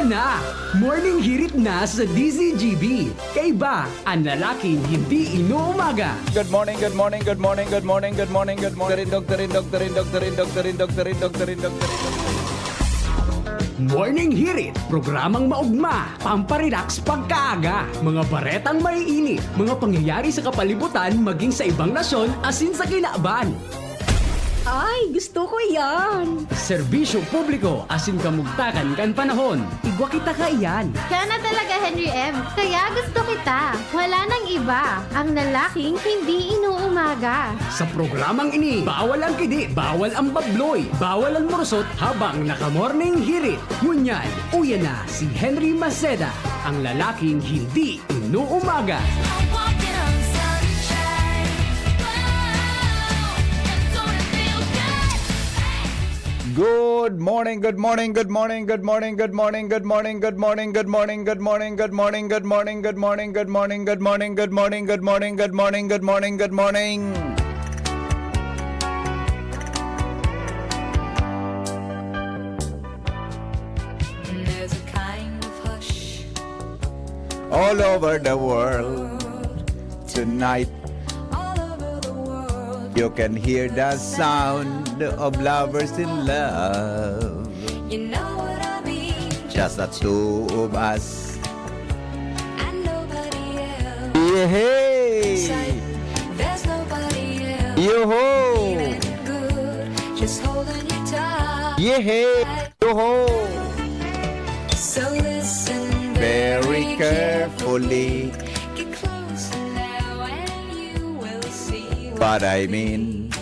Uyan na! Morning hirit na sa DZGB. Kaiba ang lalaking hindi inuumaga. Good morning, good morning, good morning, good morning, good morning, good morning. Doktorin. Morning hirit, programang maugma, pamparelax pagkaaga, mga baretang maiinit, mga pangyayari sa kapalibutan maging sa ibang nasyon asin sa kinaban. Ay, gusto ko yan. Serbisyo publiko asin kamugtakan kan panahon. Igwa kita ka iyan. Kaya na talaga, Henry M. Kaya gusto kita. Wala nang iba. Ang lalaking hindi inuumaga. Sa programang ini, bawal ang kidi, bawal ang babloy, bawal ang morosot habang naka-morning hirit. Ngunyan, uyan na si Henry Maceda, ang lalaking hindi inuumaga. Good morning, good morning, good morning, good morning, good morning, good morning, good morning, good morning, good morning, good morning, good morning, good morning, good morning, good morning, good morning, good morning, good morning, good morning, good morning. There's a kind of hush All over the world tonight all over the world. you can hear the sound of lovers in love. You know what I mean? Just the two of us. And nobody else. Yay! There's nobody else. Yo-ho! Feeling good, just holding you tight. Yay! Yo-ho! So listen Very carefully Get closer now and you will see what I mean.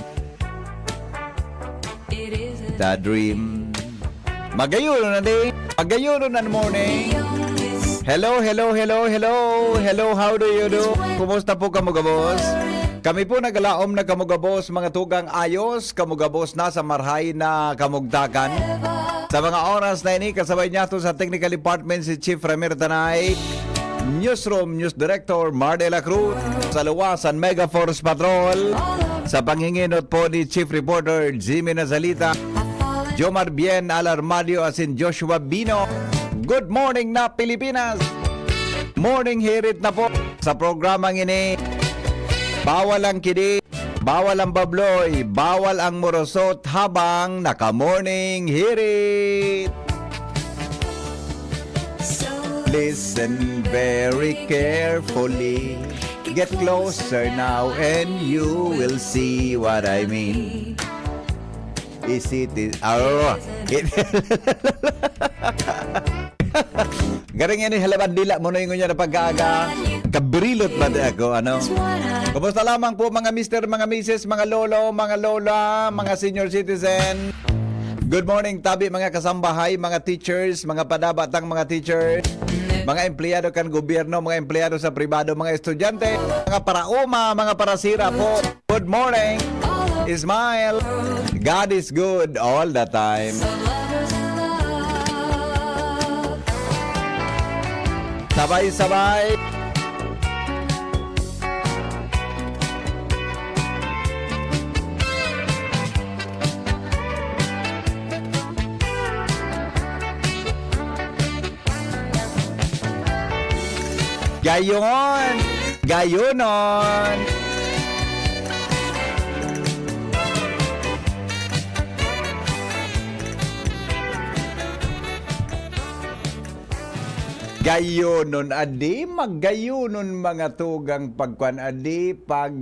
it isn't The dream. Magayuno na din. Magayuno na morning. beyond this. Hello, hello, hello, hello. Hello, how do you do? Kumusta po kamugabos? Kami po nagalaom na kamugabos, mga tugang ayos, kamugabos na sa marhay na kamugdakan. Sa mga oras na ini, kasabay niya to sa Technical Department si Chief Ramir Tanay, Newsroom News Director Mar de la Cruz, sa luwasan Mega Force Patrol, sa panghinginot po ni Chief Reporter Jimmy Nazalita, Jomar Bien Alarmadio asin Joshua Bino. Good morning na Pilipinas! Morning hirit na po sa programang ini. Bawal ang kidi, bawal ang babloy, bawal ang morosot habang naka-morning hirit. Listen very carefully. Get closer now and you will see what I mean. Is it... Garing yan yung halaman dila mo na yung na pag-aaga. Kabrilot ba ako, ano? Kumusta lamang po mga mister, mga misis, mga lolo, mga lola, mga senior citizen. Good morning, tabi mga kasambahay, mga teachers, mga padabatang mga teachers, mga empleyado kan gobyerno, mga empleyado sa pribado, mga estudyante, mga parauma, mga parasira po. Good morning, Ismail. God is good all the time. Sabay-sabay. Gayon! Gayonon! Gayonon adi, maggayonon mga tugang pagkuan adi, pag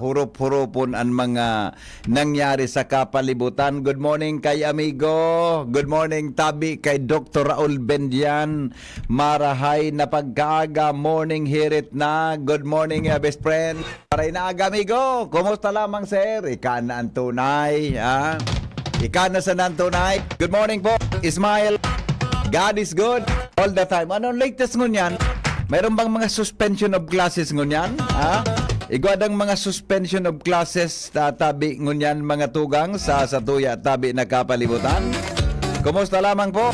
hurup-hurupon ang mga nangyari sa kapalibutan. Good morning kay amigo, good morning tabi kay Dr. Raul Bendian, marahay na pagkaaga, morning hirit na, good morning best friend. Maray na aga amigo, kumusta lamang sir? Ika na ang tunay, ha? Ika na sa nantunay. Good morning po, Ismail. God is good all the time. Anong latest ngunyan? Mayroon bang mga suspension of classes ngunyan? Ha? Igwadang mga suspension of classes tabi ngunyan mga tugang sa tuya tabi na kapalibutan. Kumusta lamang po?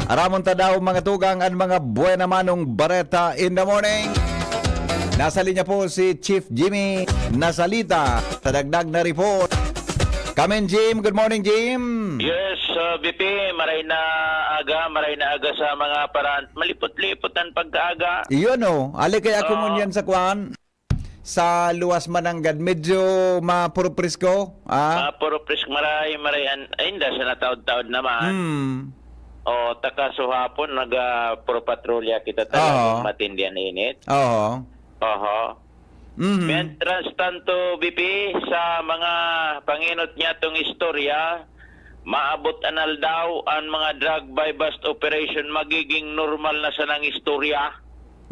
Aramon ta daw mga tugang at mga buena manong bareta in the morning. Nasa linya po si Chief Jimmy Nazalita sa dagdag na report. Come in, Jim. Good morning, Jim. Yes, BP, maray na aga sa mga paraan. Malipot-lipotan pagkaaga. Iyon o. Ali kaya ako Oo. mo yan sa kwan. Sa luwas mananggad. Medyo mapuro presko. Puro prisk maray, ay hindi sa nataod-taod naman. O, taka hapon, puro patrolya kita Oo. talagang matindihan init. Oo. Oho. Mhm. Mientras tanto, BP, sa mga panginot niya tong istorya, maabot anal daw ang mga drug by bust operation magiging normal na sa nang istorya.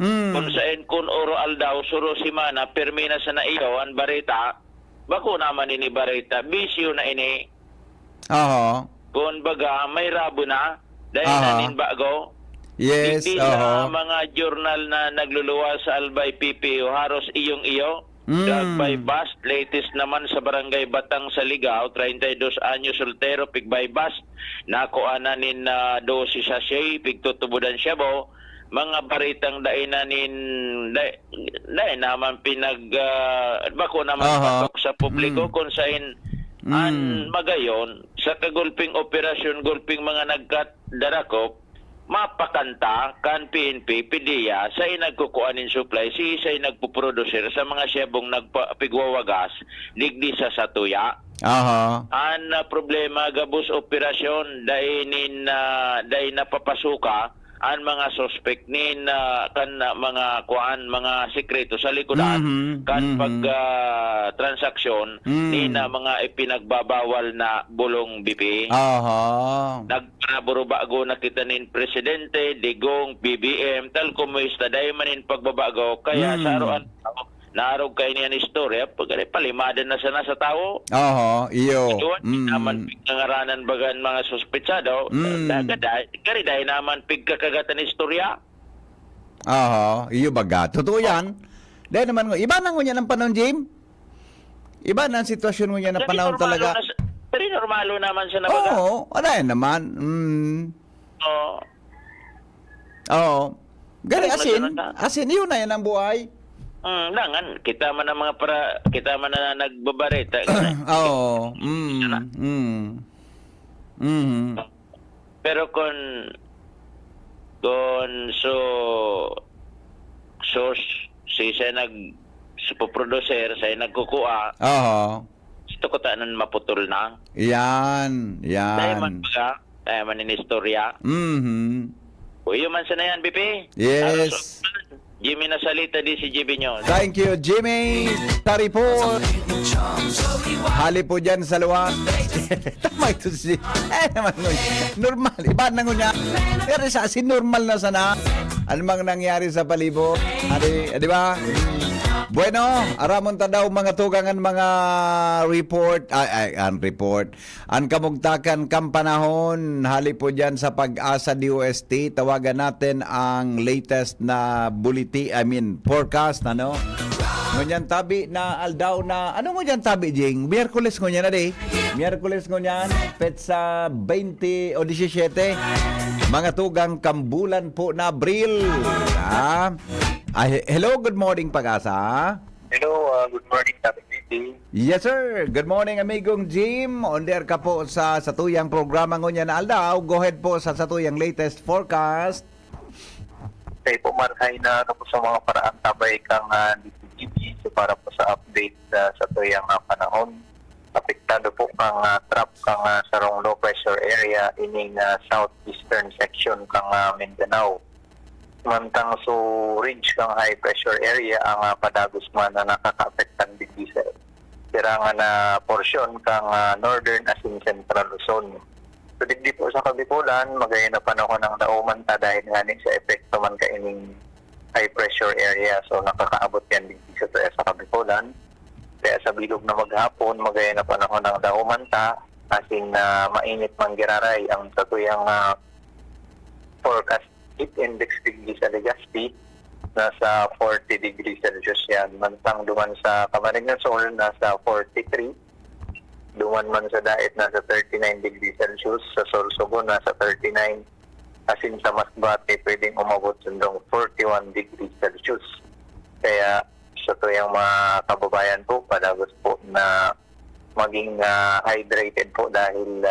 Kung saan kun oral daw, suro si Mana, permi na sa na iyo, ang barita, bako naman ini barita, bisyo na ini, Oo. kung baga, may rabo na, dahil Aha. nanin bago, Yes. hindi sa Oo. mga journal na nagluluwas sa Albay PPO, haros iyong iyo, drug by bust, latest naman sa Barangay Batang sa Ligao, 32 anyos soltero, pig by bust, nakuananin na dosis sa siya, pigtutubudan siya bo, mga baritang dainan naman bako naman Aha. patok sa publiko kung saan an magayon sa kagulping operasyon gulping mga nagkadarakop mapakanta kan PNP PDEA sa nagkukuanin supply si isa'y nagpuproducer sa mga siyabong nagpigwawagas digdi sa satuya. Aha. An problema gabus operasyon dahil napapasuka ang mga suspect nin mga mga sekreto sa likodan kan pag transaksyon ni na mga ipinagbabawal na bulong BP. Aha. Nagpaburo bago nakita nin presidente digong BBM tal kumusta dahil manin pagbabago kaya sa araw naarog kayo niyan istorya pag palimadan na sana sa tao. Aha. Iyo. Doon naman pigkangaranan bagan mga suspetsado. Kari dahil naman pigkakagatan istorya. Aha. Iyo baga. Totoo yan. Dahil naman, iba na ngunyan ang panahon, Jim. Iba na ang sitwasyon ngunyan ang panahon talaga. Pero normalo naman sa nabaga. Oo. Ano yan naman. Oo. Oo. Gani Pero asin, yun na yan ang buhay. Langan, kita man na nagbabareta. Oo. Pero kung si siya producer, siya nagkukuha, Oo. ito ko tanan maputol na. Yan. Dahil man Yan. baga, dahil man in istorya. Uyo man sa na yan, BP. Yes. Jimmy na salita di si JB nyo. Thank you, Jimmy. Taripon. Hali po dyan sa luwan. Tama ito si... naman nun. Normal. Iba na ngunya. Pero sa asin normal na sana. Ano mang nangyari sa palibot. Di ba? Bueno, aramon ta daw mga tugangan mga report, ang kamugtakan kampanahon, hali po dyan sa Pag-asa DOST, tawagan natin ang latest na forecast, ano? Ngunyan tabi na aldaw na, ano ngunyan tabi, Jing? Miyerkules ngunyan na di? Miyerkules ngunyan, petsa 20 o 17, mga tugang kambulan po na Abril. Hello, good morning, Pag-asa. Hello, good morning, Captain BP. Yes, sir. Good morning, amigong Jim. On there ka po sa satuyang programa ngunyan na aldaw. Go ahead po sa satuyang latest forecast. Kayo po markay na ano po sa mga paraan tabay kang DPGB so para po sa update sa tuyang panahon. Apektado po kang trap kang sarong low pressure area ining southeastern section kang Mindanao. Mantang so ridge kang high pressure area ang padagos man na nakaka-apektan digdi sa tirangan na porsyon kang northern asin central Luzon. So digdi po sa Kabikulan, magaya na panahon ng dauman ta dahil nga sa epekto man kaining high pressure area. So nakakaabot yan digdi sa Kabikulan. Kaya sa bilog na maghapon, magaya na panahon ng dauman ta, asin mainit man giraray ang satuyang forecast heat index degree sa Legazpi, nasa 40 degrees Celsius yan. Mantang duman sa Camarines Sur, nasa 43. Duman man sa Daet, nasa 39 degrees Celsius. Sa Sorsogon, nasa 39. Asin sa Masbate, pwedeng umabot sundong 41 degrees Celsius. Kaya sa tuyang mga kababayan po, padagos po na maging hydrated po dahil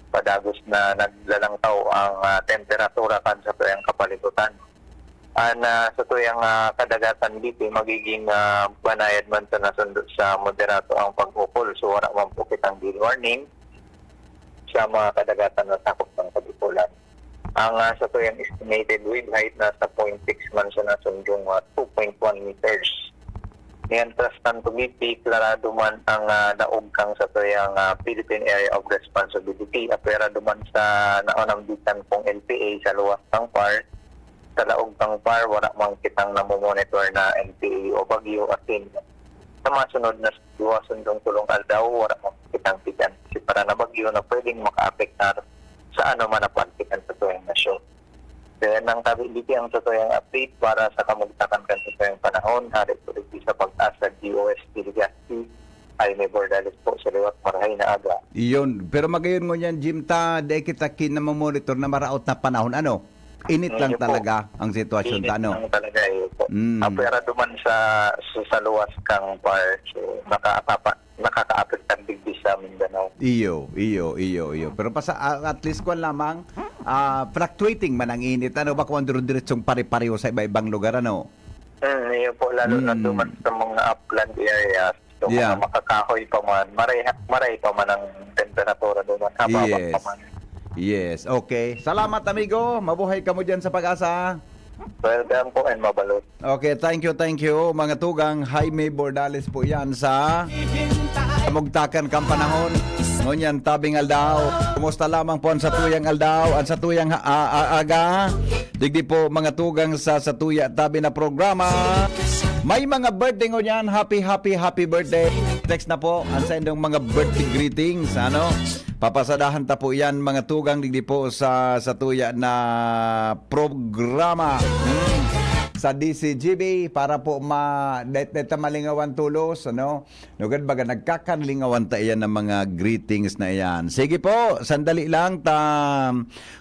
padagos na naglalangtaw ang temperatura kan sa tuyang kapalibutan. Sa tuyang kadagatan dito, magiging banayad man sa nasundot sa moderato ang pag-ukol. So wala man po kitang deal warning sa mga kadagatan na takot ng kabikulan. Ang sa tuyang estimated wind height na sa 0.6 man sa nasundong 2.1 meters. Mientras tanto BP, klarado man ang daog kang sa tuyang Philippine Area of Responsibility. Apera duman sa naunambitan kong LPA sa luwas ng PAR. Sa laog ng PAR, wala mang kitang namomonitor na LPA o bagyo asin. Sa masunod na luwasundong tulong aldaw, wala mang kitang tigan. Kasi para na bagyo na pwedeng maka-apektar sa ano man napantikan sa tuyang nasyon. Kaya nang kabiliti ang tutuyang update para sa kamugtakan kan sa tuyang panahon, hari po rin sa pag-asa DOST Legazpi ay may Bordales po sa liwat marahay na aga. Iyon. Pero magayon mo yan, Jim, di kita kinamamonitor na maraot na panahon. Ano? Init lang Yun po. talaga ang sitwasyon. Init Ano? lang talaga po. Mm. Apera duman sa luwas kang PAR, so nakaka-apektar digdi sa Mindanao. Iyo. Pero at least kung lamang, fluctuating man ang init. Ano ba kung diretsong pare-pareho sa iba-ibang lugar, ano? Yun po, lalo na duman sa mga upland areas. So, Yeah. mga makakahoy pa man, maray pa man ang temperatura duman. Hababak Yes. pa man. Yes, okay. Salamat, amigo. Mabuhay ka mo dyan sa pag-asa. Welcome po and mabalot. Okay, thank you. Mga tugang, Jaime Bordales po yan sa Kamugtakan kang panahon. Ngunyan, tabing aldaw. Kumusta lamang po ang sa tuyang aldaw at sa tuyang aga. Digdi po mga tugang sa tuya tabi na programa. May mga birthday ngunyan. Happy birthday. Text na po ang sa inyong mga birthday greetings. Ano? Papasadahan ta po yan mga tugang digdi po sa tuya na programa. Sa DCGB para po deta malingawan tulos, ano? Nugad baga nagkakalingawan ta iyan ng mga greetings na iyan. Sige po, sandali lang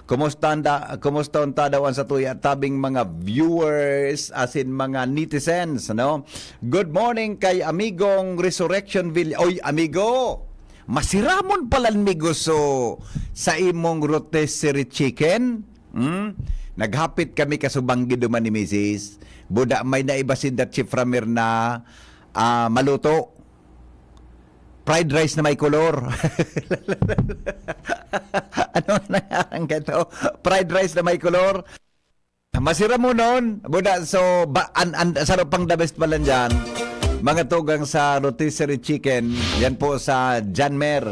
kumusta ta daw sa tuya tabing mga viewers asin mga netizens, ano? Good morning kay amigong Resurrection Village. Oy, amigo! Masiramon pala amigo sa imong rotisserie chicken. Naghapit kami kasubanggi duman ni Mrs. Buda may naibasin dat si Framer na maluto. Fried rice na may kolor. Ano nangyarang gato? Fried rice na may kolor. Masira mo nun. Buda, so, sarap pang the best pala dyan. Mga tugang sa rotisserie chicken. Yan po sa Janmer.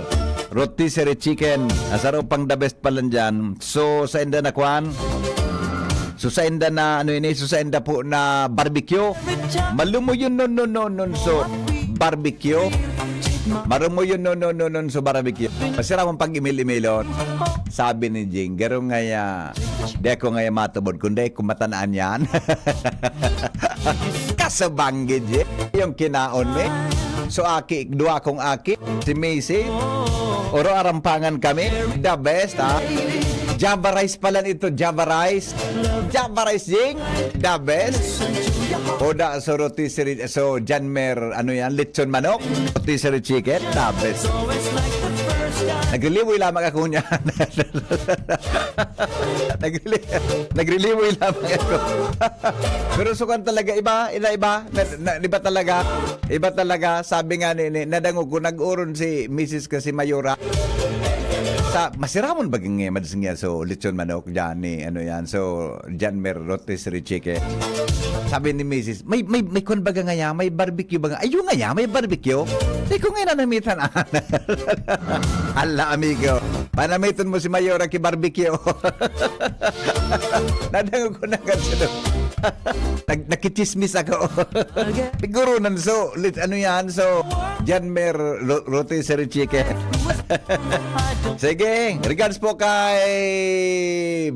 Rotisserie chicken. Sarap pang the best pala dyan. So, sa inda na kwan. So sa enda na sa enda po na barbecue. Malumo yun nun so barbecue. Marumo yun nun so barbecue. Masira mong pag-imil-imilon. Sabi ni Jing, garo ngaya di ako ngaya matubod kundi kumatanaan yan. Kasabanggid yung kinaon me. So dua kong aki, si Macy. Oro arampangan kami. The best, ha? Java rice pala ito, Java rice. Java rice, Jing. The best. Oda, so rotisserie, so Janmer, lechon manok. Rotisserie chicken, the best. Nagriliwoy lamang ako niya. Nagriliwoy lamang ako. Pero sukan talaga, iba. Iba talaga. Sabi nga nadangog ko, nag-uron si Mrs. kasi Mayora. Masiramon baging madasing yan. So, lechon manok dyan so, Janmer rotisserie chicken. Sabi ni Mrs. May kun baga nga may barbecue baga. Ayun nga may barbecue. Di ko nga nanamitan. Hala, amigo. Panamitan mo si Mayora ki barbecue. Nadango ko na ganito. Nakichismis ako. Siguro nan so, so, Janmer rotisserie chicken. Sige, regards po kay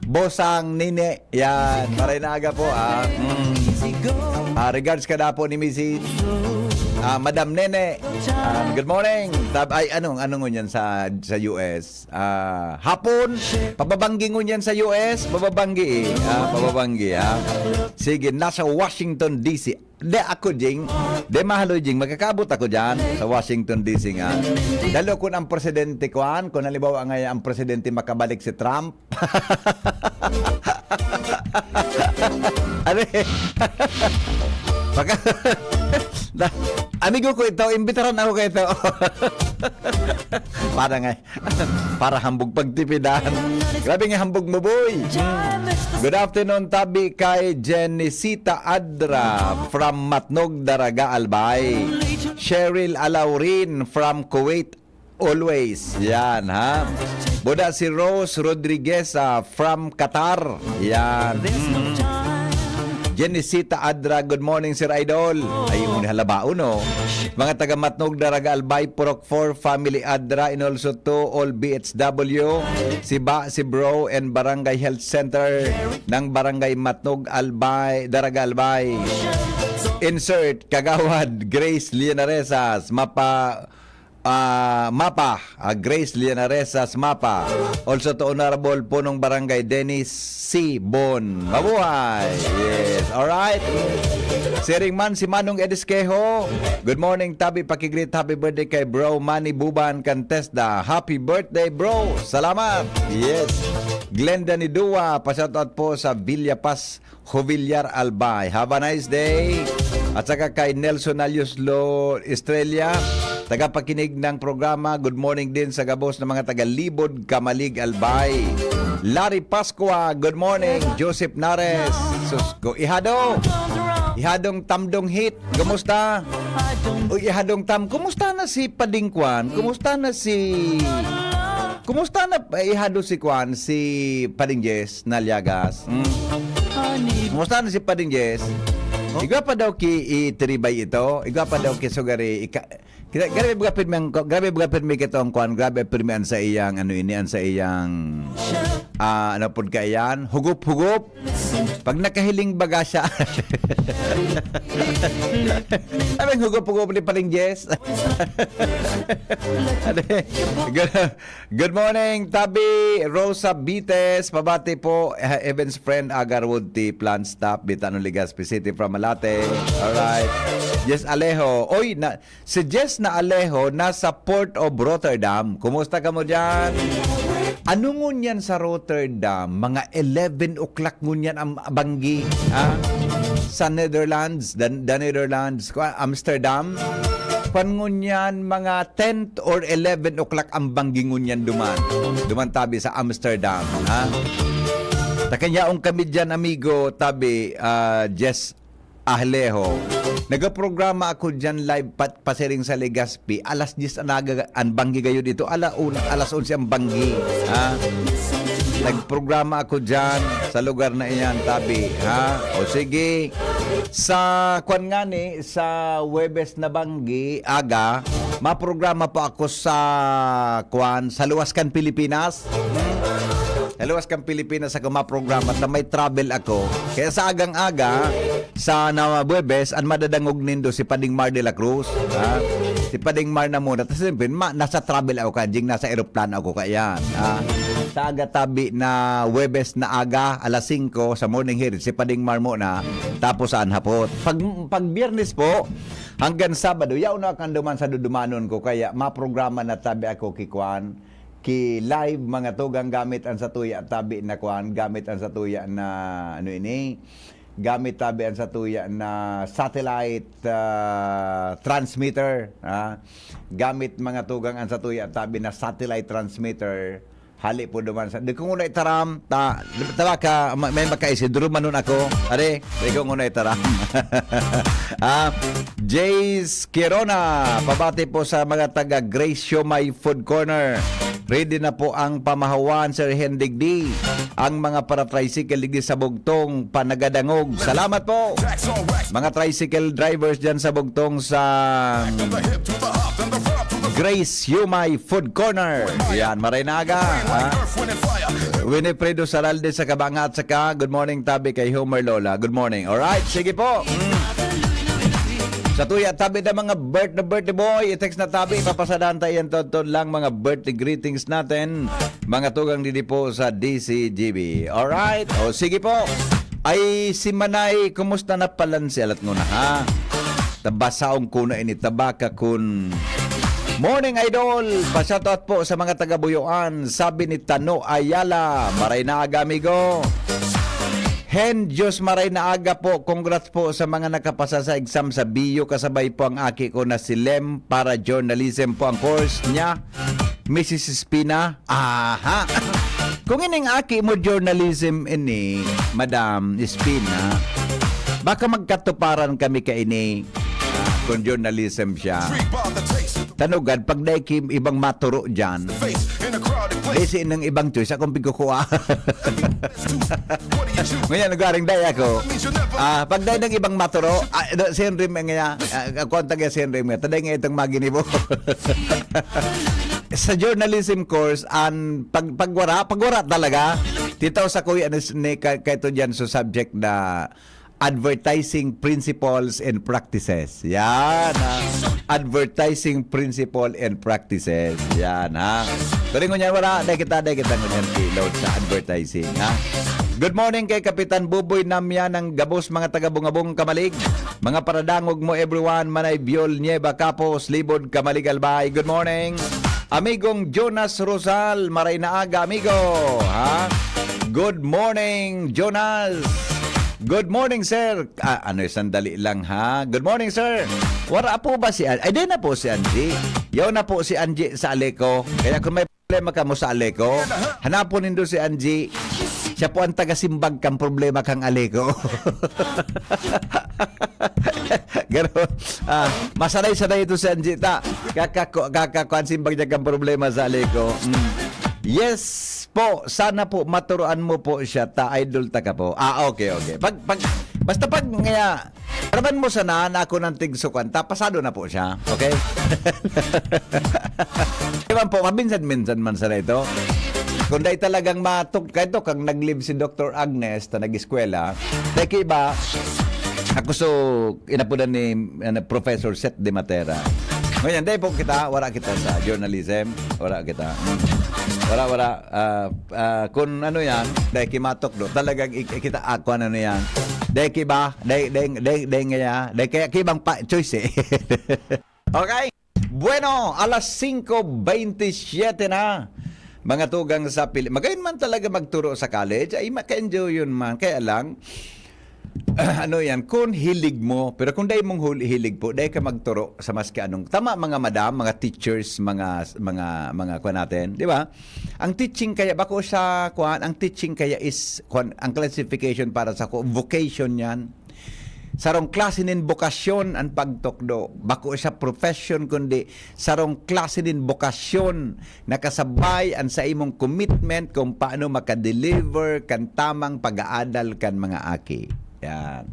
Bosang Nine. Yan, maray na aga po. Regards ka na po ni Mrs. Madam Nene. Good morning. Ay, anong ngunyan sa US? Hapon. Pababanggi ngunyan sa US? Pababanggi eh. Pababanggi ha. Sige, nasa Washington DC. De ako jing. De mahalo jing. Magkakabot ako dyan sa Washington DC nga. Dalo kung ang presidente kuan, kung halimbawa nga ang presidente makabalik si Trump. Ano eh? Amigo ko ito, imbitaran ako kayo ito. Para hambog pagtipidan. Grabe nga hambog mo, boy. Good afternoon, tabi kay Jenicita Adra from Matnog, Daraga, Albay. Cheryl Alaurin from Kuwait, always. Yan, ha? Buda si Rose Rodriguez from Qatar. Yan. Jenicita Adra, good morning, Sir Idol. Ay, halabao, no? Mga taga Matnog, Daraga, Albay, Purok 4, Family Adra, and also to all BHW, si Bro, and Barangay Health Center ng Barangay Matnog, Albay, Daraga, Albay. Insert, Kagawad, Grace Lianaresas, Grace Lianaresas Mapa. Also to Honorable Punong Barangay Dennis C. Bon. Mabuhay! Yes, alright. Siring man si Manong Edisquejo. Good morning, tabi, pakigreet happy birthday kay bro Manny Buban Cantesda. Happy birthday, bro. Salamat. Yes. Glenda Nidua, pa-shoutout po sa Villa Paz, Jovillar, Albay. Have a nice day. At saka kay Nelson Alioslo Estrella, tagapakinig ng programa. Good morning din sa gabos ng mga taga-Libod, Kamalig, Albay. Larry Pascua, good morning. Joseph Nares, Susgo. Ihadong Tamdong Hit, kumusta? O Ihadong Tam, kumusta na si Padingkwan? Kumusta na Ihado si Kwan, si Padingjes na Liagas? Kumusta na si Padingjes? Igwa pa daw ki itribay ito. Igwa pa daw ki sugari. Grabe bagapin mi kitong kwan. Grabe pirmian sa iyang sa iyang ano pud kayan. Hugup-hugup. Pag nakahiling baga siya. Sabi hugup-hugup ni paling Jess. Good morning, Tabi Rosa Bites. Pabati po Evans friend Agarwood T Plant Stop Bitano Legazpi City from Malate. Alright. Jess Alejo. Oy, si Jess na Alejo nasa Port of Rotterdam. Kumusta ka mo dyan? Ano ngunyan sa Rotterdam? Mga 11 o'clock ngunyan ang banggi. Ha? Sa Netherlands, the Netherlands, Amsterdam. Ngunyan, mga 10 or 11 o'clock ang banggi ngunyan duman tabi sa Amsterdam. Ha? Takanyaong kami dyan, amigo, tabi, Jess Alejo. Nagaprograma ako dyan live pasiring sa Legazpi. Alas 10 ang banggi gayo dito. Alas 11 ang banggi. Ha? Nagprograma ako dyan sa lugar na iyan, tabi. Ha? O sige. Sa kwan nga ni, sa Webes na banggi, aga, maprograma po ako sa kwan, sa Luwaskan, Pilipinas. Sa Luwaskan, Pilipinas ako maprograma at may travel ako. Kaya sa agang-aga, sa Webes, ang madadangog nindo si Pading Mar de la Cruz. Ha? Si Pading Mar na muna. Tapos siyempre, nasa travel ako kanjing, nasa aeroplano ako kayan. Sa aga tabi na Webes na aga, alas 5 sa morning here, si Pading Mar muna, tapos saan hapot. Pag Biyernes po, hanggang Sabado, yaw na kang duman sa dudumanon ko, kaya maprograma na tabi ako kikwan, ki live mga tugang gamit ang satuya tabi na kwan, gamit ang satuya na gamit tabi ang satuya na satellite transmitter, gamit mga tugang ang satuya tabi na satellite transmitter. Hali po duman sa di ko ngunay taram tawa ka may makaisi durumanon ako are di ko ngunay taram. Jace Kirona, pabati po sa mga taga Grace Siomay Food Corner. Ready na po ang pamahawan, Sir Hendig D. Ang mga para-tricycle digdi sa Bugtong, Panagadangog. Salamat po. Mga tricycle drivers dyan sa Bugtong sa Grace Siomay Food Corner. Yan, Marinaga. Winifredo Saralde sa Kabanga at saka good morning tabi kay Homer Lola. Good morning. Alright, sige po. Sa tuya, tabi na mga birthday boy, i-text na tabi, ipapasadahan tayo yan lang mga birthday greetings natin. Mga tugang didi po sa DCGB. Alright? O sige po. Ay, si Manay, kumusta na palan si alat nga na ha? Tabasaong kuna ini, tabaka kun. Morning Idol! Pasyatot po sa mga taga-Buyuan. Sabi ni Tano Ayala, maray na aga amigo. Hen, Diyos maray na aga po. Congrats po sa mga nakapasa sa exam sa BU. Kasabay po ang aki ko na si Lem para journalism po ang course niya. Mrs. Espina. Aha! Kung ining aki mo journalism ini, Madam Espina, baka magkatuparan kami ka ini kung journalism siya. Tanugan, pag dahil ibang maturo dyan, basi ng ibang choice, akong pigkukuha. Ngayon, nagaring dahil ako. Pag dahil ng ibang maturo, si Henry nga, kontag si Henry nga, taday nga itong maginibo. Sa journalism course, pagwara talaga, titaw sa kuya ni kaito dyan sa subject na advertising principles and practices. Yan, ha? Advertising principle and practices. Yan, ha? Turing ko niyan, wala. Dahil kita ngunyan load sa advertising, ha? Good morning kay Kapitan Buboy Namya ng Gabos, mga taga-Bungabong Kamalig. Mga paradangog mo everyone, Manay Biol, Nieva, Capos, Libod, Kamalig, Albay. Good morning. Amigong Jonas Rosal, maray na aga, amigo. Ha? Good morning, Jonas. Good morning, sir. Sandali lang, ha? Good morning, sir. Wala po ba si Angie? Ay, di na po si Angie. Yaw na po si Angie sa Aleco. Kaya kung may problema ka mo sa Aleco, hanapon nindo si Angie. Siya po ang taga-simbag kang problema kang Aleco. Gano'n. Masanay-sanay ito si Angie. Kakakuan simbag niya kang problema sa Aleco. Yes po, sana po maturuan mo po siya, idol ta ka po. Okay. Basta pag nga paraman mo sana na ako ng tigsukan, pasado na po siya. Okay? Diba po, minsan man sana ito. Kung dahil talagang kahit kang nag-live si Dr. Agnes na nag-eskwela, dahil iba, ako inapunan ni Professor Seth de Matera. Ngayon, dahil po wala kita sa journalism, wala kita. Wala. Kung ano yan, dahil kimatok do, talagang kita ako ano yan. Dahil kiba, dahil kaya kibang choice eh. Okay? Bueno, alas 5:27 na. Mga tugang sa magayon man talaga magturo sa college, ay maka-enjoy yun man. Kaya lang, kung hilig mo, pero kung dahil mong hilig po, dahil ka magturo sa maski anong, tama mga madam, mga teachers, mga kuha natin, di ba? Ang teaching kaya, bako sa ang teaching kaya is, ang classification para sa vocation yan. Sarong klase nin bokasyon ang pagtokdo. Bako sa profession, kundi sarong klase nin bokasyon nakasabay ang sa imong commitment kung paano makadeliver kan tamang pag-aadal kan mga aki. Yan.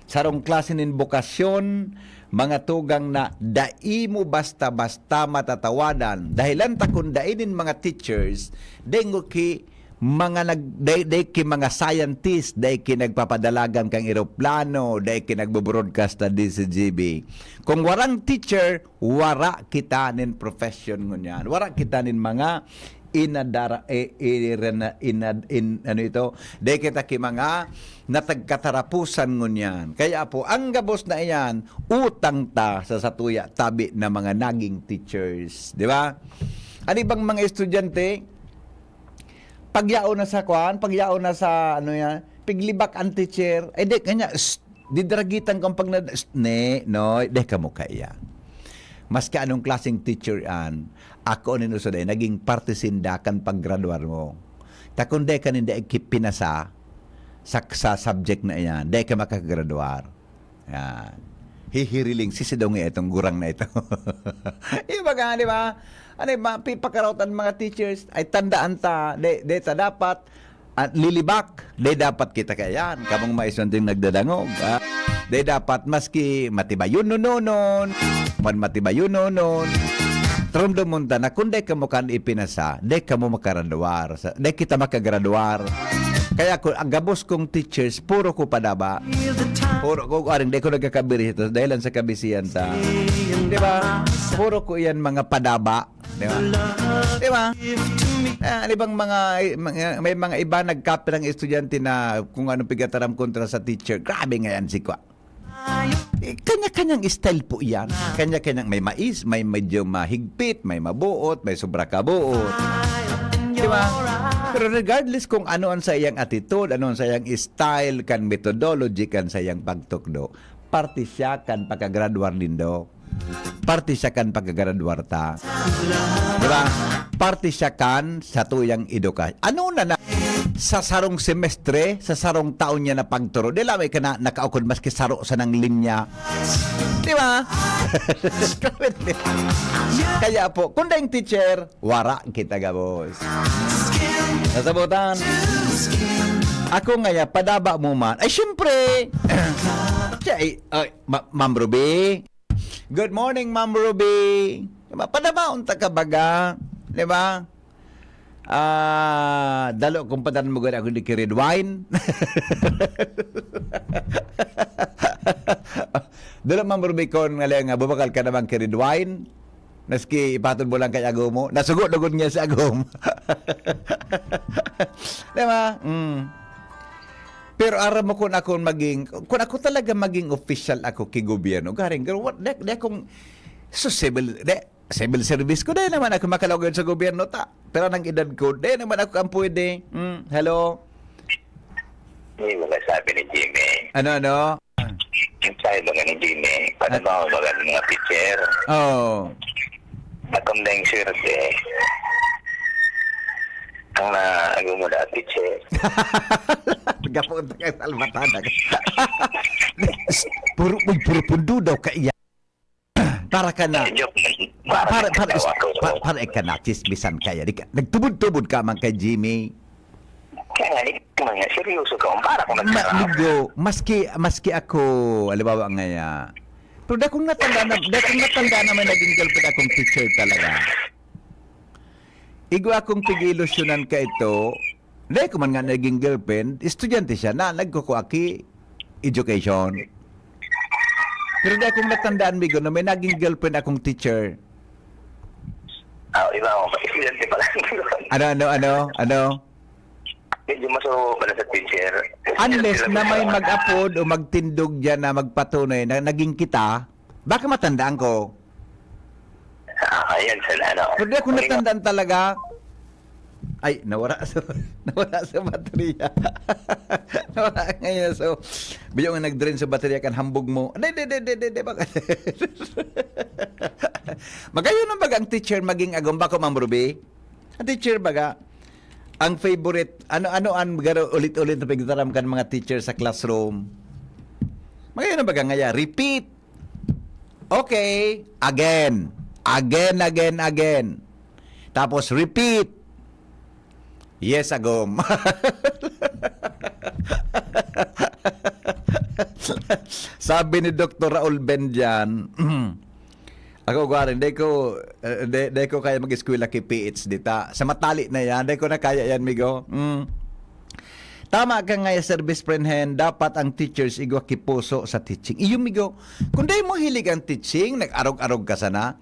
Sarong klase nin bokasyon, mga tugang na dai mo basta-basta matatawadan. Dahilan ta kung dainin mga teachers, dengo ki mga scientist, dahil nagpapadalagan kang eroplano, dahil nagbobroadcast na DCGB. Kung warang teacher, wara kita nin profession ngunyan. Wara kita nin mga dahil kita ki mga natagkatarapusan ngunyan. Kaya po, ang gabos na iyan, utang ta sa satuya tabi na mga naging teachers. Di ba? Ano bang mga estudyante, pagyao na sa piglibak ang teacher, di kanya, didragitan kang pag di ka mo kaya. Mas ka anong klaseng teacher yan, ako ninusuday, naging partisindakan paggraduar mo. Takon di ka hindi pinasa sa subject na yan, di ka makagraduar. Yan. Hihiriling, sisidong itong gurang na ito. Iba ka, di ba? Pipakarautan mga teachers, ay tandaan ta, deta dapat, at lilibak, dapat kita kayan, kamang maisunting nagdadangog. Dapat maski matibayon nonon, matibayon nonon, trumdumunta na kung di ka mo kan ipinasa, di ka mo makaraduar, di kita makagraduar. Kaya ko, ang gabos kong teachers, puro ko padaba. Puro ko, aring, di ko nagkakabiri ito dahil sa kabisiyan ta. Di ba? Puro ko yan mga padaba. Di ba? Di ba? Ibang may mga iba nagkape ng estudyante na kung anong pigataram kontra sa teacher. Grabe nga yan si Kwa. Kanya-kanyang style po yan. Kanya-kanyang may mais, may medyo mahigpit, may mabuot, may sobra kabuot. Di ba? Pero regardless kung ano ang sa iyang attitude, ano ang sa iyang style, kan methodology, kan sa iyang pagtukdo, parte siya kan pagkagraduar nindo. Parte siya kan pagkagraduar ta. Di ba? Parte siya kan sa tuyang edukasyon. Ano na sa sarong semestre, sa sarong taon niya na pagturo, di lamay ka na nakaukod maski saro sa ng linya. Di ba? Kaya po, kung daing teacher, wara kita gabos. Nasabutan. Ako ngaya, padaba mo man. Ay, syempre. Ma'am Ruby. Good morning, Ma'am Ruby. Diba? Padabaon ta ka baga. Diba? Dalo kung padan mo gani ako di red wine. Dalo Ma'am Ruby kon nga bubakal ka naman red wine. Naski ipatod mo lang kay agaw mo. Nasugot-lugod niya sa agaw mo. Diba? Pero aram mo kung ako talaga maging official ako kay gobyerno. Garing, what kung civil service ko, dahil naman ako makalagod sa gobyerno ta. Pero nang edad ko, dahil naman ako ang pwede. Hello? Hindi mo sabi ni Jimmy. Ano? Yung sabi mo ni Jimmy, paano ba ako magaling mga teacher? Oh. Akong dahil swerte. Ang naago mo na teacher. Gapunta ka sa almatada. Puro pundo daw ka iya. Para ka na. Para ka na. Chismisan kaya. Nagtubod-tubod ka man kay Jimmy. Kaya nga, seryoso ka. Para kung Ligo, maski ako, alibawa nga pero dakong natanda na may naging girlfriend akong teacher talaga. Igo akong pag-ilusyonan ka ito, dahil ko man nga naging girlfriend, estudyante siya na nagkukuaki education. Pero dahil kong natandaan, Migo, na may naging girlfriend akong teacher. Iba ako, estudyante pala. Ano? Medyo masuro pala sa teacher. Unless na may mag-upload o magtindog dyan na magpatunay na naging kita, baka matandaan ko. Ayan, sana. Pero di ako natandaan talaga. Ay, nawala sa baterya. Nawala ngayon. So, biyong nga nag-drain sa baterya kan hambog mo. Hindi. Magayon ang baga ang teacher maging agong bako, Ma'am Ruby? Ang teacher baga, ang favorite, ano ulit-ulit na pagditaram kan mga teacher sa classroom. Magayon ang baga ngaya, repeat. Okay, again. Tapos repeat. Yes, agom. Sabi ni Dr. Raul Benjan, ako garing, di ko kaya mag-eskwela kay PH dita. Sa matali na yan, di ko na kaya yan, Migo. Tama ka nga service friend hen, dapat ang teachers igwa kipuso sa teaching. Iyo, Migo, kung di mo hilig ang teaching, nag-arog-arog ka sana,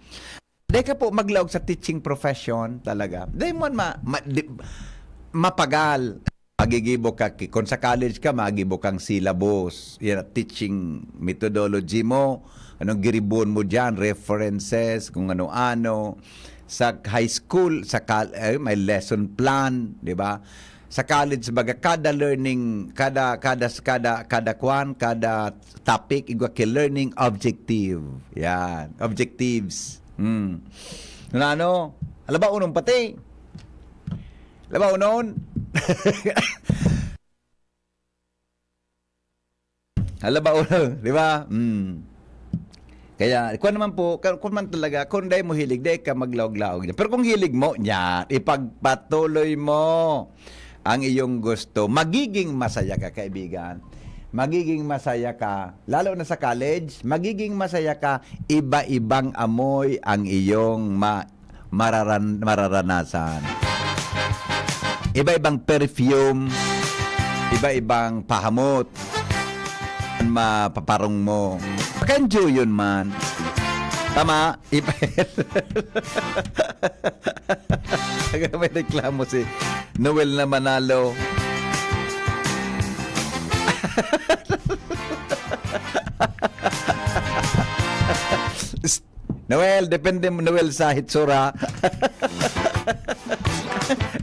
di ka po maglaog sa teaching profession talaga. Di mo mapagal. Magigibo ka, kung sa college ka, magibo kang syllabus, yan, teaching methodology mo, anong giribon mo dyan, references, kung ano-ano. Sa high school, may lesson plan, di ba? Sa college, baga, kada learning, kada topic, igwa ki learning objective. Yan, objectives. Ano? Alaba unong pati. Alaba unon. Alaba unon, di ba? Kaya, kung man talaga, kung dahil mo hilig, dahil ka maglaog-laog. Pero kung hilig mo, ipagpatuloy mo ang iyong gusto. Magiging masaya ka, kaibigan. Magiging masaya ka, lalo na sa college, magiging masaya ka, iba-ibang amoy ang iyong mararanasan. Iba-ibang perfume, iba-ibang pahamot mapaparong mo. Kanjo yun man. Tama? May reklamo si Noel na Manalo. Noel, depende mo Noel sa hitsura.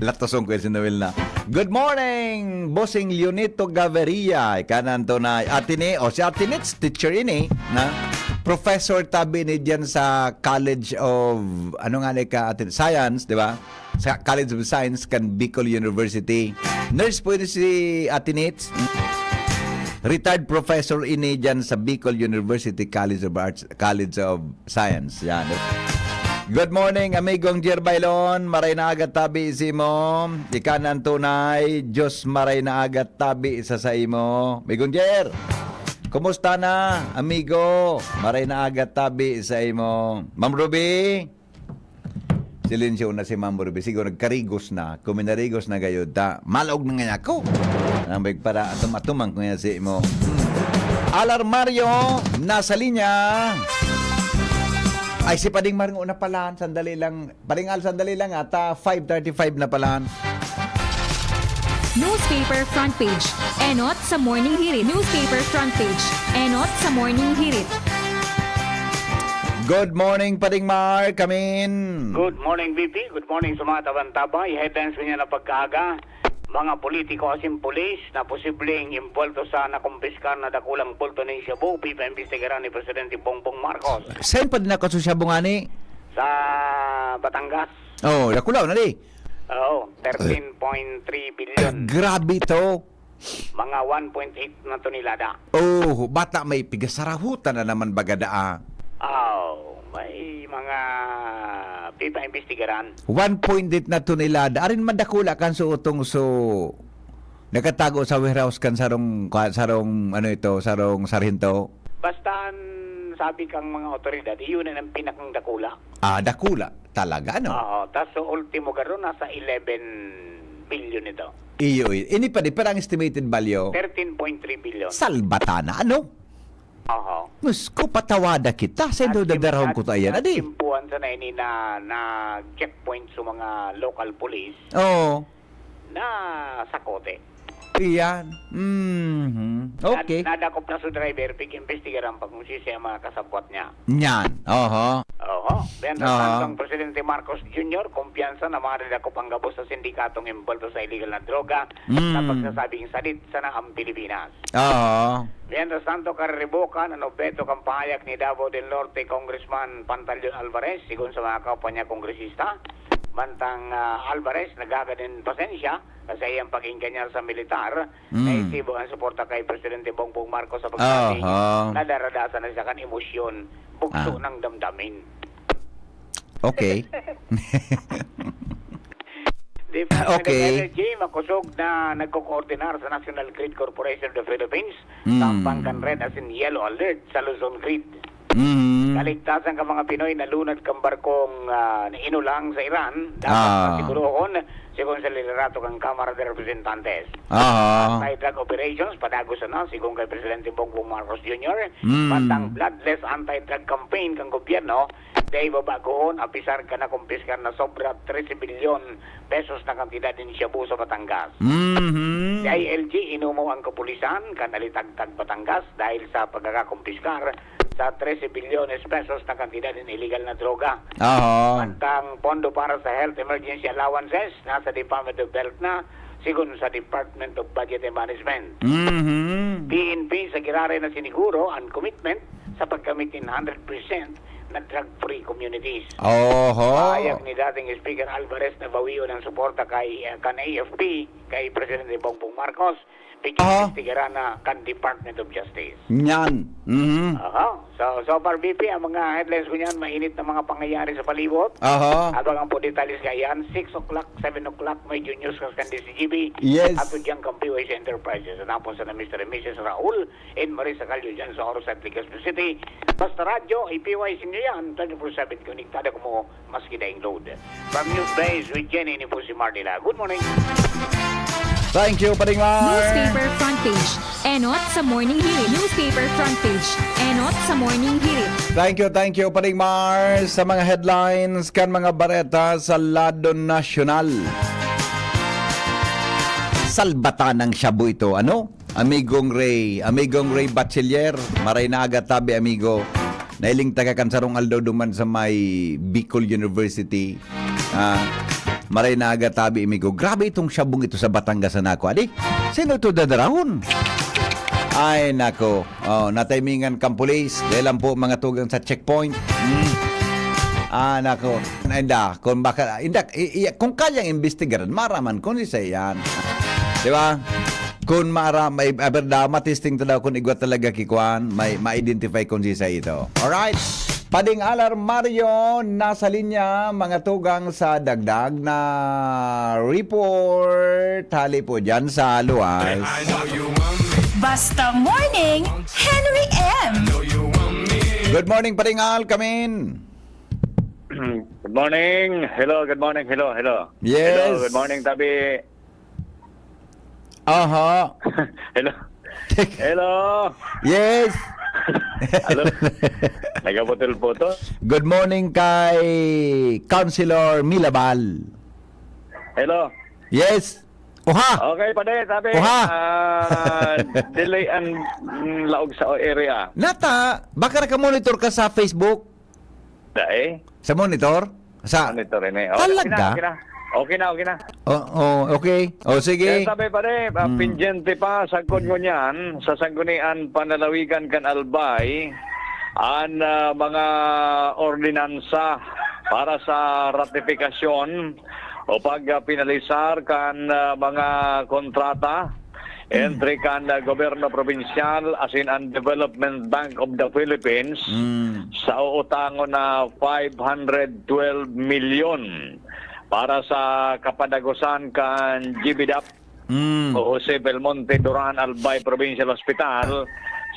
Latosong ko si Noel na. Good morning, Bossing Leonito Gaviria. Ikanan to na Atine, o si Atinits, teacher ini, na professor tabi ni dyan sa College of, ano nga ni ka, Science, di ba? Sa College of Science kan Bicol University. Nurse po si Atinits. Retired professor ini dyan sa Bicol University College of Arts, College of Science. Yan. Good morning, amigong Jerbailon. Maray na agat tabi isi mo. Ikanan tunay. Diyos maray na agat tabi isa sa imo. Amigong Jer, kumusta na, amigo? Maray na agat tabi isa imo. Ma'am Ruby? Silensyo na si Ma'am Ruby. Siguro nagkarigos na. Kuminarigos na gayo. Malog na nga ako. Nambig para atum-atumang ko nga si imo. Alarmario, nasa linya. Ay, si Pading Maring una palaan, sandali lang. Pading sandali lang ata, 5:35 na palaan. Newspaper front page. Enot sa Morning Hirit. Newspaper front page. Enot sa Morning Hirit. Good morning, Pading Mar. Come in. Good morning, VP. Good morning sa mga tabang-tabay. Headlines mo niya na pagkaaga. Mga politiko asim pulis na posibleng involved sa nakumpiskar na dakulang pulto ng Cebu, pipaimbestigaran ni Presidente Bongbong Marcos Saan pa din ako sa Bungani? sa Batangas. Oh, nakulaw na di. Oo, 13.3 billion. Grabe to. Mga 1.8 na tonelada. Oh, bata may pigasarahutan na naman bagadaa. May mga pipaimbestigaran. 1.8 na tonelada. Arin man dakula kan suutong so nakatago sa warehouse kan sarong ano ito, sarong sarhinto. Basta sabi kang mga otoridad, iyon na ang pinakang dakula. Ah, dakula talaga no. Oo, tas so ultimo garo nasa 11 billion ito. Iyo, ini pa di parang estimated value. 13.3 billion. Salbatana ano? Oo. Mas ko patawada kita sa do dadarahon ko tayo na di. Kimpuan sa na ini na checkpoint sa mga local police Oh, na sakote. iyan. Okay. Nadakop na sa driver, pig-investigaran pag kung siya mga kasabwat niya. Nyan. Oho. Oo. Benta ang Presidente Marcos Jr., kumpiyansa na mga nadakop ang gabos sa sindikatong involved sa illegal na droga na pagsasabing salit sa ang Pilipinas. Oo. Mientras tanto, kaririboka na nobeto kang pahayag ni Davao del Norte Congressman Pantaleon Alvarez, sigon sa mga kapwa niya kongresista. Mantang Alvarez, nagaga din pasensya kasi iyang pag-ingkanyar sa militar na isibo ang suporta kay Presidente Bongbong Marcos sa pagsabing nadaradasan na siya kan emosyon, bukso ng damdamin. Okay. Okay. Energy, makusog na nagko-coordinar sa National Grid Corporation of the Philippines tampang kan red as in yellow alert sa Luzon Grid. Kaligtasan ka mga Pinoy na lunad kang barkong inulang sa Iran, dapat masigurohon sigon sa liderato kang Kamara de Representantes. Anti-drug operations, padagos na sigon kay Presidente Bongbong Marcos Jr. Pantang bloodless anti-drug campaign kang gobyerno, dahil babagoon, apisar ka na kumpiskar na sobra 13 bilyon pesos na kantidad din Cebu sa Batangas. Si ILG inumo ang kapulisan kanalitagtag Batangas dahil sa pagkakakumpiskar sa 13 bilyones pesos na kantidad din illegal na droga. Pantang pondo para sa health emergency allowances nasa Department of Health na sigun sa Department of Budget and Management. PNP sa girare na siniguro ang commitment sa pagkamitin 100% na drug-free communities. Pahayag ni dating Speaker Alvarez na bawiyo ng suporta kay kan AFP, kay Presidente Bongbong Marcos, bigyan na kan Department of Justice. Nyan. So far, BP, ang mga headlines ko niyan, mainit na mga pangyayari sa palibot. Habang ang po detalles kayan, 6 o'clock, 7 o'clock, may news kan DCGB. Yes. At dyan kang PYC Enterprises. Tapos na Mr. and Mrs. Raul and Marisa Calio dyan sa Oros at Legazpi City. Basta radyo, PYC nyo yan. 24/7 connectada ko mo maski daing load. From News Base with Jenny, ni po si Marnila. Good morning. Thank you, Paring Mars. Newspaper front page. Enot sa morning hirit. Newspaper front page. Enot sa morning hirit. Thank you, Paring Mars, sa mga headlines kan mga bareta sa lado nasyonal. Salbatan ng Shabu ito, ano? Amigong Ray Bachiller, maray na agad tabi, amigo. Nailing taga Kansarong Aldo duman sa may Bicol University. Maray na agad tabi, amigo. Grabe itong Shabung ito sa Batangas na ako. Adi, sino ito dadarahon? Ay, nako. Nataymingan kang pulis. Dahil lang po mga tugang sa checkpoint. Nako. Kung kayang imbestigaran, maraman kung isa yan. Di ba? Kung may matisting to daw kung igwa talaga kikuan, may ma-identify kung isa ito. Alright? Pading Alar Mario, nasa linya, mga tugang sa dagdag na report. Hali po dyan sa Luas. Basta Morning, Henry M. Good morning, Pading Al, come in. Good morning. Hello, good morning. Hello. Yes. Hello, good morning, Tabi. Aha. Hello. Yes. Hello. Nagaputol po to. Good morning kay Councilor Milabal. Hello. Yes. Oha. Okay, pade, Tabi. Oha. Delay ang laog sa area. Nata, baka naka-monitor ka sa Facebook? Dae. Sa monitor? Sa Ano ito rin eh? Talaga? Okay na. Okay. Sige. Kaya sabi pa rin, pinjente pa sa ko niyan, sa sanggunian panalawigan kan Albay, ang mga ordinansa para sa ratifikasyon o pag pinalisar kan mga kontrata, entry kan gobyerno provincial as in ang Development Bank of the Philippines sa utangon na 512 million para sa kapadagusan kan GBDAP o Jose Belmonte Duran Albay Provincial Hospital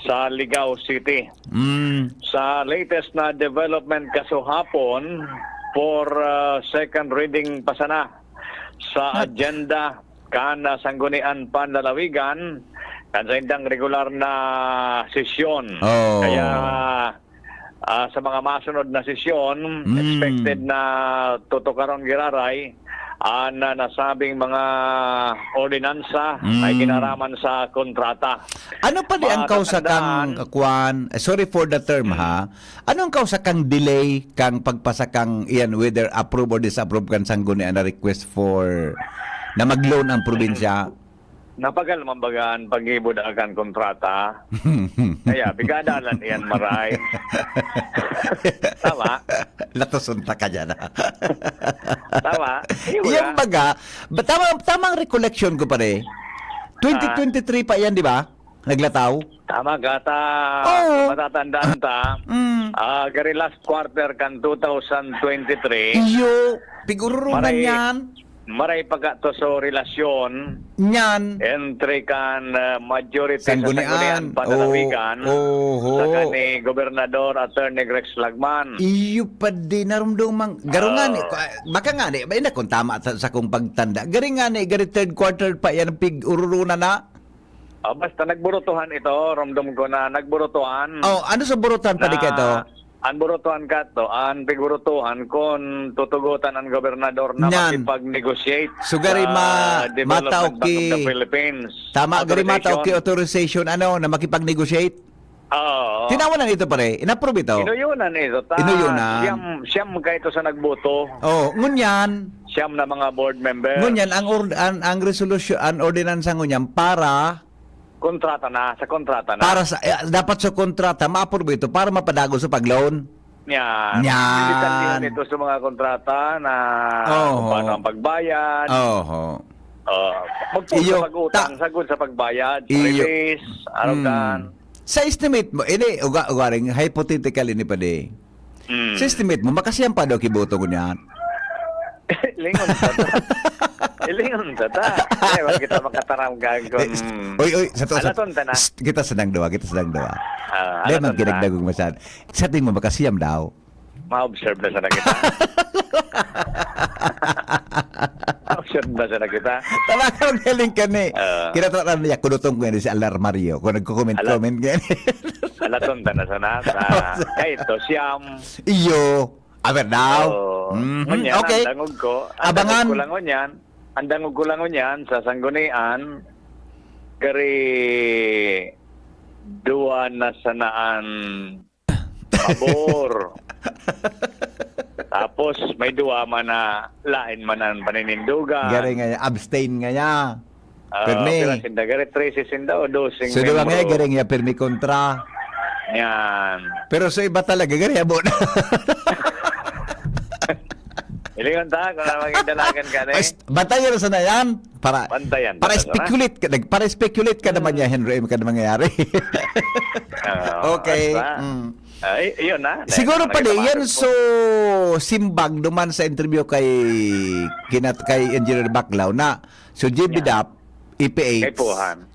sa Ligao City. Sa latest na development kasuhapon for second reading pasana sa agenda kan sanggunian panlalawigan kan sa indang regular na sesyon. Kaya sa mga masunod na sesyon, expected na tutukaron giraray na nasabing mga ordinansa ay kinaraman sa kontrata. Ano pa di ang kausa kang kuan? Sorry for the term ha. Anong kausa kang delay kang pagpasa kang iyan whether approve or disapprove kan sanggunian na request for na mag-loan ang probinsya? Napagal mambagaan pag-ibod akan kontrata. Kaya bigadalan iyan maray. Tama? Latusunta ka dyan. Tama? Yung baga, tamang recollection ko pare. 2023 pa yan, di ba? Naglataw? Tama gata. Matatandaan ta. Gari last quarter kan 2023. Iyo, pigururunan yan. Maray pagkato sa relasyon Nyan. entry kan majority Sanggunian. sa sanggunian panalawigan sa Oh. kani Gobernador Attorney Rex Lagman. Iyo pa din narumdumang garungan baka nga ni ba ina kung tama sa kong pagtanda gari nga ni gari third quarter pa yan pig ururuna na Basta nagburutuhan ito, ramdam ko na nagburutuhan. ano sa burutan pa di ka ito? Ang burutuhan ka to, ang pigurutuhan kung tutugutan ang gobernador na Nyan. makipag-negotiate So, gari Development mataok Bank of the Philippines. Tama gari mataok Authorization. authorization na makipag-negotiate. Oo. Tinawanan ito pare, inapprove ito. Inuyunan ito. Inuyunan. Siyam ka ito sa nagboto. Ngunyan. Siyam na mga board member. Ngunyan ang resolution, ang ordinansa ngunyan para Sa kontrata na. para sa dapat sa kontrata ma-approve ito para mapadago sa pag-loan. Yan. Yan. Bilitan din ito sa mga kontrata na kung paano ang pagbayad. Iyo, Magpun sa pag-utang, sagod sa pagbayad, Iyo. release, araw Sa estimate mo, ugaring hypothetical ini pa di. Sa estimate mo, makasiyang pa daw kiboto ko niyan. Lingon sa ta. Lingon sa ta. Wag kita makataranggan kung... Oy, sa to. Alaton ta na. Kita sedang doa. alaton Lemang ta. kinagdagong masad. Sa tingin mo, makasiyam daw. Ma-observe na sana kita. Mention ba sa nakita? Talagang galing ka ni. Kinataran niya, kunutong ko yan si Alarmario. Kung nagko-comment-comment ka ni. Alaton ta na sana. Kahit to siyam. Iyo. Aber daw. Ngunyan, Okay. Andangog ko. Abangan. Andangog ko lang ngunyan sa sanggunian. Kari duwa na sanaan pabor. Tapos may duwa man na lain man ang paninindugan. Gari nga niya, abstain nga niya. Pero Permi. sinda gari 13 sinda o 12 So diba nga, gari nga, permi kontra. Yan. Pero sa iba talaga, gari abo na. Ilingon ta kung na maging dalagan ka na eh. Bantayan sa na yan. Para, Bantayan. para speculate ka, para speculate ka naman niya, Henry, ka na mangyayari. Okay. Yun na. Siguro pa din, yan so simbag duman sa interview kay Engineer Baclaw na so JBDAP, EPH,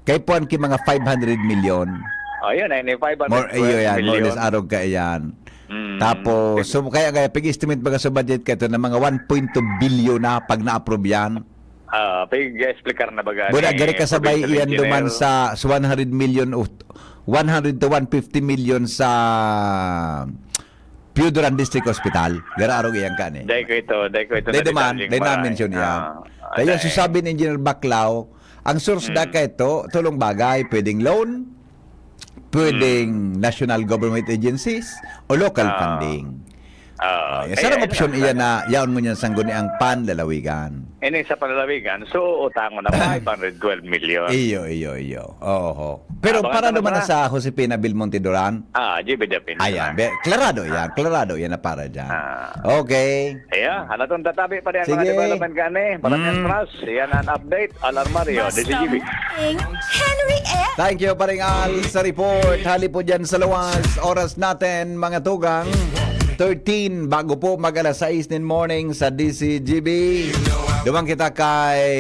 kay Puan ki mga 500 million. Oh, yun ay 500 More, iyo yan, more or million. less arog ka yan. Tapos, so kaya pag-estimate baga sa budget ka ito ng mga 1.2 billion na pag na-approve yan. Pag-explicar na baga. Buda, gari kasabay iyan duman sa 100 million o 100 to 150 million sa Puduran District Hospital. Gara arog iyan ka ni. Dahil ko ito. Dahil namin siya niya. Dahil yung sasabi ni Engineer Baclaw, ang source da ka ito, tulong bagay, pwedeng loan, pwedeng national government agencies, o local funding. Sarang option iyan na yaon mo niyan sangguni ang panlalawigan. Ini sa panlalawigan, so utango na 512 million. Iyo. Oho. Pero para naman na sa Josepina Belmonte Duran. JBDAP. Ayan, klarado yan na para dyan. Okay. Halatong tatabi pa rin ang Sige. mga development ka ni. Maraming trust. Yan ang update. Alarmario, DCGB. Henry M. Thank you, paring Al, sa report. Hali po dyan sa luwas. Oras natin, mga tugang. 13 bago po mag alas 6 in morning sa DCGB. Dumang kita kay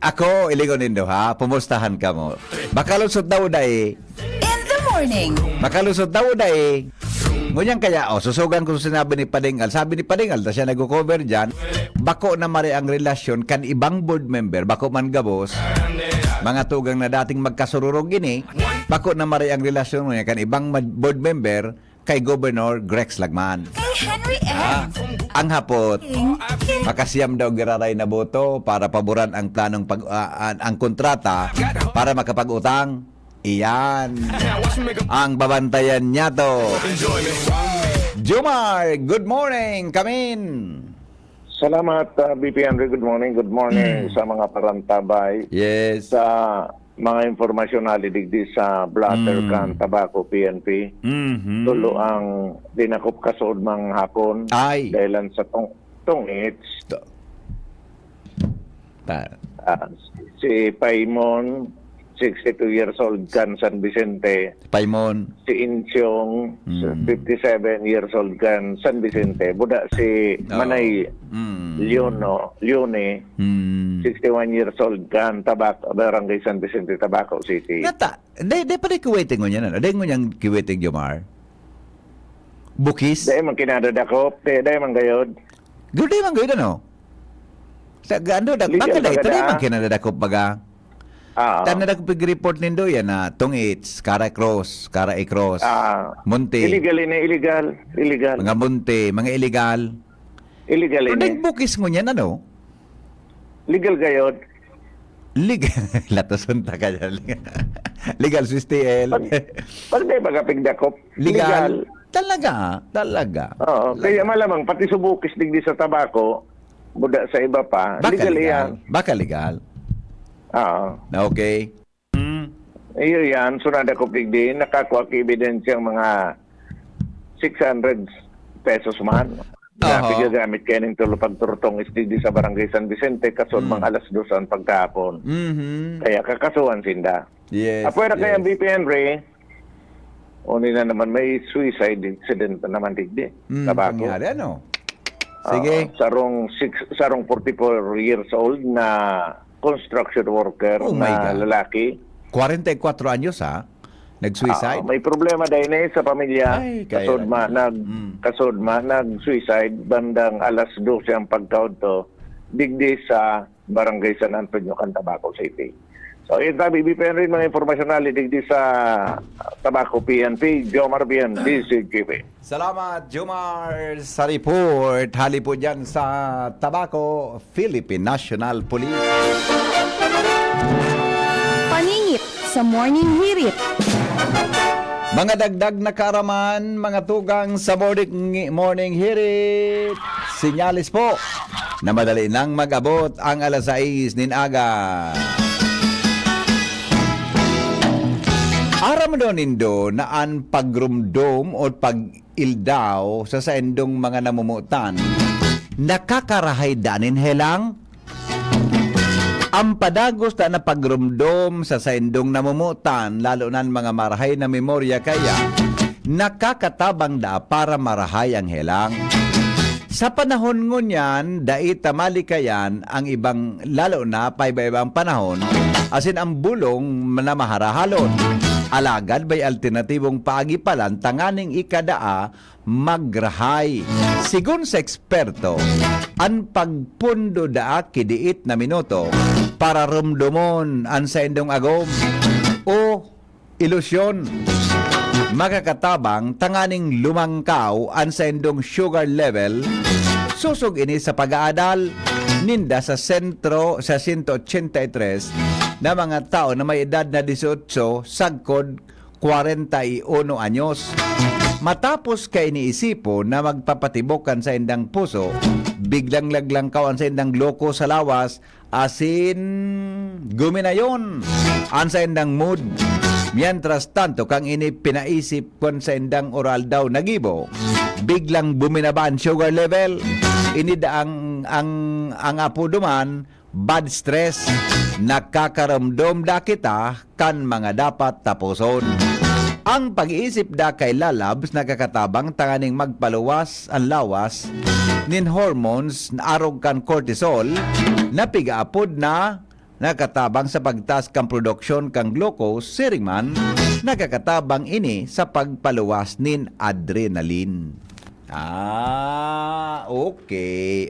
ako, iligon nindo ha. Pumustahan ka mo. Makalusot daw dahi. In the morning. Makalusot daw dahi. Ngunyan kaya, susugan ko sa sinabi ni Padingal. Sabi ni Padingal, ta siya nag-cover dyan, bako na mari ang relasyon kan ibang board member, bako man gabos, mga tugang na dating magkasururog ini, bako na mari ang relasyon niya kan ibang board member kay Governor Grex Lagman. Kay Henry M. Ang hapot, makasiyam daw giraray na boto para paboran ang planong ang kontrata para makapag-utang. Iyan ang babantayan niya to. Jomar, good morning. Come in. Salamat, BP Henry. Good morning. Good morning sa mga parantabay. Yes. Sa mga informasyon na lidigdi sa Blatter Can Tobacco PNP. Tulo ang dinakop kasood mang hapon. Ay. Dahilan sa tungits. Si Paimon, 62 years old, kan San Vicente. Paimon. Si Insyong, 57 years old, kan San Vicente. Buda si Manay Leone, 61 years old, kan Barangay San Vicente, Tabaco City. Nata, di pa rin kiweting mo yan, ano? Di mo niyang kiweting, Jomar? Bukis? Dahil man kinadadakop, dahil man gayod. Di man gayod, ano? Baka na ito, di man kinadadakop baga. Tan na report nindo yan na tungits, Cara Cross, Cara Cross, Monte. Illegal ini, illegal. Mga Monte, mga illegal. Illegal Pero ini. nagbukis mo niyan, ano? Legal gayod. Legal. Latason ta ka dyan. Legal Swiss TL. Pag di ba kapigdakop? Legal. Talaga. Oo. Kaya malamang, pati subukis digdi sa tabako, buda sa iba pa, legal yan. Baka legal. Oo. Okay. Iyo yan, sunada ko digdi, nakakuha ki ebidensya ang mga 600 pesos man. Na pigagamit kayo ng pagturtong istigdi sa Barangay San Vicente, kasod mga alas 2 ang pagkahapon. Kaya kakasuhan sinda. Yes. Apuera kaya ang BP Henry, uni na naman may suicide incident na naman digdi. Tabako. Pangyari, ano? Sige. Sarong 44 years old na construction worker na lalaki. 44 anyos, ha? Nag-suicide? May problema dahil na sa pamilya. Kasod nag-suicide bandang alas 12 ang pagkaod to. digdi sa Barangay San Antonio, Cantabaco City. So, yun tabi, BPN rin mga informasyon na digdi sa Tabaco PNP, Jomar PN, DCGP. Salamat, Jomar, sa report. Hali po dyan sa Tabaco, Philippine National Police. Paningit sa Morning Hirit. Mga dagdag na karaman, mga tugang sa morning hirit. Sinyalis po na madali nang mag-abot ang alas 6 nin aga. Aram do nindo na ang pagrumdom o pag-ildaw sa saendong mga namumutan, nakakarahay danin helang. Ang padagos na pagrumdom sa saindong namumutan, lalo na mga marahay na memorya kaya, nakakatabang da para marahay ang helang. Sa panahon ngunyan, dait tamali kayan ang ibang, lalo na pa iba-ibang panahon, asin ang bulong na maharahalon. Alagad bay alternatibong paagipalan tanganing ikadaa magrahay. Sigun sa eksperto, ang pagpundo daa kidiit na minuto para rumdumon ang saindong agom o ilusyon. Makakatabang tanganing lumangkaw ang saindong sugar level. Susog ini sa pag-aadal ninda sa sentro sa 183 na mga tao na may edad na 18 sagkod 41 anyos. Matapos kay iniisipo na magpapatibokan sa indang puso, biglang laglangkaw ang sa indang loko sa lawas, asin guminayon ang sa indang mood. Mientras tanto, kang ini pinaisip kon sa indang oral daw nagibo, biglang buminaba ang sugar level. Inida ang apo duman, bad stress. Nakakaramdom da kita kan mga dapat tapuson. Ang pag-iisip da kay lalabs nakakatabang tanganing magpaluwas ang lawas nin hormones na arog kan cortisol na pigaapod na nakatabang sa pagtaas kang produksyon kang glucose siring man nakakatabang ini sa pagpaluwas nin adrenaline. Okay.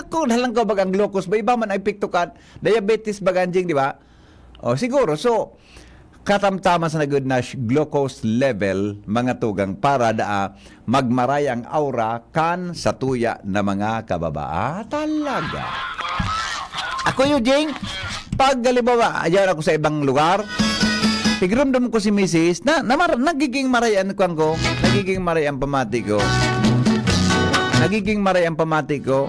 Kung halang ka bagang glucose ba iba man ay piktukan diabetes baganjing di ba? O siguro so katamtama sa nagud na glucose level mga tugang para daa magmaray ang aura kan sa tuya na mga kababaa. Talaga. Ako yung Jing, pag galibawa, ayaw ako sa ibang lugar, tigramdam ko si Mrs. Nagiging marayan ko, nagiging marayan pamati ko.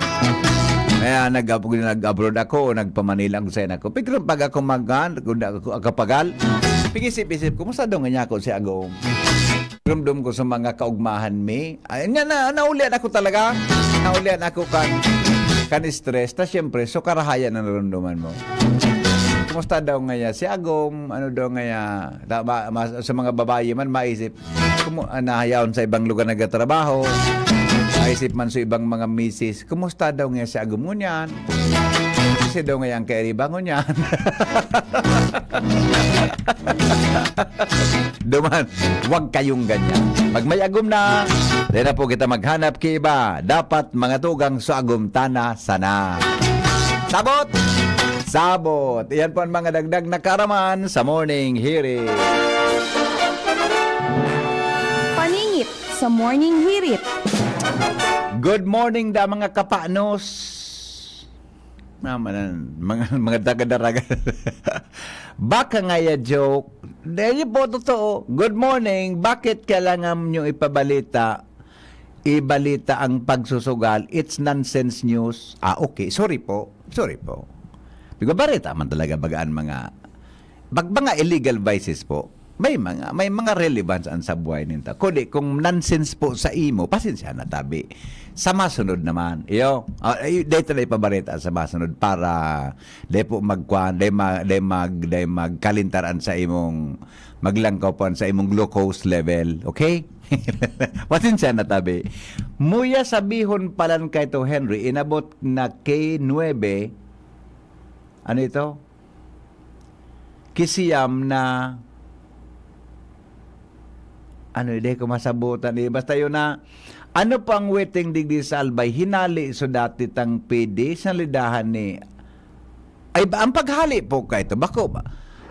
Kaya nag-abroad ako, nagpamanilang sa ako. Pero pag ako akapagal, pigisip-isip ko, musta daw nga niya ako si Agong. Ramdam ko sa mga kaugmahan mi. Naulian ako talaga. Naulian ako kan stress. Ta siyempre, so karahayan ang naramdaman mo. Kumusta daw nga niya si Agong, ano daw nga niya, sa mga babae man maisip, nahayaon sa ibang lugar nagtatrabaho. Naisip man sa ibang mga misis, kumusta daw nga si Agum ngunyan? Kasi daw nga yung kairiba ngunyan. Duman, huwag kayong ganyan. Pag may agum na, di na po kita maghanap kay iba. Dapat mga tugang sa agum tana sana. Sabot! Sabot! Iyan po ang mga dagdag na karaman sa morning hearing. Paningit sa Morning Hirit. Good morning da mga kapanos. Mga dagadaraga. Baka nga ya joke. Dahil po totoo. Good morning. Bakit kailangan nyo ibalita ang pagsusugal? It's nonsense news. Okay. Sorry po. Bigo barita man talaga bagaan mga illegal vices po. May mga relevance ang sa buhay ninta. Kundi kung nonsense po sa imo, pasensya na tabi. Sa masunod naman, dito na ipabarita sa masunod para day po magkalintaran sa imong maglangkaw sa imong glucose level. Okay? Pasensya na tabi. Muya sabihon palan kay to Henry, inabot na K9, ano ito? Kisiyam na hindi ko masabutan. Basta yun na Ano pang waiting digdi sa Albay? Hinali so dati tang PD sa lidahan ni... Ay, ang paghali po ka ito. Bako ba?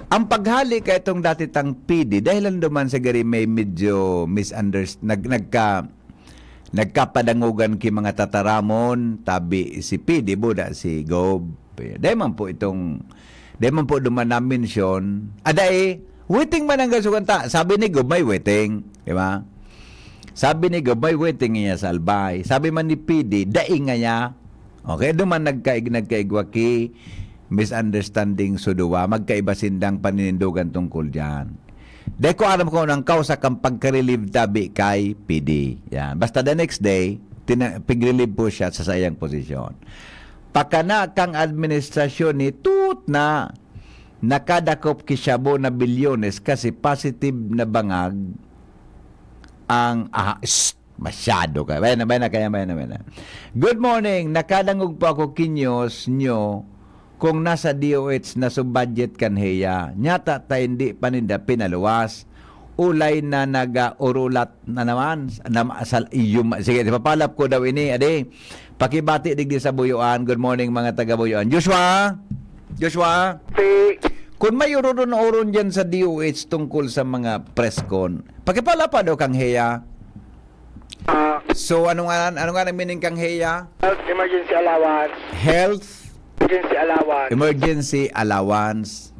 Ang paghali ka itong dati tang PD, dahil lang duman sa gari may medyo nagkapadangugan ki mga tataramon, tabi si PD, buda si Gob. Dahil man po duman na mention. Aday, waiting man ang gasukan ta. Sabi ni Gob, may waiting. Di ba? Sabi ni Gob, may waiting niya sa Albay. Sabi man ni PD, daing nga niya. Okay, duman nagkaigwa ki misunderstanding suduwa, magkaiba sindang paninindugan tungkol dyan. Dahil ko alam ko nang kausa kang pagka-relieve tabi kay PD. Yan. Basta the next day, pig-relieve po siya sa sayang posisyon. Pakana kang administrasyon ni tut na nakadakop kisyabo na bilyones kasi positive na bangag ang masyado ka. Bayan na. Good morning. Nakadangog po ako kinyos nyo kung nasa DOH na sub-budget kanheya. Nyata ta hindi paninda pinaluwas. Ulay na naga-urulat na naman. Sige, papalap ko daw ini. Ade, pakibati digdi sa Buyuan. Good morning mga taga Buyuan. Joshua? Kung may uron dyan sa DOH tungkol sa mga press con, pakipala pa daw kang heya. So, ano nga ang meaning kang heya? Health emergency allowance. Health Emergency allowance. emergency allowance.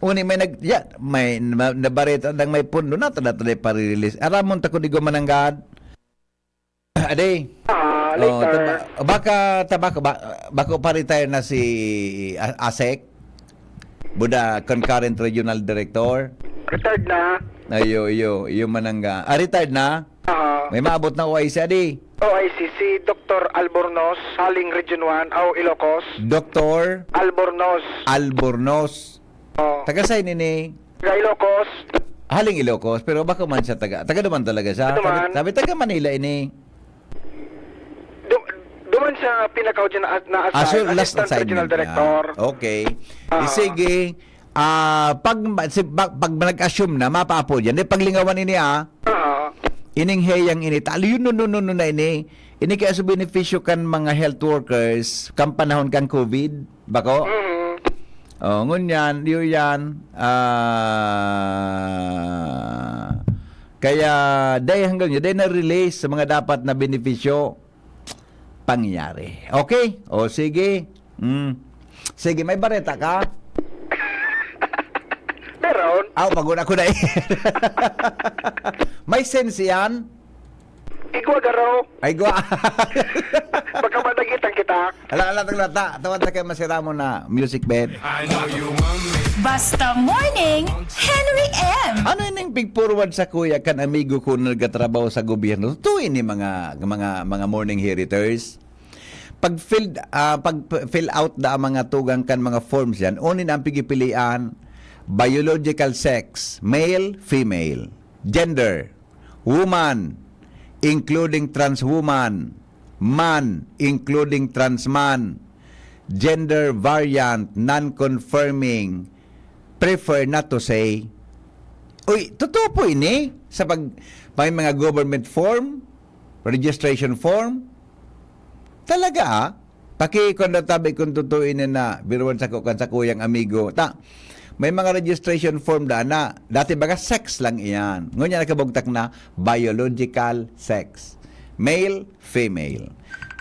O, may nabarita nang may pundo na tada pa-release. Aramon ta ko di mananggad. Ade. Later. Baka pa-retire na si ASEC. Buda concurrent regional director. Retired na. Yung manangga. Retired na? May maabot na OIC, adi. OICC, Dr. Albornoz, Haling Region 1, Ilocos. Dr. Albornoz. Taga sa'yo nini? Taga Ilocos. Haling Ilocos, pero baka man siya taga naman talaga siya. Sabi taga Manila ini. Duman siya pinakaw dyan na So last Assistant Regional assignment Director. niya. Okay. Sige. Pag nag-assume na, mapapo dyan. Paglingawan ini ining heyang ini. Talo yun na ini. Ini kaya sa beneficyo kan mga health workers kan panahon kan COVID. Bako? Ngunyan, yan. Kaya, dahil hanggang yun, dahil na-release sa mga dapat na beneficyo pangyari. Okay? O, sige. Sige, may bareta ka? Meron. Pagod ako na May sense yan? Igwa garo. Ay, gwa. Baka madagitan kita. Lata. Tawad na kayo masira mo na music bed. Basta Morning, Henry M. Ano yung pig-forward sa kuya kan amigo ko na nagkatrabaho sa gobyerno? Tuwin ni mga morning heriters. Pag fill out da mga tugang kan mga forms yan, unin ang pigipilian, biological sex, male, female, gender, woman, including trans woman, man, including trans man, gender variant, non-confirming, prefer not to say. Uy, totoo po ini sa may mga government form, registration form. Talaga paki-kondatabi kung totoo ini na biruan sa kuyang amigo. May mga registration form na dati baga sex lang iyan. Ngunya nakabugtak na biological sex. Male, female.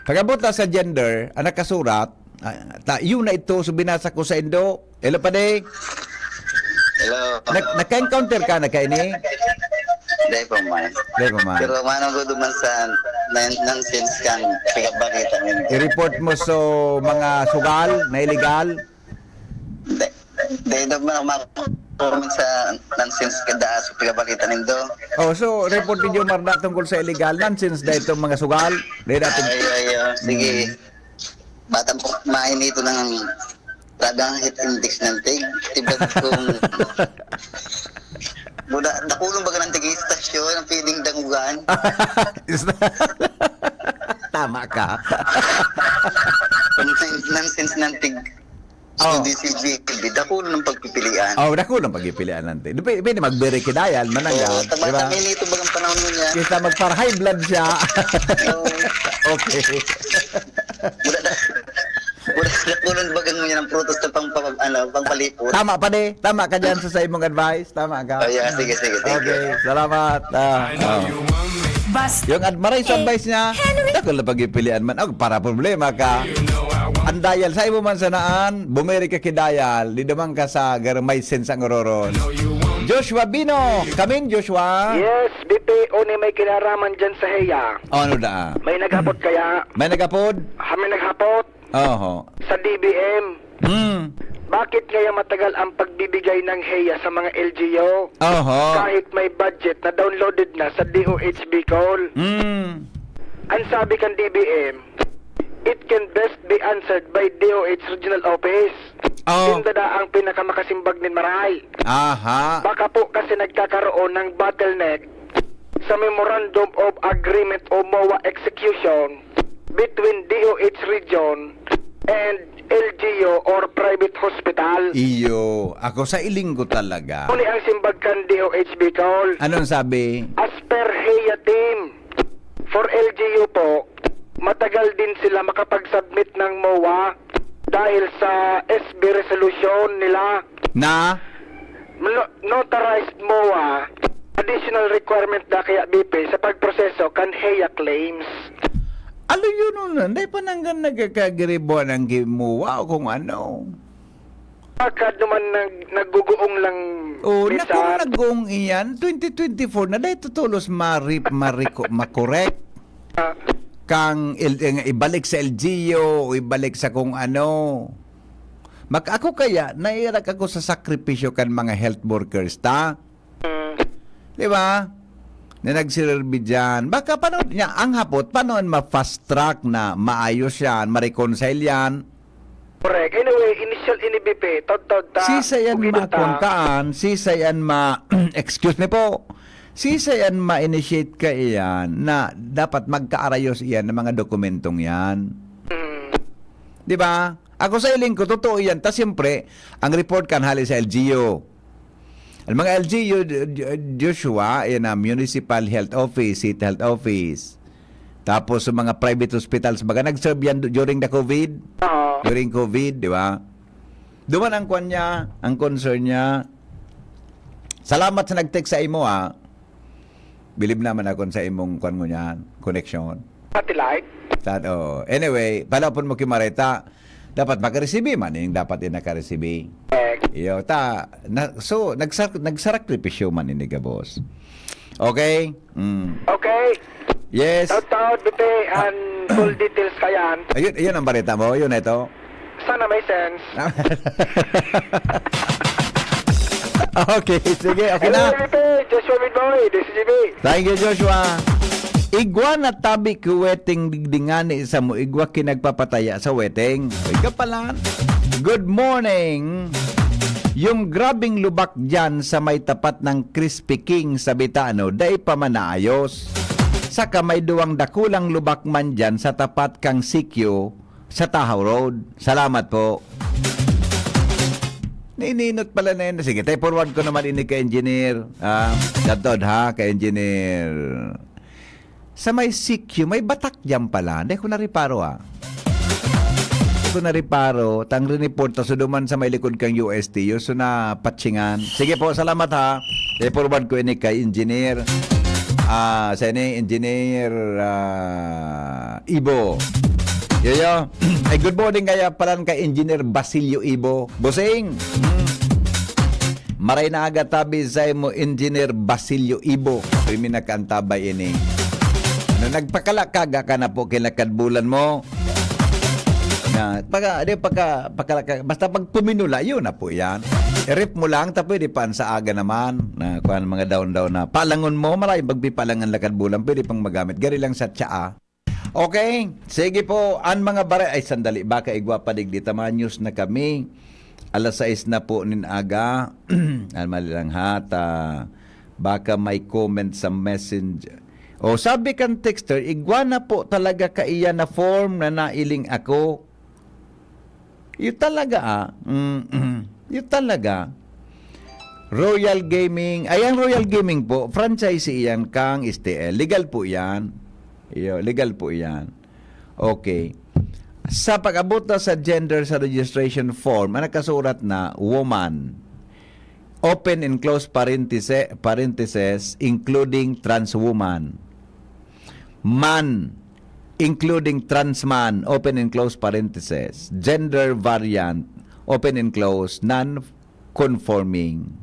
Pagabot na sa gender, ang nakasurat, yun na ito, so binasa ko sa Indo. Hello pa de. Hello. Naka-encounter ka na kaini? Dahil pa man. Pero manong ko duman sa nonsense kang pagkabalita nito. I-report mo so mga sugal na illegal? Dahil naman ako sa nonsense kada sa pagkabalita nito. So report video marda tungkol sa illegal nonsense dahil itong mga sugal? Sige. Batang mainito ng tagang hit index ng tig. Tibat kung nakulong baga ng tig-istasyon ang piling dangugan. Tama ka. Nonsense ng tig Oh. DCGB, dako ng pagpipilian. Oh, dako lang pagipilian nante. Pwede magbere kidayal mananggan, di ba? Tama ito bagang panahon mo niya. Kita magpar high blood siya. Okay. Wala bagang mo niya ng prutos na pangpalipot. Tama pa de. Tama ka dyan sa imong advice. Tama ka. Yeah, sige. Thank you. Okay, salamat. Basta Yung maray sa advice niya, dako lang pagipilian man. Para problema ka. Ang dayal sa imo man sa naan, bumeri ka kidayal, di naman ka sa may sense ang ororon. Joshua Bino, kamin Joshua. Yes, BPO ni may kinaraman dyan sa Heya. Ano da? May naghapot kaya? May nagapod? May naghapot Oho. sa DBM. Bakit kaya matagal ang pagbibigay ng Heya sa mga LGU? Oho. Kahit may budget na downloaded na sa DOHB call. Ang sabi kan DBM, it can best be answered by DOH Regional Office. Dada ang pinakamakasimbag ni Maray. Aha. Baka po kasi nagkakaroon ng bottleneck sa Memorandum of Agreement o MOA execution between DOH Region and LGU or private hospital. Iyo, ako sa iling ko talaga. Uli ang simbag kan DOHB call. Anong sabi? As per Heya team, for LGU po, matagal din sila makapag-submit ng MOA dahil sa SB resolution nila. Na? Notarized MOA, additional requirement na kaya BP sa pagproseso kan Heya claims. Alo yun nun, hindi pa nanggan nagkakagribo ng gimuwa o kung ano. Pagka naman nagguguong lang Nakong nagong iyan, 2024 na dahil tutulos makorek. Kang ibalik sa LGU o ibalik sa kung ano. Ako kaya, nairak ako sa sakripisyo kan mga health workers, ta? Di ba? Na nagsiserbi dyan. Baka paano niya, ang hapot, paano ma-fast track na maayos yan, ma-reconcile yan? Correct. Anyway, initial inibip, ta. Sisayan makuntaan, sisayan excuse me po, sisayan ma-initiate ka iyan na dapat magkaarayos iyan ng mga dokumentong yan. Di ba? Ako sa iling ko, totoo yan. Ta siyempre, ang report kan hali sa LGU. Ang mga LGU, Joshua, yan na Municipal Health Office, City Health Office. Tapos sa mga private hospitals, baga nag-serve yan during the COVID. During COVID, di ba? Duman ang kwan niya, ang concern niya. Salamat sa nag-text sa imo, ha. Bilib naman ako sa imong kwan mo niyan, connection. Satellite? Anyway, palapon mo kimareta, dapat makaresibi man, yung dapat din nakaresibi. Iyo, so, nagsakripisyo man ini ka, boss. Okay? Okay. Yes. Taon, BP, and full details kayan. Ayun ang barita mo, yun ito. Sana may sense. Okay, sige, okay na. Joshua Midboy, DCGB. Thank you, Joshua. Igwa na tabi ko weting digdingani sa mo, igwa kinagpapataya sa weting. Ika pala. Good morning. Yung grabing lubak dyan sa may tapat ng Crispy King sa Bitano, day pa manaayos. Saka may duwang dakulang lubak man dyan sa tapat kang Sikyo sa Tahaw Road. Salamat po. Nininot pala na yun. Sige, tayo forward ko naman ini kay engineer. Datod ha, kay engineer. Sa may Sikyo, may batak dyan pala. Hindi ko nariparo tang report ta suduman sa may likod kang UST so na patsingan. Sige po, salamat ha. I-forward ko ini kay engineer. Sa ini engineer Ibo. Yoyo. Ay good morning kaya pala kay engineer Basilio Ibo. Bosing. Maray na aga tabi sa mo engineer Basilio Ibo. Primi na kantabay ini. Nagpakalakaga ka na po kinakadbulan mo. Basta pag puminula, yun na po yan. I-rip mo lang, tapos pwede pa sa aga naman. Na kuhan mga down-down na. Palangon mo, marami pagpipalangan lakad bulan, pwede pang magamit. Gari lang sa tsaa. Okay, sige po. Ang mga bare, ay sandali, baka igwa pa digdita mga news na kami. Alas 6 na po nin aga. Mali lang hata. Baka may comment sa messenger. Sabi kan texter, igwa na po talaga kaiya na form na nailing ako. Yun talaga, yun talaga. Royal Gaming, ayan Royal Gaming po, franchise iyan kang STL. Legal po yan. Legal po yan. Okay. Sa pag-abot na sa gender sa registration form, ang nakasurat na woman, open and close parentheses, including trans woman. Man, including trans man, open and close parentheses. Gender variant, open and close, non-conforming.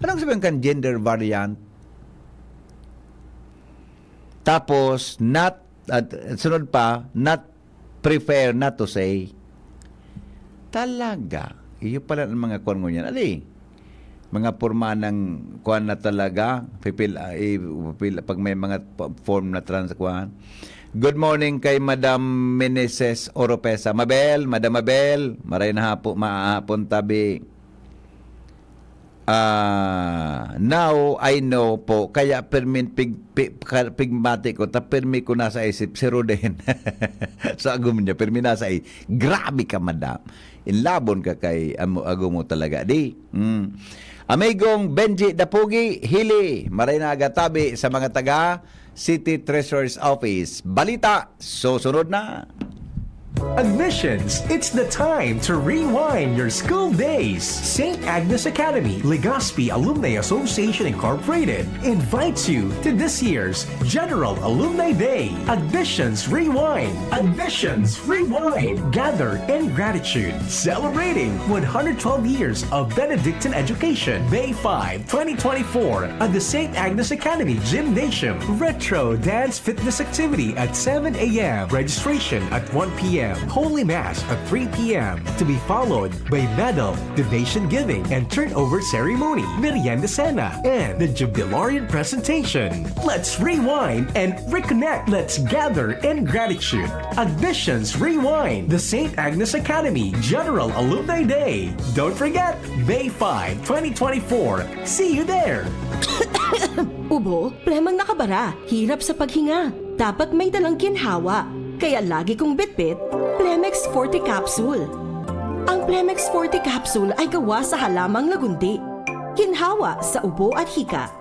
Anong sabihin kan gender variant? Tapos, not, sunod pa, not prefer not to say. Talaga. Iyo pala ang mga kuwan mo yan. Ali, mga forma ng kuwan na talaga, pag may mga form na trans kuwan. Good morning kay Madam Meneses Oropesa. Madam Mabel, maray na maahapon tabi. Now I know po, kaya pigmati ko, permi ko nasa isip, si Roden. Sa agum niya, permi nasa isip. Grabe ka, madam. Inlabon ka kay agum mo talaga. Amigong Benji Dapugi, Hili, maray na agatabi sa mga taga City Treasurer's Office. Balita, susunod na. Admissions, it's the time to rewind your school days. St. Agnes Academy, Legazpi Alumni Association Incorporated invites you to this year's General Alumni Day. Admissions Rewind. Admissions Rewind. Gather in gratitude. Celebrating 112 years of Benedictine education. May 5, 2024 at the St. Agnes Academy Gymnasium. Retro Dance Fitness Activity at 7 a.m. Registration at 1 p.m. Holy Mass at 3 p.m. to be followed by medal, donation giving, and turnover ceremony, merienda cena, and the jubilarian presentation. Let's rewind and reconnect. Let's gather in gratitude. Admissions Rewind, the St. Agnes Academy General Alumni Day. Don't forget, May 5, 2024. See you there! Ubo, plemang nakabara, hirap sa paghinga. Dapat may dalang ginhawa. Kaya lagi kong bitbit, Plemex Forte Capsule. Ang Plemex Forte Capsule ay gawa sa halamang lagundi. Ginhawa sa ubo at hika.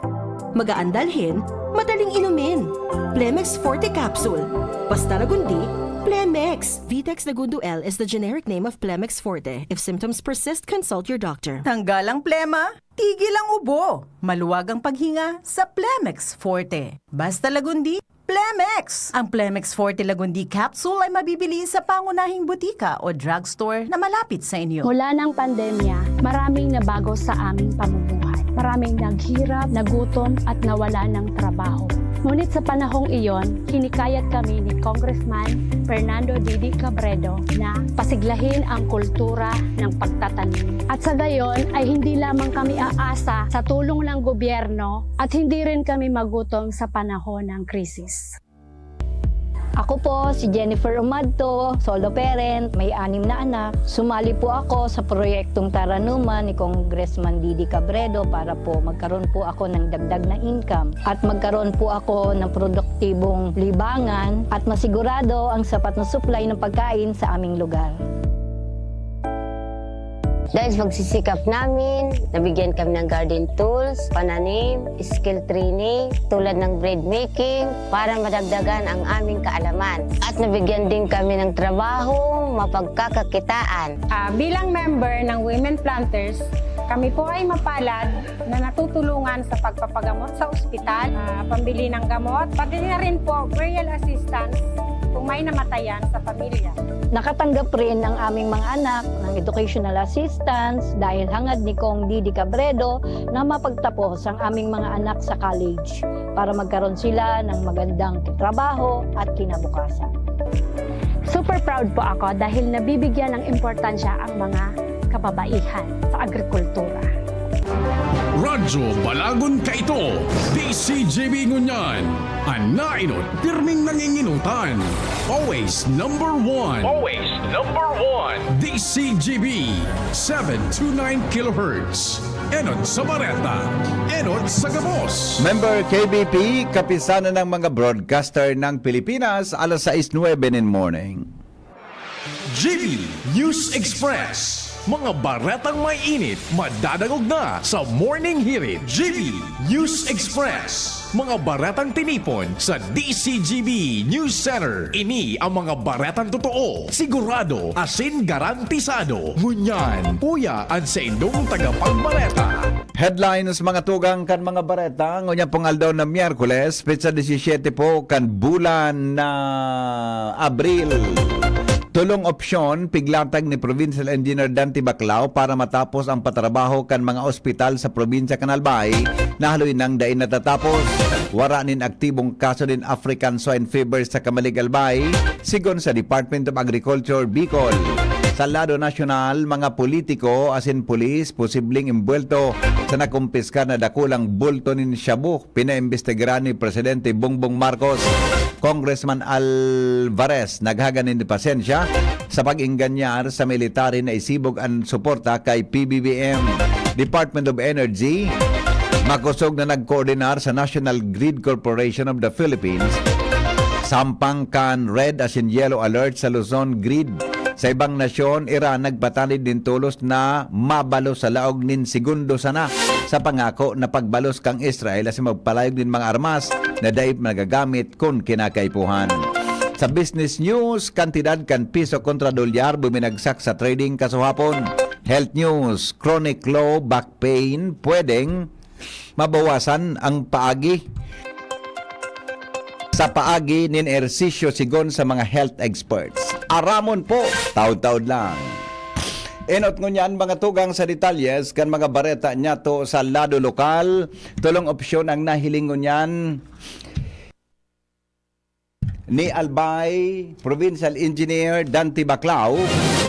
Magaan dalhin, madaling inumin. Plemex Forte Capsule. Basta lagundi, Plemex. Vitex Nagundo L is the generic name of Plemex Forte. If symptoms persist, consult your doctor. Tanggal ang plema, tigil ang ubo. Maluwag ang paghinga sa Plemex Forte. Basta lagundi, Plemex! Ang Plemex Forte Lagundi Capsule ay mabibili sa pangunahing butika o drugstore na malapit sa inyo. Mula ng pandemya, maraming nabago sa aming pamumuhay. Maraming naghirap, nagutom at nawala ng trabaho. Ngunit sa panahong iyon, hinikayat kami ni Congressman Fernando Didi Cabredo na pasiglahin ang kultura ng pagtatanim. At sa gayon ay hindi lamang kami aasa sa tulong ng gobyerno at hindi rin kami magutom sa panahon ng krisis. Ako po si Jennifer Umadto, solo parent, may 6 na anak. Sumali po ako sa proyektong Taranuman ni Congressman Didi Cabredo para po magkaroon po ako ng dagdag na income at magkaroon po ako ng produktibong libangan at masigurado ang sapat na supply ng pagkain sa aming lugar. Dahil sa pagsisikap namin, nabigyan kami ng garden tools, pananim, skill training, tulad ng bread making, para madagdagan ang aming kaalaman. At nabigyan din kami ng trabaho, mapagkakakitaan. Bilang member ng Women Planters, kami po ay mapalad na natutulungan sa pagpapagamot sa ospital, pambili ng gamot, pati na rin po burial assistance kung may namatayan sa pamilya. Nakatanggap rin ang aming mga anak ng educational assistance dahil hangad ni Kong Didi Cabredo na mapagtapos ang aming mga anak sa college para magkaroon sila ng magandang trabaho at kinabukasan. Super proud po ako dahil nabibigyan ng importansya ang mga kababaihan sa agrikultura. Radyo Balagon Kaito, DCGB Ngunyan, Anainot, pirming nanginginutan. Always number one. Always number one. DCGB, 729 kHz. Enot sa Bareta, Enot sa Gabos. Member KBP, kapisanan ng mga broadcaster ng Pilipinas, alas 6:09 in morning. GB News Express. Mga baretang may init, madadagog na sa Morning Hirit. GB News Express. Mga baretang tinipon sa DCGB News Center. Ini ang mga baretang totoo, sigurado, asin garantisado. Ngunyan, puyaan sa indong tagapagbareta. Headlines mga tugang kan mga bareta. Ngunyan pong aldaw na Miyerkules, petsa 17 po kan bulan na Abril. Tulong opsyon, piglatag ni Provincial Engineer Dante Baclao para matapos ang patrabaho kan mga ospital sa probinsya kan Albay na haloy nang dain natatapos. Wara nin aktibong kaso din African Swine Fever sa Kamalig Albay, sigon sa Department of Agriculture, Bicol. Sa lado nasyonal, mga politiko asin pulis posibleng imbuelto sa nakumpiska na dakulang bulto nin Shabu, pinaimbestigaran ni Presidente Bongbong Marcos. Congressman Alvarez naghagan ng pasensya sa pag-inganyar sa military na isibog ang suporta kay PBBM. Department of Energy makusog na nagkoordinar sa National Grid Corporation of the Philippines sampang kan red as in yellow alert sa Luzon Grid. Sa ibang nasyon, Iran nagpatanid din tulos na mabalo sa laog nin segundo sana sa pangako na pagbalos kang Israel as magpalayog din mga armas na daip magagamit kung kinakaipuhan. Sa business news, kantidad kan piso kontra dolyar buminagsak sa trading kasuhapon. Health news, chronic low back pain pwedeng mabawasan ang paagi. Sa paagi nin ersisyo sigon sa mga health experts. Aramon po, taud-taud lang. Enot ngunyan mga tugang sa detalyes kan mga bareta niya to sa lado lokal. Tulong opsyon ang nahiling ngunyan ni Albay Provincial Engineer Dante Baclao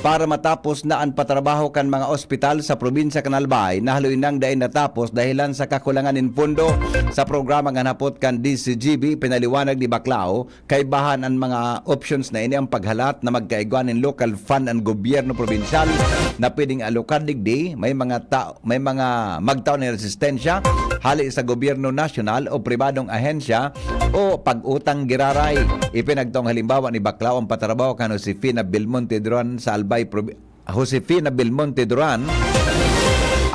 para matapos na ang patrabaho kan mga ospital sa probinsya kan Albay na haloy nang dain natapos dahilan sa kakulangan in pondo sa programa nga napot kan DCGB. Pinaliwanag ni Baclao kay bahan ang mga options na ini ang paghalat na magkaigwan in local fund ang gobyerno probinsyal na pwedeng alokad digdi may mga magtaon ng resistensya hali sa gobyerno nasyonal o pribadong ahensya o pag-utang giraray. Ipinagtong halimbawa ni Baclao ang patrabaho kan Josefina Belmonte Duran sa Albay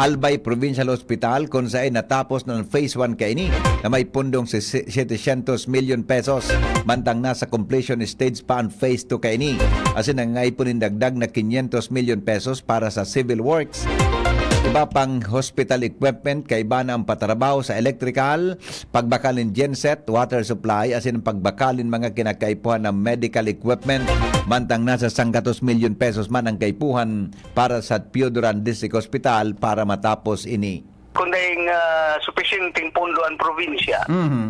Albay Provincial Hospital kung saan natapos ng Phase 1 kaini na may pundong 700 million pesos mantang nasa completion stage pa ang Phase 2 kaini asin nangaipon dagdag na 500 million pesos para sa civil works. Iba pang hospital equipment kay iba na ang patrabaho sa electrical, pagbakalin genset, water supply, asin pagbakalin mga kinakaipuhan ng medical equipment. Mantang nasa 100 million pesos man ang kaipuhan para sa Pioduran District Hospital para matapos ini. Kung dahing sufficienting pondo ang probinsya,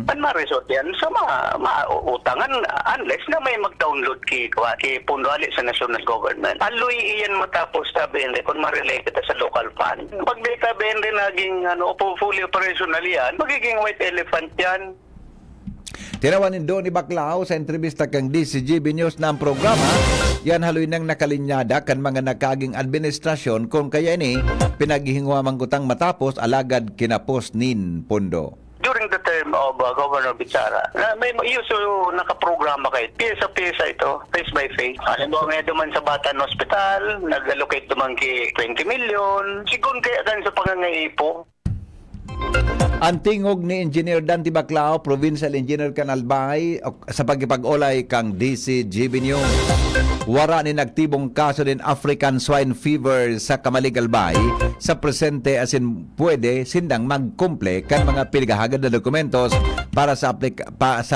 pan ma-resort yan sa mautangan unless na may mag-download ki pondo ali sa national government. Aloy iyan matapos tabi kung ma-relate sa local fund. Pag di tabi naging fully operational yan, magiging white elephant yan. Tinawanin doon ni Baclao sa entrevista kang DCGB News na ang programa, yan haloy nang nakalinyada kan mga nakaging administrasyon kung kaya ini pinaghihingwa manggutang matapos alagad kinapos nin pondo. During the term of Governor Bichara, may uso nakaprograma kayo. Piyesa-piyesa ito, phase by phase. Halimbawa nga duman sa Batan Hospital, nag-allocate duman ki 20 million. Sigun kaya gan sa pangangaipo. Ang tingog ni Engineer Dante Baclao, Provincial Engineer kan Albay, sa pagkipag-olay kang DCGB News. Wara ni nagtibong kaso din African Swine Fever sa Kamalig Albay. Sa presente asin pwede sindang magkumple kan mga pinagahagad na dokumentos para sa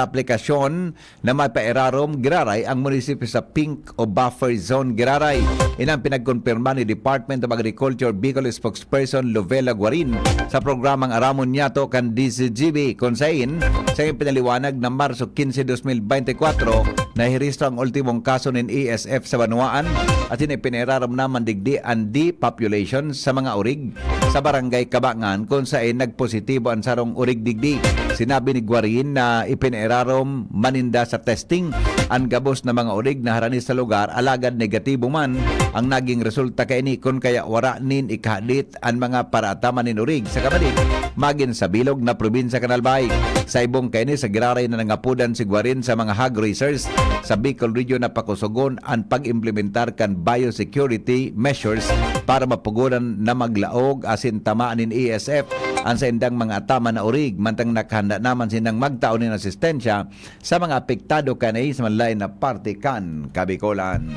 aplikasyon na may pairarom Giraray ang munisipyo sa Pink o Buffer Zone Giraray. Inang pinagkonfirma ni Department of Agriculture Bicol spokesperson Lovela Guarin sa programang Aramon Nyato kan DCGB kung saan sa pinaliwanag na Marso 15, 2024 na hiristro ang ultimong kaso ng ESF sa Banuaan at piniraram naman digdi ang depopulation sa mga urig sa barangay Kabangan kung saan nagpositibo ang sarong urig digdi Sinabi ni Guarin na ipinerarom maninda sa testing ang gabos na mga urig na harani sa lugar alagad negatibo man ang naging resulta kay ni kun kaya wara nin ikahadit ang mga parata manin urig sa kabalit magin sa bilog na probinsya Kanalbay. Sa ibong kay ni sa giraray na nangapudan si Guarin sa mga hog racers sa Bicol Region na pakusugon ang pag-implementar kan biosecurity measures para mapugunan na maglaog asin tamaan nin ESF ang sa indang mga atama na urig mantang nakahanda naman sinang magtaon ng asistensya sa mga apektado kanay sa malay na parte kan Kabikolan.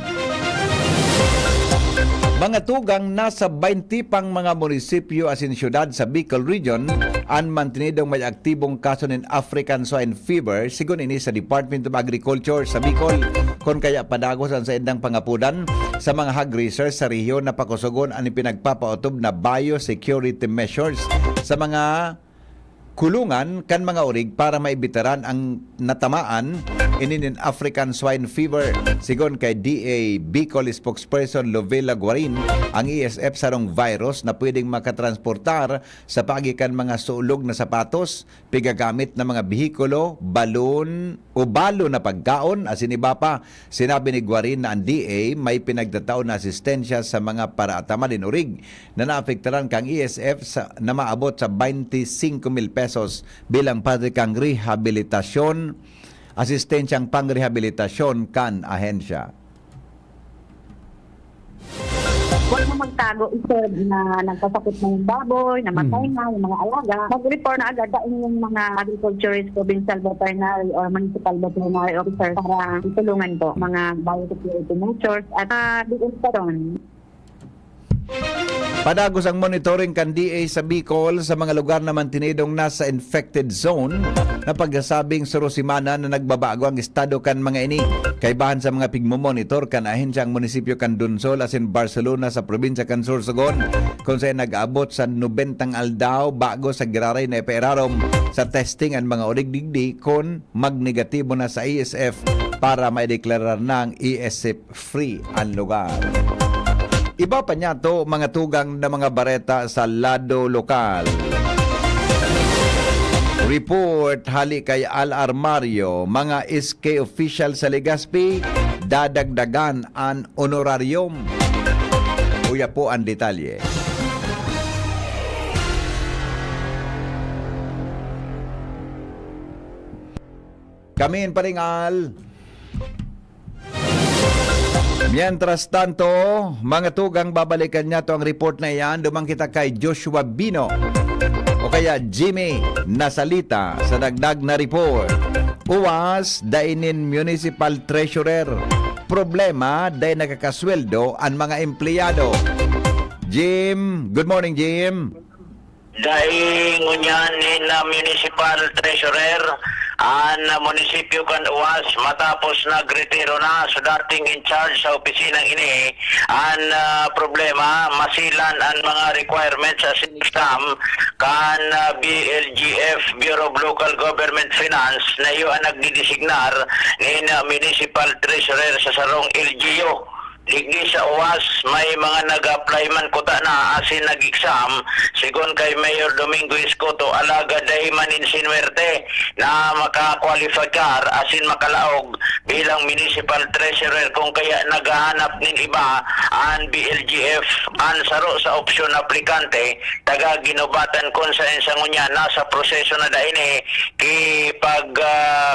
Mga tugang nasa 20 pang mga munisipyo asin syudad sa Bicol Region ang mantinidong may aktibong kaso ng African Swine Fever sigon ini sa Department of Agriculture sa Bicol. Kon kaya padagos ang sa indang pangapudan sa mga hog racers sa rehiyon na pakusugon ang pinagpapautob na biosecurity measures sa mga kulungan kan mga urig para maibitaran ang natamaan inin African Swine Fever. Sigon kay DA Bicol spokesperson Lovella Guarin, ang ESF sarong virus na pwedeng makatransportar sa pagikan mga sulog na sapatos, pigagamit na mga bihikulo, balon o balo na pagkaon asin iba pa. Sinabi ni Guarin na ang DA may pinagdataon na asistensya sa mga paraatama din urig na naapektaran kang ESF na maabot sa 25,000 pesos bilang patrikang rehabilitasyon asistensyang pangrehabilitasyon kan ahensya. Huwag mo magtago ito na nagkasakit ng baboy, namatay na yung mga alaga. Mag-report na agad sa inyong mga agriculturist, provincial veterinary or municipal veterinary officer para itulungan po mga biosecurity measures at doon pa ron. Padagos ang monitoring kan DA sa Bicol sa mga lugar na mantinidong nasa infected zone na pagsasabing surusimana na nagbabago ang estado kan mga ini. Kaibahan sa mga pigmomonitor kan ahensya ang munisipyo kan Dunsol asin Barcelona sa probinsya kan Sorsogon kung saan nag-abot sa 90 aldaw bago sa giraray na iperarom sa testing ang mga origdigdi kon magnegatibo na sa ESF para maideklarar ng ESF free ang lugar. Iba pa niya to mga tugang na mga bareta sa lado lokal. Report hali kay Al Armario, mga SK official sa Legazpi dadagdagan ang honorarium. Uya po ang detalye. Kamin pa rin Al. Mientras tanto, mga tugang babalikan niya to ang report na iyan. Dumang kita kay Joshua Bino o kaya Jimmy Nasalita sa dagdag na report. Uwas dainin municipal treasurer. Problema dahil nakakasweldo ang mga empleyado. Jim, good morning Jim. Dahil ngunyan ni na municipal treasurer ang munisipyo kan Uwas matapos nagretiro na sa dating in charge sa opisinang ini ang problema masilan ang mga requirements sa SINICTAM kan BLGF Bureau of Local Government Finance na iyo ang nagdidesignar ni na municipal treasurer sa sarong LGU. Digdi sa Uwas, may mga nag-apply man kuta na asin nag-exam sigon kay Mayor Domingo Escoto alaga dahi manin sinwerte na makakwalifikar asin makalaog bilang municipal treasurer kung kaya naghahanap nin iba ang BLGF ang saro sa opsyon aplikante taga ginubatan kung sa ensangunya nasa proseso na daini ki pag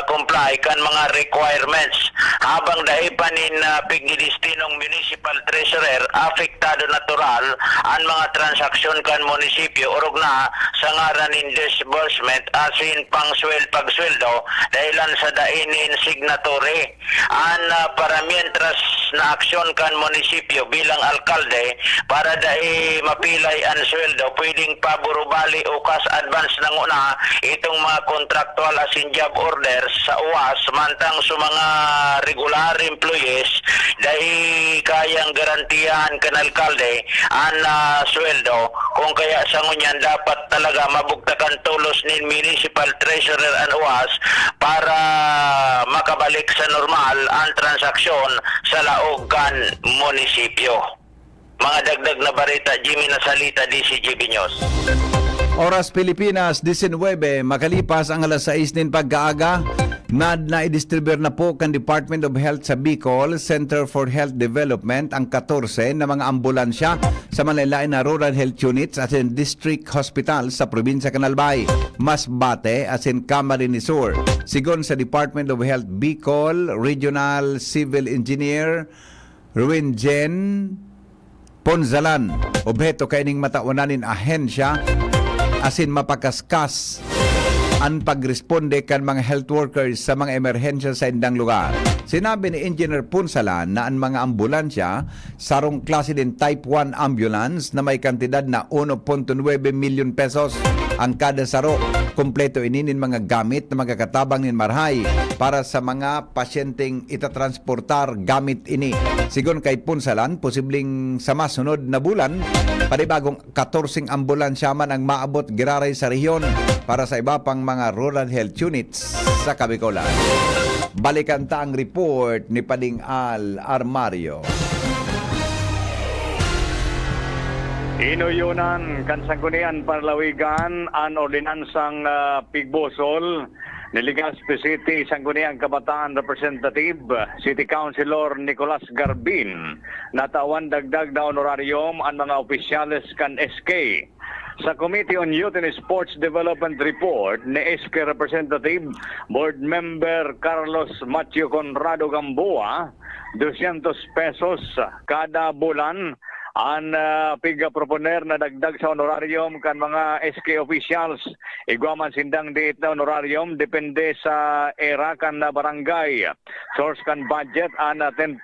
comply kan mga requirements habang dahi pa nin pigdidistinong municipal treasurer apektado natural ang mga transaksyon kan munisipyo urog na sa ngaran in disbursement asin pagsweldo dahilan sa dainin signatory ang para mientras na aksyon kan munisipyo bilang alkalde para dahi mapilay ang sweldo pwedeng paburubali o kas advance ng una itong mga contractual asin job orders sa Uwas mantang sa mga regular employees dahi kayang garantiyahan kan alkalde ang sweldo kung kaya sa ngunyan dapat talaga mabugtakan tulos ni municipal treasurer ang Uwas para makabalik sa normal ang transaksyon sa laog kan munisipyo. Mga dagdag na barita, Jimmy Nasalita, DCGB News. Oras Pilipinas, 19, makalipas ang alas 6 din pagkaaga, na-distribute na po kan Department of Health sa Bicol, Center for Health Development, ang 14 na mga ambulansya sa malalain na rural health units as in district hospital sa probinsya Canalbay, Masbate as in Camarines Sur. Sigon sa Department of Health Bicol, Regional Civil Engineer Ruin Jen Ponzalan, obheto kaining mataunanin ahensya asin mapakaskas ang pagresponde kan mga health workers sa mga emerhensya sa indang lugar. Sinabi ni Engineer Punsalan na ang mga ambulansya sarong klase din Type 1 ambulance na may kantidad na 1.9 milyon pesos ang kada saro. Kompleto ininin mga gamit na magkakatabang nin marhay para sa mga pasyenteng itatransportar gamit ini. Sigon kay Punsalan, posibleng sa masunod na bulan, panibagong 14 ambulansya man ang maabot giraray sa rehiyon para sa iba pang mga rural health units sa Kabicolan. Balikan ta ang report ni Pading Al Armario. Inuyunan kan sanggunian Parlawigan ang ordinansang Pigbosol ni Legazpi City Sangguniang Kabataan Representative City Councilor Nicolas Garbin natawan dagdag na honorarium ang mga opisyales kan SK. Sa Committee on Youth and Sports Development Report ni SK Representative Board Member Carlos Matthew Conrado Gamboa, 200 pesos kada bulan ang piga-proponer na dagdag sa honorarium kan mga SK officials. Igwaman sindang diit na honorarium depende sa era kan na barangay. Source kan budget ang 10%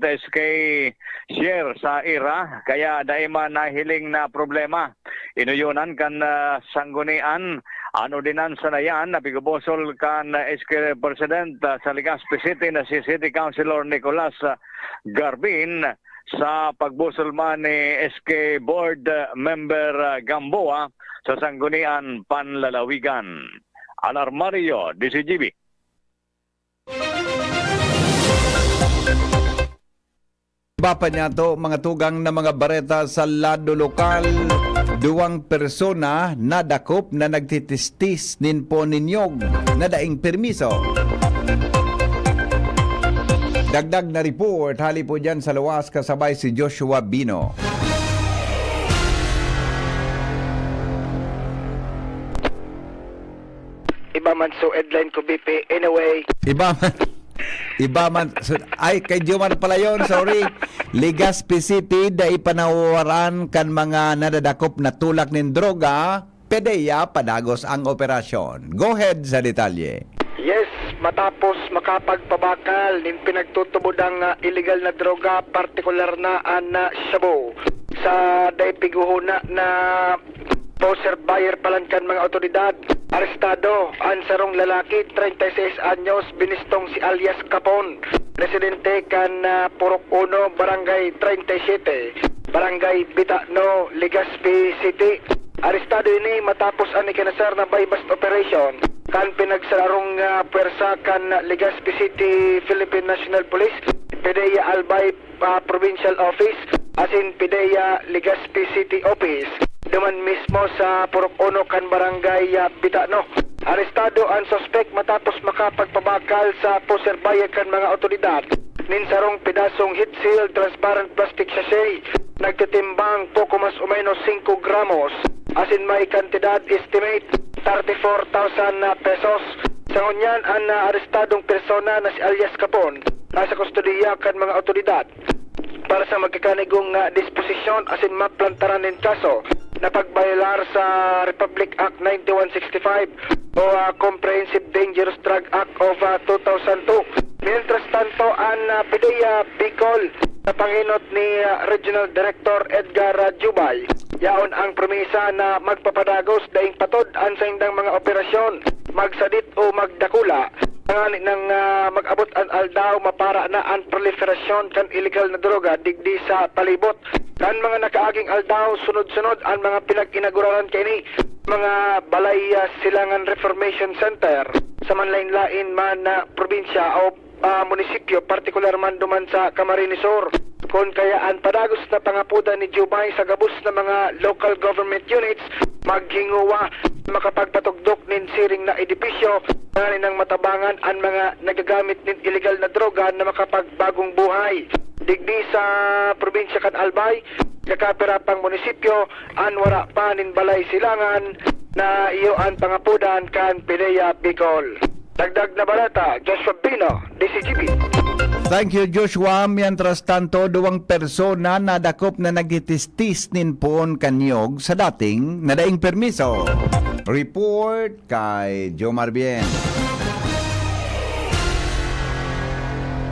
SK share sa era, kaya daiman nahiling na problema. Inuyunan kan sanggunian ang ordinansa na yan na pigabosol kan SK President sa Legazpi City na si City Councilor Nicolas Garbin sa pagbusol man ni SK Board Member Gamboa sa Sanggunian Panlalawigan. Alarmario, DCGB. Iba pa niya to, mga tugang na mga bareta sa lado lokal, 2 persona na dakop na nagtitistis nin po ninyog na daing permiso. Dagdag na report, hali po dyan sa luwas kasabay si Joshua Bino. Iba man so headline ko BP anyway. Iba man ay kay Jomar pala yon, sorry. Legazpi City da ipanawaran kan mga nadadakop na tulak nin droga, PDEA padagos ang operasyon. Go ahead sa detalye. Yes, matapos makapagpabakal nin pinagtutubod ang illegal na droga, partikular na ang shabu. Sa daipiguhuna na poser buyer palankan mga otoridad, arestado ang sarong lalaki, 36 anyos, binistong si alias Capon, residente kan Purok 1, Barangay 37, Barangay Bitano, Legazpi City. Arestado ini matapos ani kinasar na buy-bust operation kan pinagsarong pwersa kan Legazpi City Philippine National Police, PDEA Albay Provincial Office, asin PDEA Legazpi City Office. Duman mismo sa Purok 1 kan Barangay Bitano. Arestado ang suspect matapos makapagpabakal sa poser buyer kan mga otoridad. Ninsarong pedasong heat seal transparent plastic sachet, nagtitimbang poko mas o menos 5 gramos. Asin may kantidad estimate 34,000 pesos. Sa ngunyan, ang arestadong persona na si alias Capon nasa kustodiya kan mga otoridad para sa magkakanigong disposisyon asin maplantaran ng kaso na pagbayalar sa Republic Act 9165 o Comprehensive Dangerous Drug Act of 2002. Mientras tanto, ang PDEA Bicol sa panginot ni Regional Director Edgar Jubay, yaon ang promisa na magpapadagos daing patod ang sa indang mga operasyon, magsadit o magdakula, ng mag-abot ang aldaw mapara na ang proliferasyon kan illegal na droga digdi sa palibot. Kan mga nakaaging aldaw, sunod-sunod ang mga pinag-inaguraran kini mga balay silangan reformation center sa manlain-lain man na probinsya o munisipyo, partikular man duman sa Camarines Sur. kung kayaan padagos na pangapuda ni Jubay sa gabos na mga local government units maghinguwa makapagpatugdok nin siring na edipisyo na ng matabangan ang mga nagagamit nin illegal na droga na makapagbagong buhay. Digdi sa probinsya kan Albay, nakapira pang munisipyo, anwara pa nin balay silangan na iyo ang pangapudan kan Pidea Bicol. Dagdag na balata, Joshua Pino, DCGP. Thank you, Joshua. Mientras tanto, duwang persona na dakop na nagitistis nin poon kanyog sa dating nadaing permiso. Report kay Jomar Bien.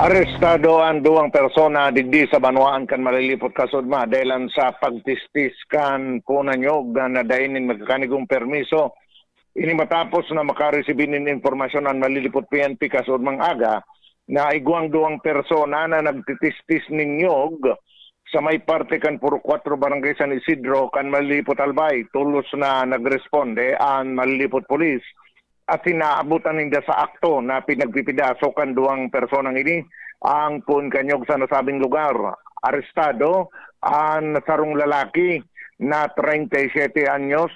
Arestado ang duwang persona digdi sa Banwaan kan malilipot kasudma dahil sa pagtistis kan punanyog na nadainin magkakanigong permiso. Ini matapos na makaresibin ng informasyon ang malilipot PNP kasudmang aga na iguang duwang persona na nagtitistis ng nyog sa may parte kan Puro 4 Barangay San Isidro kan malilipot Albay. Tulos na nagresponde ang malilipot polis at sinaabutan ninda sa akto na pinagpipidaso kan duwang personang ini ang pun kanyog sa nasabing lugar. Arestado ang sarong lalaki na 37 anyos,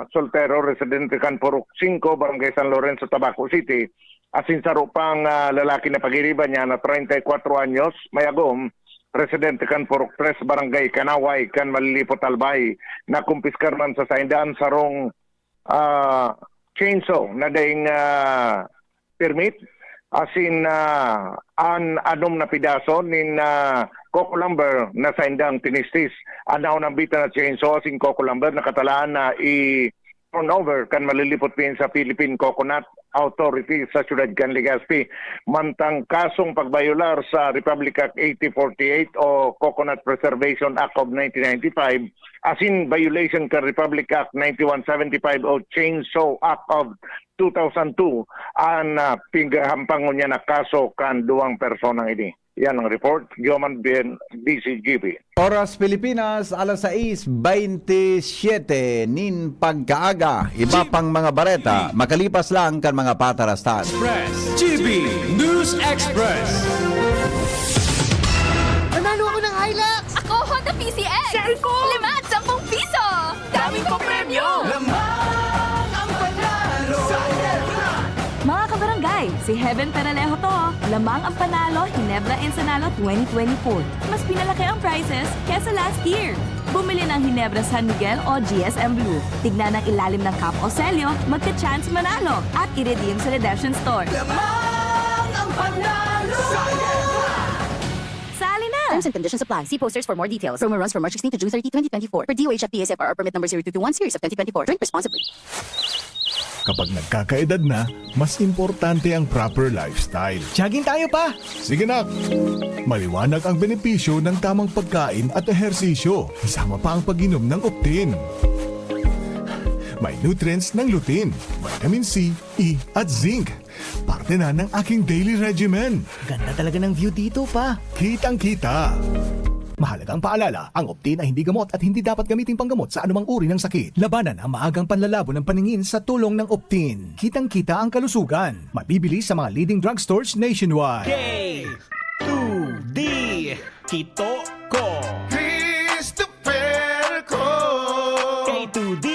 soltero, residente kan Purok 5, Barangay San Lorenzo, Tabaco City. Asin saro pang lalaki na pag-iriban niya na 34 anyos, mayagom, residente kan Purok 3, Barangay Kanaway, kan Malilipot Albay, na kumpiskar man sa saindaan sarong chainsaw na daing permit asin an anom na pidaso nin coco lumber na saindang tinistis. Anaw ng bita na chainsaw asin coco lumber na katalaan na turn over kan malilipot pin sa Philippine Coconut Authority sa siyudad kan Legazpi. Mantang kasong pagbayular sa Republic Act 8048 o Coconut Preservation Act of 1995 asin violation kan Republic Act 9175 o Chainsaw Act of 2002 ang pinghampangon niya na kaso kan duwang personang ini. Yan ang report. Joman Bien, DCGP. Oras Pilipinas, alas 6:27 nin pagkaaga. Iba pang mga bareta, makalipas lang kan mga patarastan. Express GB News Express. Nanalo ako ng Hilux! Ako, Honda PCX! Share ko! 5 at 10 piso! Daming ko premyo! Lamang ang panalo sa Mga kabarangay, si Heaven Peralejo to. Lamang ang panalo, Hinebra Ensenalo 2024. Mas pinalaki ang prizes kesa last year. Bumili ng Hinebra San Miguel o GSM Blue. Tignan ang ilalim ng cup o selyo, magka-chance manalo at i-redeem sa redemption store. Lamang ang panalo sa Sali na! Terms and conditions apply. See posters for more details. Promo runs from March 16 to June 30, 2024. Per DOH at PSFR permit number 0221 series of 2024. Drink responsibly. Kapag nagkakaedad na, mas importante ang proper lifestyle. Jogging tayo pa! Sige nak! Maliwanag ang benepisyo ng tamang pagkain at ehersisyo. Kasama pa ang pag-inom ng Optin. May nutrients ng lutein, vitamin C, E at zinc. Parte na ng aking daily regimen. Ganda talaga ng view dito pa. Kitang-kita. Mahalagang paalala, ang Optin ay hindi gamot at hindi dapat gamitin panggamot sa anumang uri ng sakit. Labanan ang maagang panlalabo ng paningin sa tulong ng Optin. Kitang-kita ang kalusugan. Mabibili sa mga leading drugstores nationwide. K2D Tito ko Christopher ko K2D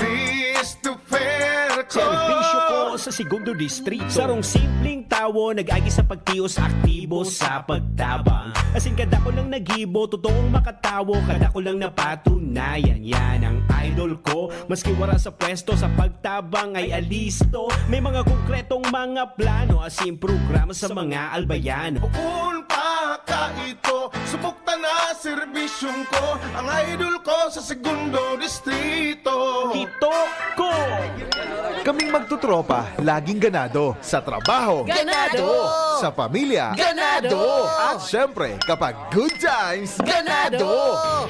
Christopher ko Serbisyo ko sa segundo distrito. Sarong simpleng tawo, nag-agi sa pagtiyos, aktibo sa pagtabang. Asin kada ko lang nagibo, totoong makatawo, kada ko lang napatunayan. Yan ang idol ko, maski wala sa pwesto, sa pagtabang ay alisto. May mga konkretong mga plano, asin programa sa mga albayano. Bukun pa ka ito Subukta na serbisyong ko Ang idol ko sa segundo distrito Tito ko Kaming magtutropa, laging ganado. Sa trabaho, Ganado! Sa pamilya, Ganado! At syempre, kapag good times, Ganado!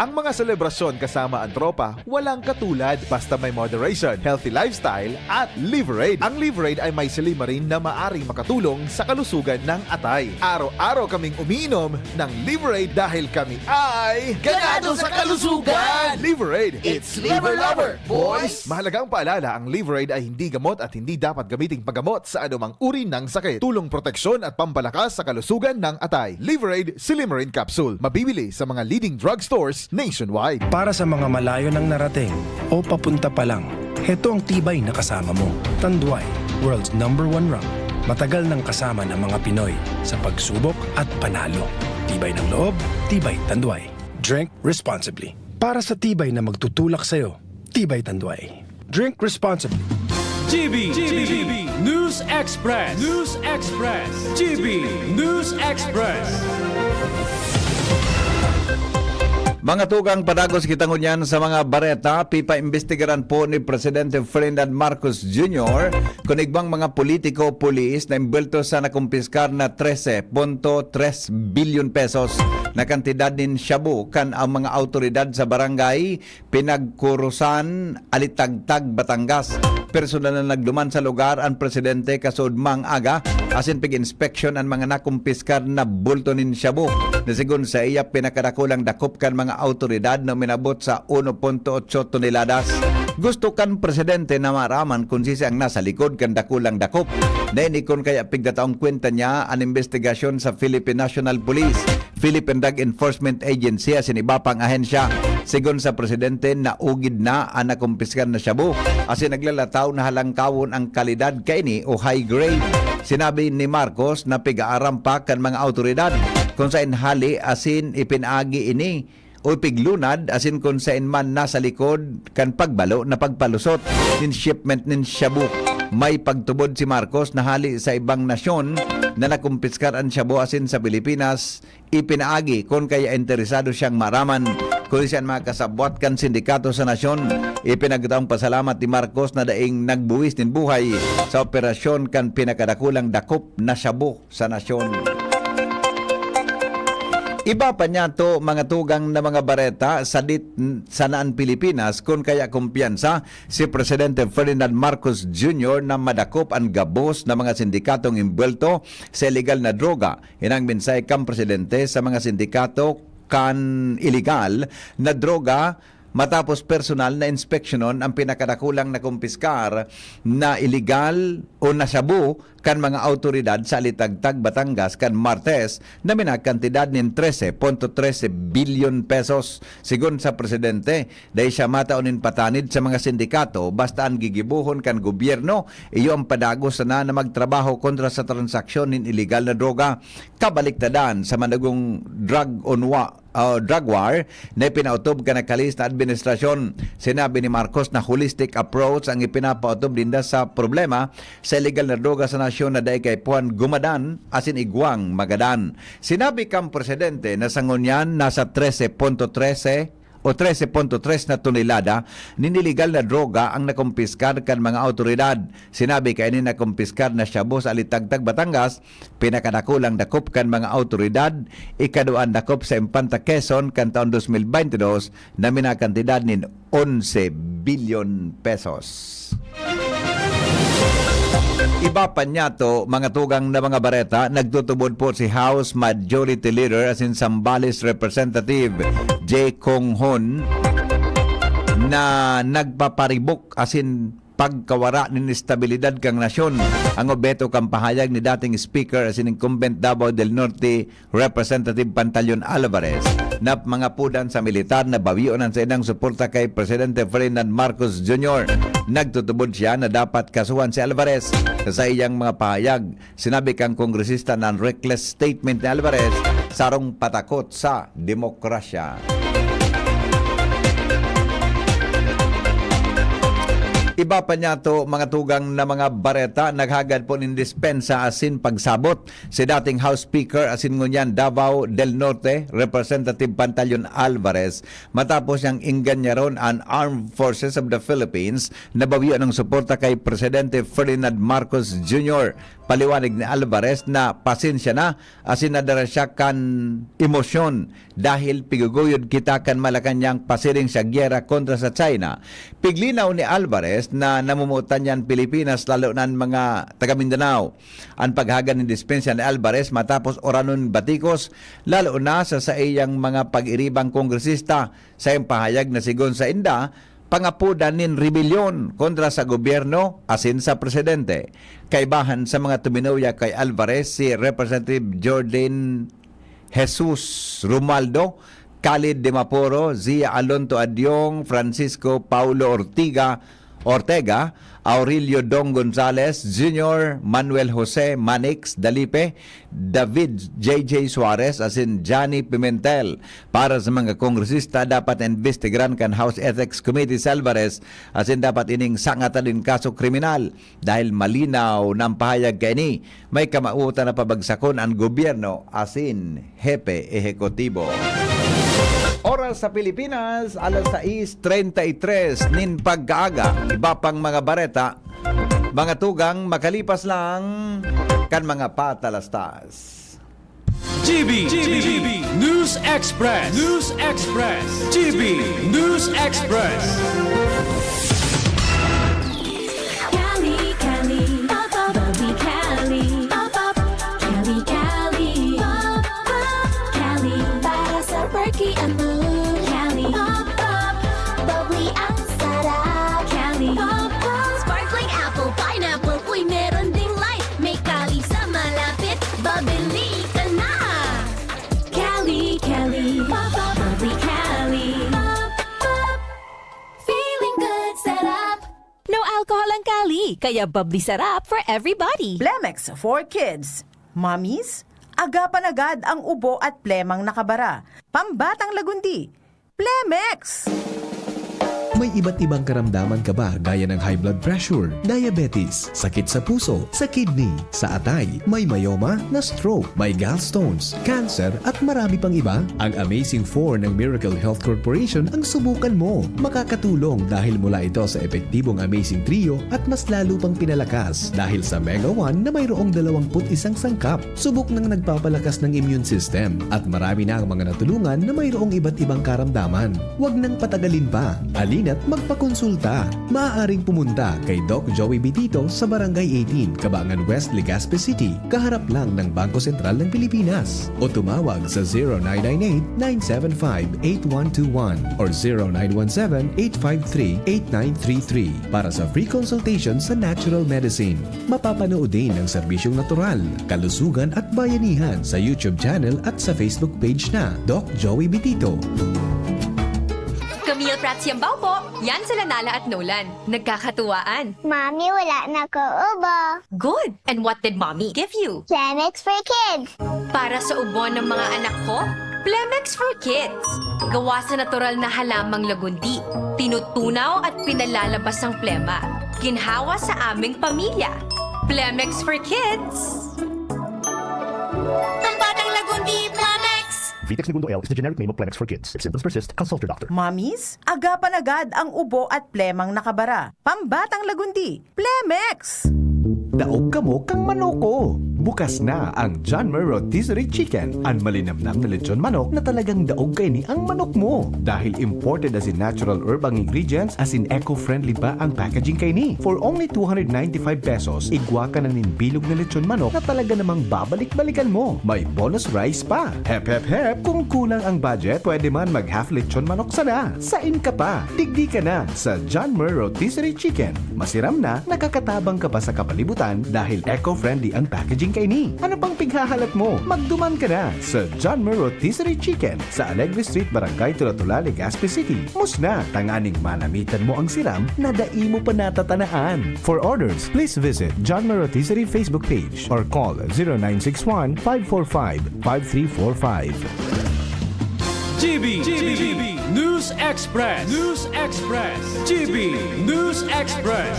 Ang mga selebrasyon kasama ang tropa, walang katulad basta may moderation, healthy lifestyle, at Liverade. Ang Liverade ay may silimarin na maaring makatulong sa kalusugan ng atay. Araw-araw kaming umiinom ng Liverade dahil kami ay Ganado sa kalusugan! Liverade! Liver-Aid. It's Liver Lover, boys! Mahalagang paalala, ang Liver-Aid ay hindi gamot at hindi dapat gamiting paggamot sa anumang uri ng sakit. Tulong proteksyon at pampalakas sa kalusugan ng atay. Liver-Aid Silimarin Capsule. Mabibili sa mga leading drugstores nationwide. Para sa mga malayo ng narating o papunta pa lang, heto ang tibay na kasama mo. Tanduay, world's #1 rum. Matagal nang kasama ng mga Pinoy sa pagsubok at panalo. Tibay ng loob, tibay Tanduay. Drink responsibly. Para sa tibay na magtutulak sa'yo, tibay Tanduay. Drink responsibly. GB News Express. News Express. GB News Express. Mga tugang padagos kita ngunyan sa mga bareta, pipaimbestigaran po ni Presidente Ferdinand Marcos Jr. kung igbang mga politiko o pulis na imbelto sa nakumpiskar na 13.3 billion pesos na kantidad nin shabu kan ang mga autoridad sa barangay Pinagkurusan, Alitagtag, Batangas. Personal na nagduman sa lugar ang Presidente kasud mang aga asin pig-inspection ang mga nakumpiskar na bulto nin shabu na sigun sa iya pinakadakulang dakop kan mga autoridad na minabot sa 1.8 toneladas. Gusto kan Presidente na maraman kung sisi ang nasa likod kan dakulang dakop. Nainikon kaya pigdataong kwenta niya ang investigasyon sa Philippine National Police, Philippine Drug Enforcement Agency asin iba pang ahensya. Sigun sa Presidente, naugid na ang nakumpiskan na shabu asin naglalataw na halangkawon ang kalidad kaini o high grade. Sinabi ni Marcos na pig-aaram pa kan mga autoridad kung saan hali asin ipinagi ini o piglunad asin kung saan man nasa likod kan pagbalo na pagpalusot nin shipment nin shabu. May pagtubod si Marcos na hali sa ibang nasyon na nakumpiskar ang shabu asin sa Pilipinas ipinaagi kung kaya interesado siyang maraman kung siyang makasabwat kan sindikato sa nasyon. Ipinagdaang pasalamat ni Marcos na daing nagbuwis nin buhay sa operasyon kan pinakadakulang dakop na shabu sa nasyon. Iba pa niya to mga tugang na mga bareta sa sanaan Pilipinas kung kaya kumpiyansa si Presidente Ferdinand Marcos Jr. na madakop ang gabos na mga sindikatong imbelto sa illegal na droga. Inang minsay kang Presidente sa mga sindikato kan illegal na droga matapos personal na inspeksyonon ang pinakadakulang na kumpiskar na illegal o nasabu kan mga autoridad sa Alitagtag, Batangas kan Martes na minakantidad nin 13.13 billion pesos. Sigun sa Presidente, dahil siya mataunin patanid sa mga sindikato basta ang gigibuhon kan gobyerno, iyo ang padagos na magtrabaho kontra sa transaksyon nin illegal na droga. Kabaliktadan sa managong drug war na ipinautob ka na kalis na administrasyon. Sinabi ni Marcos na holistic approach ang ipinapautob dinda sa problema sa illegal na droga sa nasyon na dahi kay puan gumadan asin igwang magadan. Sinabi kang Presidente na sa ngunyan nasa 13.13 o 13.3 na tonelada ninilegal na droga ang nakumpiskar kan mga autoridad. Sinabi kay ni nakumpiskar na shabu sa Alitagtag, Batangas, pinakadakulang dakop kan mga autoridad, ikaduan dakop sa Infanta Quezon kan taon 2022 na minakantidad nin 11 billion pesos. Iba pa niya to, mga tugang na mga bareta, nagtutubod po si House Majority Leader as in Zambales Representative J. Kong Hon na nagpaparibok as in pagkawara ng estabilidad kang nasyon. Ang obeto kang pahayag ni dating Speaker as in incumbent Davao del Norte Representative Pantaleon Alvarez na mga pudan sa militar na bawion sa inang suporta kay Presidente Ferdinand Marcos Jr. Nagtutubod siya na dapat kasuhan si Alvarez sa iyang mga pahayag. Sinabi kang kongresista na reckless statement ni Alvarez sarong patakot sa demokrasya. Iba pa niya to, mga tugang na mga bareta, naghagad po ng dispensa asin pagsabot si dating House Speaker asin ngunyan Davao del Norte Representative Pantaleon Alvarez matapos niyang inganyaron ang Armed Forces of the Philippines na bawian ng suporta kay Presidente Ferdinand Marcos Jr. Paliwanag ni Alvarez na pasensya na asin nadara siya kan emosyon dahil piguguyod kita kan Malacanang pasiring sa gyera kontra sa China. Piglinaw ni Alvarez Alvarez na namumutan yan Pilipinas, lalo na ang mga taga Mindanao. Ang paghagan ng dispensya ni Alvarez matapos oranon batikos, lalo na sa iyang mga pag-iribang kongresista sa iyang pahayag na sigon sa inda, pangapudan nin rebelyon kontra sa gobyerno asin sa presidente. Kaibahan sa mga tuminuya kay Alvarez si Representative Jordan Jesus Romualdo, Khalid de Maporo, Zia Alonto Adyong, Francisco Paulo Ortega, Aurelio Dong Gonzales Jr., Manuel Jose Manix Dalipe, David J.J. Suarez, asin Johnny Pimentel. Para sa mga kongresista, dapat investigaran kan House Ethics Committee sa Alvarez, asin dapat ining sangatan din kaso kriminal dahil malinaw ng pahayag kini may kamautan na pabagsakon ang gobyerno asin hepe ehekutibo. Oras sa Pilipinas, alas 6:33 nin pagkaaga. Iba pang mga bareta, mga tugang makalipas lang kan mga patalastas. GB News Express. GB News Express. Cali, Cali, pop up, bubbly Cali, pop up, Cali, Cali, pop up, Cali, para sa perky and blue, Cali, pop up, bubbly ang sarap, Cali, pop up, sparkling apple, pineapple, uy meron ding light, may Cali sa malapit, babili ka na, Cali, Cali, pop up, bubbly Cali, pop up, feeling good, sarap. No alcohol ang Cali, kaya bubbly sarap for everybody. Plemex for kids. Mommies, agapan agad ang ubo at plemang nakabara. Pambatang lagundi. Plemex! May iba't ibang karamdaman ka ba gaya ng high blood pressure, diabetes, sakit sa puso, sa kidney, sa atay, may myoma, na stroke, may gallstones, cancer at marami pang iba? Ang Amazing 4 ng Miracle Health Corporation ang subukan mo. Makakatulong dahil mula ito sa epektibong Amazing Trio at mas lalo pang pinalakas dahil sa Mega 1 na mayroong 21 sangkap. Subok ng nagpapalakas ng immune system at marami na ang mga natulungan na mayroong iba't ibang karamdaman. Huwag nang patagalin pa. Alina't magpakonsulta. Maaaring pumunta kay Doc Joey Bitito sa Barangay 18, Cabangan West, Legazpi City, kaharap lang ng Bangko Sentral ng Pilipinas. O tumawag sa 0998-975-8121 or 0917-853-8933 para sa free consultation sa natural medicine. Mapapanood din ang serbisyong natural, kalusugan at bayanihan sa YouTube channel at sa Facebook page na Doc Joey Bitito. Camille Prats Yambaw po. Yan sila Nala at Nolan. Nagkakatuwaan. Mommy, wala na ko ubo. Good. And what did Mommy give you? Plemex for kids. Para sa ubo ng mga anak ko, Plemex for Kids. Gawa sa natural na halamang lagundi. Tinutunaw at pinalalabas ang plema. Ginhawa sa aming pamilya. Plemex for Kids. Ang batang lagundi, Plemex! Vitex Segundo L is the generic name of Plemex for kids. If symptoms persist, consult your doctor. Mommies, agapan agad ang ubo at plemang nakabara. Pambatang lagundi. Plemex! Daog kamo kang manoko. Bukas na ang John Muir Rotisserie Chicken. Ang malinamnam na lechon manok na talagang daog kay ni ang manok mo. Dahil imported as in natural herb ang ingredients, as in eco-friendly pa ang packaging kay ni. For only 295 pesos, igwa ka na bilog na lechon manok na talaga namang babalik-balikan mo. May bonus rice pa. Hep hep hep, kung kulang ang budget, pwede man mag half lechon manok sana. Sain ka pa. Digdi ka na sa John Muir Rotisserie Chicken. Masiram na, nakakatabang ka pa sa kapalibutan dahil eco-friendly ang packaging kay ni. Ano pang pighahalat mo? Magduman ka na sa John Muir Rotisserie Chicken sa Alegre Street, Barangay Tulatula, Legazpi City. Musna, tanganing manamitan mo ang siram na dai mo pa natatanaan. For orders, please visit John Muir Rotisserie Facebook page or call 0961-545-5345. GB News Express. GB News Express.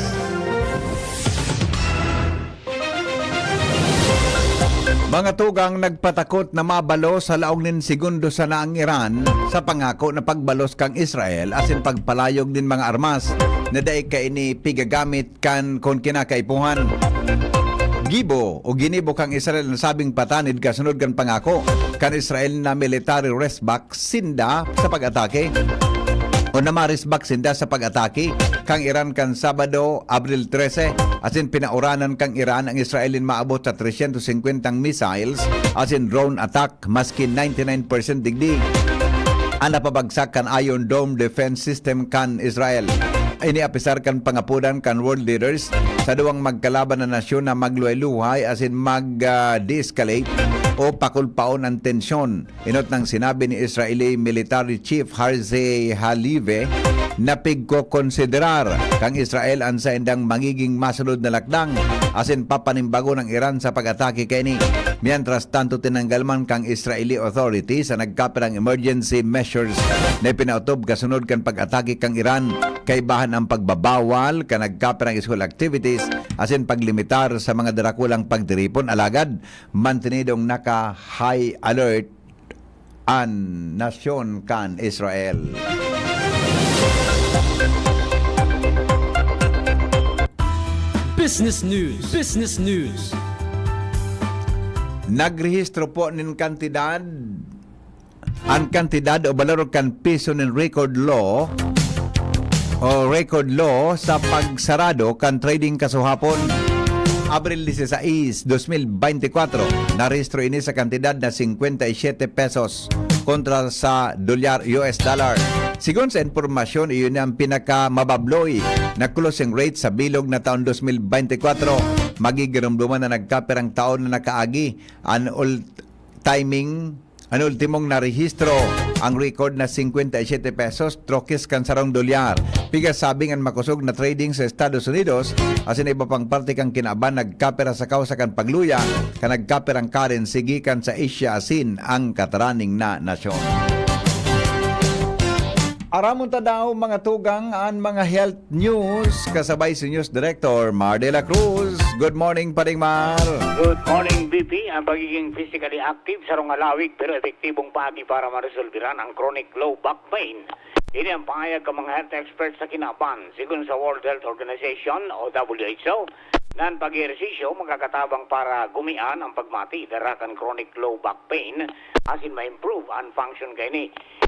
Mga tugang nagpatakot na mabalo sa laong nin segundo sa naang Iran sa pangako na pagbalos kang Israel asin pagpalayog din mga armas na daig ka ini pigagamit kan kon kinakaipuhan. Gibo o ginibo kang Israel na sabing patanid kasunod kan pangako kan Israel na military restback sinda sa pag-atake. o namarisbak sinda sa pag-atake kang Iran kan Sabado, Abril 13. Asin pinauranan kang Iran ang Israelin maabot sa 350 missiles asin drone attack maski 99% digdi. Ang napabagsak kan Iron Dome defense system kan Israel. Iniapisar kan pangapunan kan world leaders sa duwang magkalaban na nasyon na magluhay-luhay asin mag-de-escalate o pakulpaon ang tensyon. Inot ng sinabi ni Israeli Military Chief Herzi Halevi na pigko-konsiderar kang Israel ang sa indang mangiging masunod na lakdang asin papanimbago ng Iran sa pag-atake kay ni. Mientras tanto tinanggal man kang Israeli authorities sa nagkapirang emergency measures na pinautob kasunod kan pag-atake kang Iran kay bahan ang pagbabawal ka nagkapirang school activities asin paglimitar sa mga darakulang pagdiripon alagad mantinidong naka high alert ang nasyon kan Israel. Business News. Business News. Nagrehistro po ng kantidad o balaro kan piso ng record law sa pagsarado kan trading kasuhapon. Abril 16, 2024, narehistro ini sa kantidad na 57 pesos kontra sa dolyar US dollar. Sigon sa informasyon, iyon ang pinakamababloy na closing rate sa bilog na taon 2024. Magigiramduman na nagkapirang taon na nakaagi ang ultimong narehistro ang record na 57 pesos trokis kan sarong dolyar. Pigas sabing ang makusog na trading sa Estados Unidos asin iba pang parte kang kinaban nagkapira sa kausa kan pagluya kan nagkapirang currency gikan sa Asia asin ang kataraning na nasyon. Aramon ta daw mga tugang ang mga health news kasabay si News Director Mar de la Cruz. Good morning, Paring Mar. Good morning, BP. Ang pagiging physically active sa alawig pero epektibong pagi para maresolbiran ang chronic low back pain. Ini ang pahayag ng mga health experts sa kinaban. Sigun sa World Health Organization o WHO, nan pag-ehersisyo magkakatabang para gumian ang pagmati darakan chronic low back pain asin ma-improve ang function kay ni.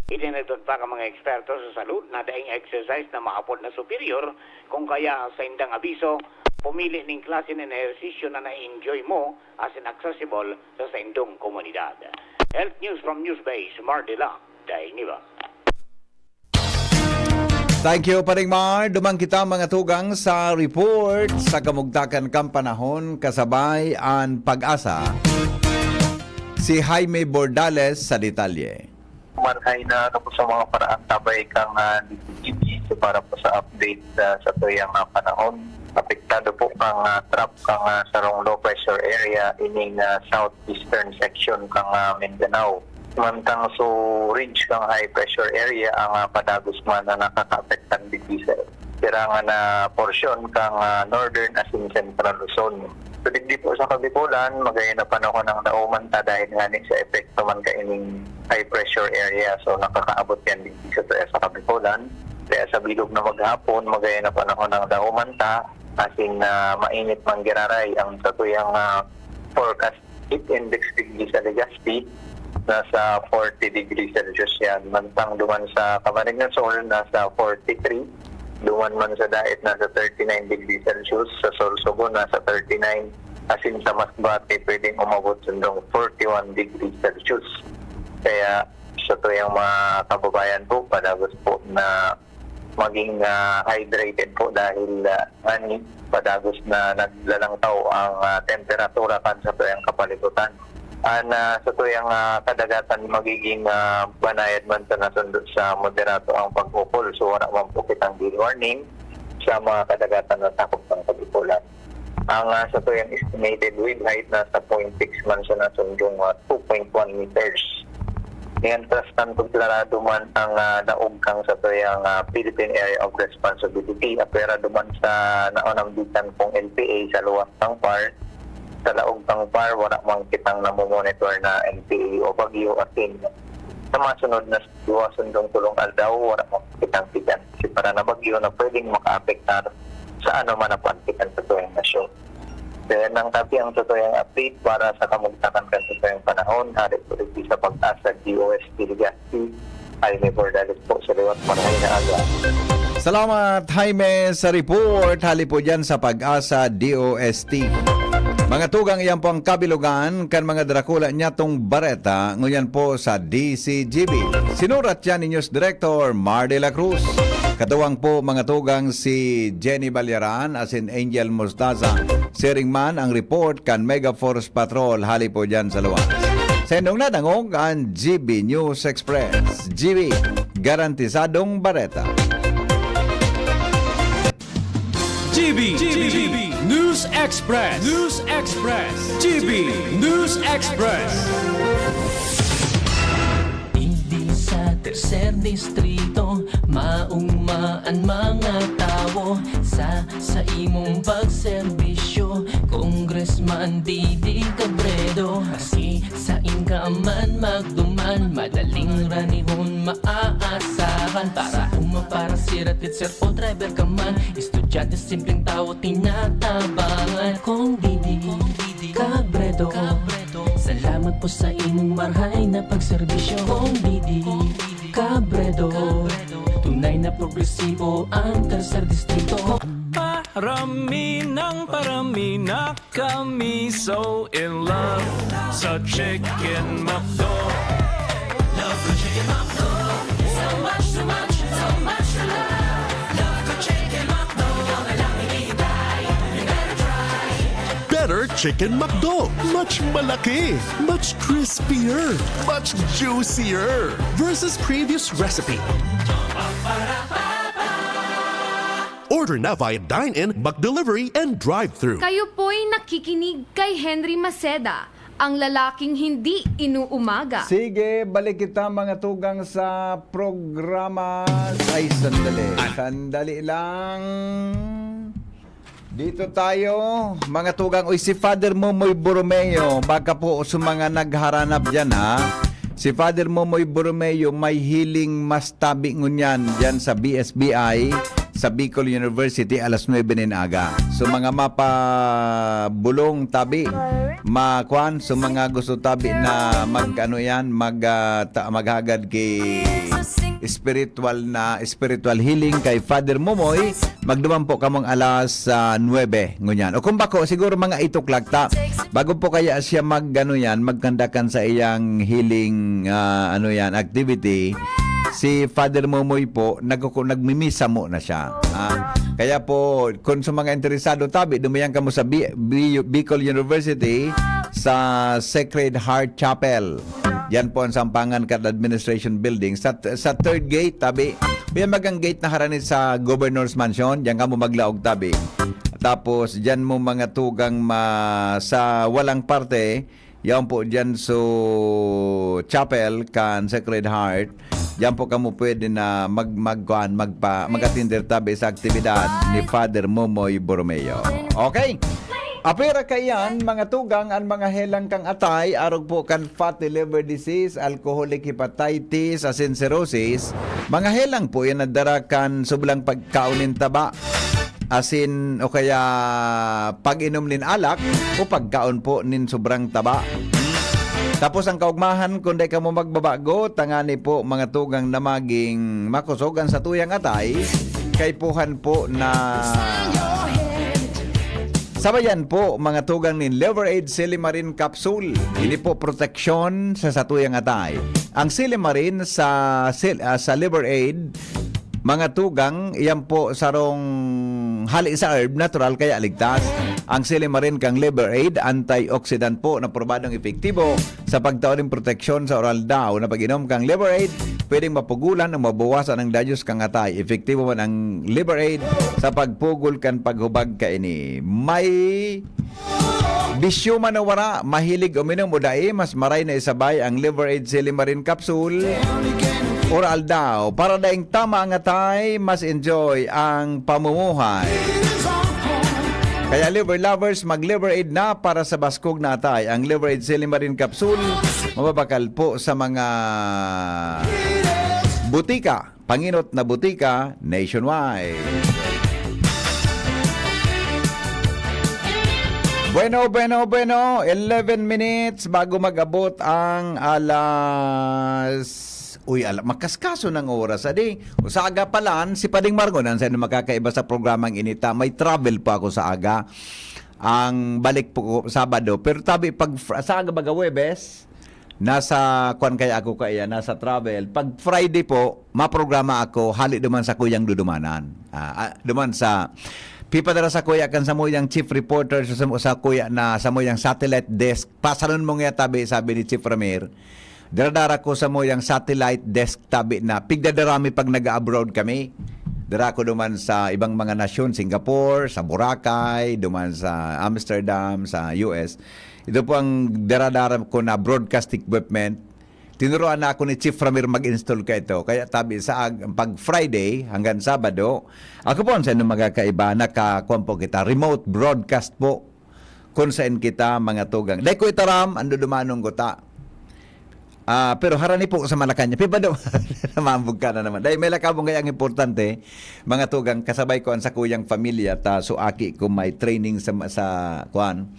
Itinatod pa ka mga eksperto sa salud na daing exercise na maapod na superior kung kaya sa indang abiso, pumili ng klase ng ehersisyo na na-enjoy mo as in accessible sa indong komunidad. Health News from Newsbase, Mardila, daing iba. Thank you, Paring Mar. Dumang kita mga tugang sa report sa kamugtakan kang panahon kasabay ang pag-asa. Si Jaime Bordales sa detalye. Marhay na po sa mga paraan tabay kang DCGB para po sa update sa tuyang panahon. Apektado po kang trap kang sarong low pressure area ining southeastern section kang Mindanao. Mantang so ridge kang high pressure area ang padagos man na nakaka-apektan dito sa tirangan na portion kang northern asin central Luzon. So di po sa Kabipolan, magaya na panahon ng nauman dahil nga sa epekto man kaining high pressure area. So nakakaabot yan dito sa Kabipolan. Kaya sa bilog na maghapon, magaya na panahon ng nauman asin mainit man giraray ang satuyang forecast heat index degree sa Legazpi. Nasa 40 degrees Celsius yan. Mantang duman sa Camarines Sur, nasa 43. Duman man sa Daet, nasa 39 degrees Celsius. Sa Sorsogon, nasa 39. Asin sa Masbate, pwedeng umabot sundong 41 degrees Celsius. Kaya sa tuyang mga kababayan po, padagos po na maging hydrated po dahil padagos na naglalangtaw ang temperatura kan sa tuyang kapalibutan. Sa tuyang kadagatan magiging banayad man sa nasundot sa moderato ang pag-upol. So wala man po kitang day warning sa mga kadagatan na takot ng Kabipolan. Ang sa tuyang estimated wave height na sa 0.6 man sa nasundong 2.1 meters. Mientras tanto klarado man ang naog kang sa tuyang Philippine Area of Responsibility apera duman sa naunambitan pong LPA sa luwas ng PAR. Sa laog ng PAR, wala mang kitang namomonitor na NPA o bagyo asin. Sa masunod na sundong tulong aldaw, wala mang kitang tigan. Kasi para na bagyo na pwedeng maka-apektar sa ano man napantikan sa tuyang nasyon. Kaya nang tabi ang tuyang update para sa kamugtakan kan sa tuyang panahon, hari po rin sa pag-asa DOST Legazpi, ay liver po sa liwat panay na aga. Salamat Jaime sa report. Hali po dyan sa Pag-asa DOST. Mga tugang iyan po ang kabilugan kan mga Dracula niya tong Bareta ngayon po sa DCGB. Sinurat yan ni News Director Mar de la Cruz. Katuwang po mga tugang si Jenny Balyaran as in Angel Mostaza. Sharing man ang report kan Mega Force Patrol. Hali po dyan sa luwas. Sa indong nadangog ang GB News Express. GB, garantisadong Bareta. GB News Express. GB News Express. Hindi sa tercer distrito maungmaan mga tao sa imong pagserbisyo. Congressman Didi Cabredo, asi sa inkaman magduman, madaling ranihon maaasahan. Para sirat sir o driver ka man, estudyante simpleng tao tinatabangan. Kung Didi Cabredo, salamat po sa imong marhay na pagserbisyo. Kung Didi Cabredo, tunay na progresibo ang tercer distrito. Parami na kami so in love sa Chicken McDo. Love ko Chicken McDo. So much to love. Love ko Chicken McDo. Walang hinihintay. You better try. Better Chicken McDo. Much malaki, much crispier, much juicier versus previous recipe. Order na via dine-in, McDelivery, and drive-thru. Kayo po'y nakikinig kay Henry Maceda, ang lalaking hindi inuumaga. Sige, balik kita mga tugang sa programa. Ay, sandali lang. Dito tayo, mga tugang. Uy, si Father Momoy Borromeo, baka po sa mga nagharanap dyan, ha? Si Father Momoy Borromeo may hiling mas tabi ngunyan dyan sa BSBI sa Bicol University alas 9 nin aga. So mga mapabulong tabi, makuan, so mga gusto tabi na maghagad kay spiritual healing kay Father Momoy, magduman po kamong alas 9 ngunyan. O kung bako siguro mga 8 o'clock ta, bago po kaya siya magkandakan sa iyang healing activity. Si Father Momoy po, nagmimisa mo na siya. Kaya po, kung sa mga interesado tabi, dumayan ka mo sa Bicol University sa Sacred Heart Chapel. Yan po ang Sampangan Cat Administration Building. Sa third gate, tabi. Yan magang gate na haranit sa Governor's Mansion. Yan ka mo maglaog tabi. Tapos, dyan mo mga tugang sa walang parte, yan po dyan so chapel kan Sacred Heart. Diyan po kamo pwede na mag-atinder tabi sa aktibidad ni Father Momoy Borromeo. Okay? Apera kayan, mga tugang, ang mga helang kang atay, arog po kan fatty liver disease, alcoholic hepatitis, asin cirrhosis. Mga helang po yan nadarakan sublang pagkaunin taba, asin o kaya pag-inom nin alak o pagkaon po nin sobrang taba. Tapos ang kaugmahan, kung di ka mo magbabago, tangani po mga tugang na maging makusogan sa tuyang atay, kay puhan po na sabayan po mga tugang nin Liver-Aid Silimarin Capsule. Ini po proteksyon sa tuyang atay. Ang Silimarin sa Liver-Aid, mga tugang, iyan po sarong hali sa herb, natural kaya ligtas. Ang Silimarin kang Liver-Aid, antioxidant po na probadong epektibo sa pagtaoring proteksyon sa oral daw na pag-inom kang Liver-Aid, pwedeng mapugulan o mabawasan ang dadyos kang atay. Epektibo man ang Liver-Aid sa pagpugol kan paghubag ka ini. May bisyo man na wara, mahilig uminom o dai, mas maray na isabay ang Liver-Aid Silimarin Capsule. Oral daw, para daing tama ang atay, mas enjoy ang pamumuhay. Kaya liver lovers, mag-Liver-Aid na para sa baskog na atay. Ang Liver-Aid Silimarin Capsule, mababakal po sa mga butika, panginot na butika nationwide. Bueno, 11 minutes bago mag-abot ang alas Uy, makaskaso ng oras. Adi, sa aga palan, si Pading Margo, sa makakaiba sa programang inita, may travel pa ako sa aga. Ang balik po ko Sabado. Pero tabi, pag sa aga baga Webes, nasa kwan kaya ako kaya nasa travel. Pag Friday po, maprograma ako hali duman sa kuyang dudumanan. Duman sa pipadara sa kuya kan sa moyang chief reporter sa kuya na sa moyang satellite desk. Pasalon mo nga tabi sabi ni Chief Ramir. Daradara ko sa moyang satellite desk tabi na pigdadarami pag nag-abroad kami. Dara ko duman sa ibang mga nasyon, Singapore, sa Boracay, duman sa Amsterdam, sa US. Ito po ang daradara ko na broadcast equipment. Tinuruan na ako ni Chief Ramir mag-install ka ito. Kaya tabi sa pag Friday hanggang Sabado, ako po sa inyo magkakaiba, nakakuha po kita, remote broadcast po kung saan kita mga tugang. Dahil ko itaram, ando dumanong ko ta. Pero harani po sa Malacanang. Pipa daw, namambog ka na naman. Dahil may lakabong kaya ang importante, mga tugang, kasabay ko ang sa kuyang pamilya, so aki ko may training sa kuan,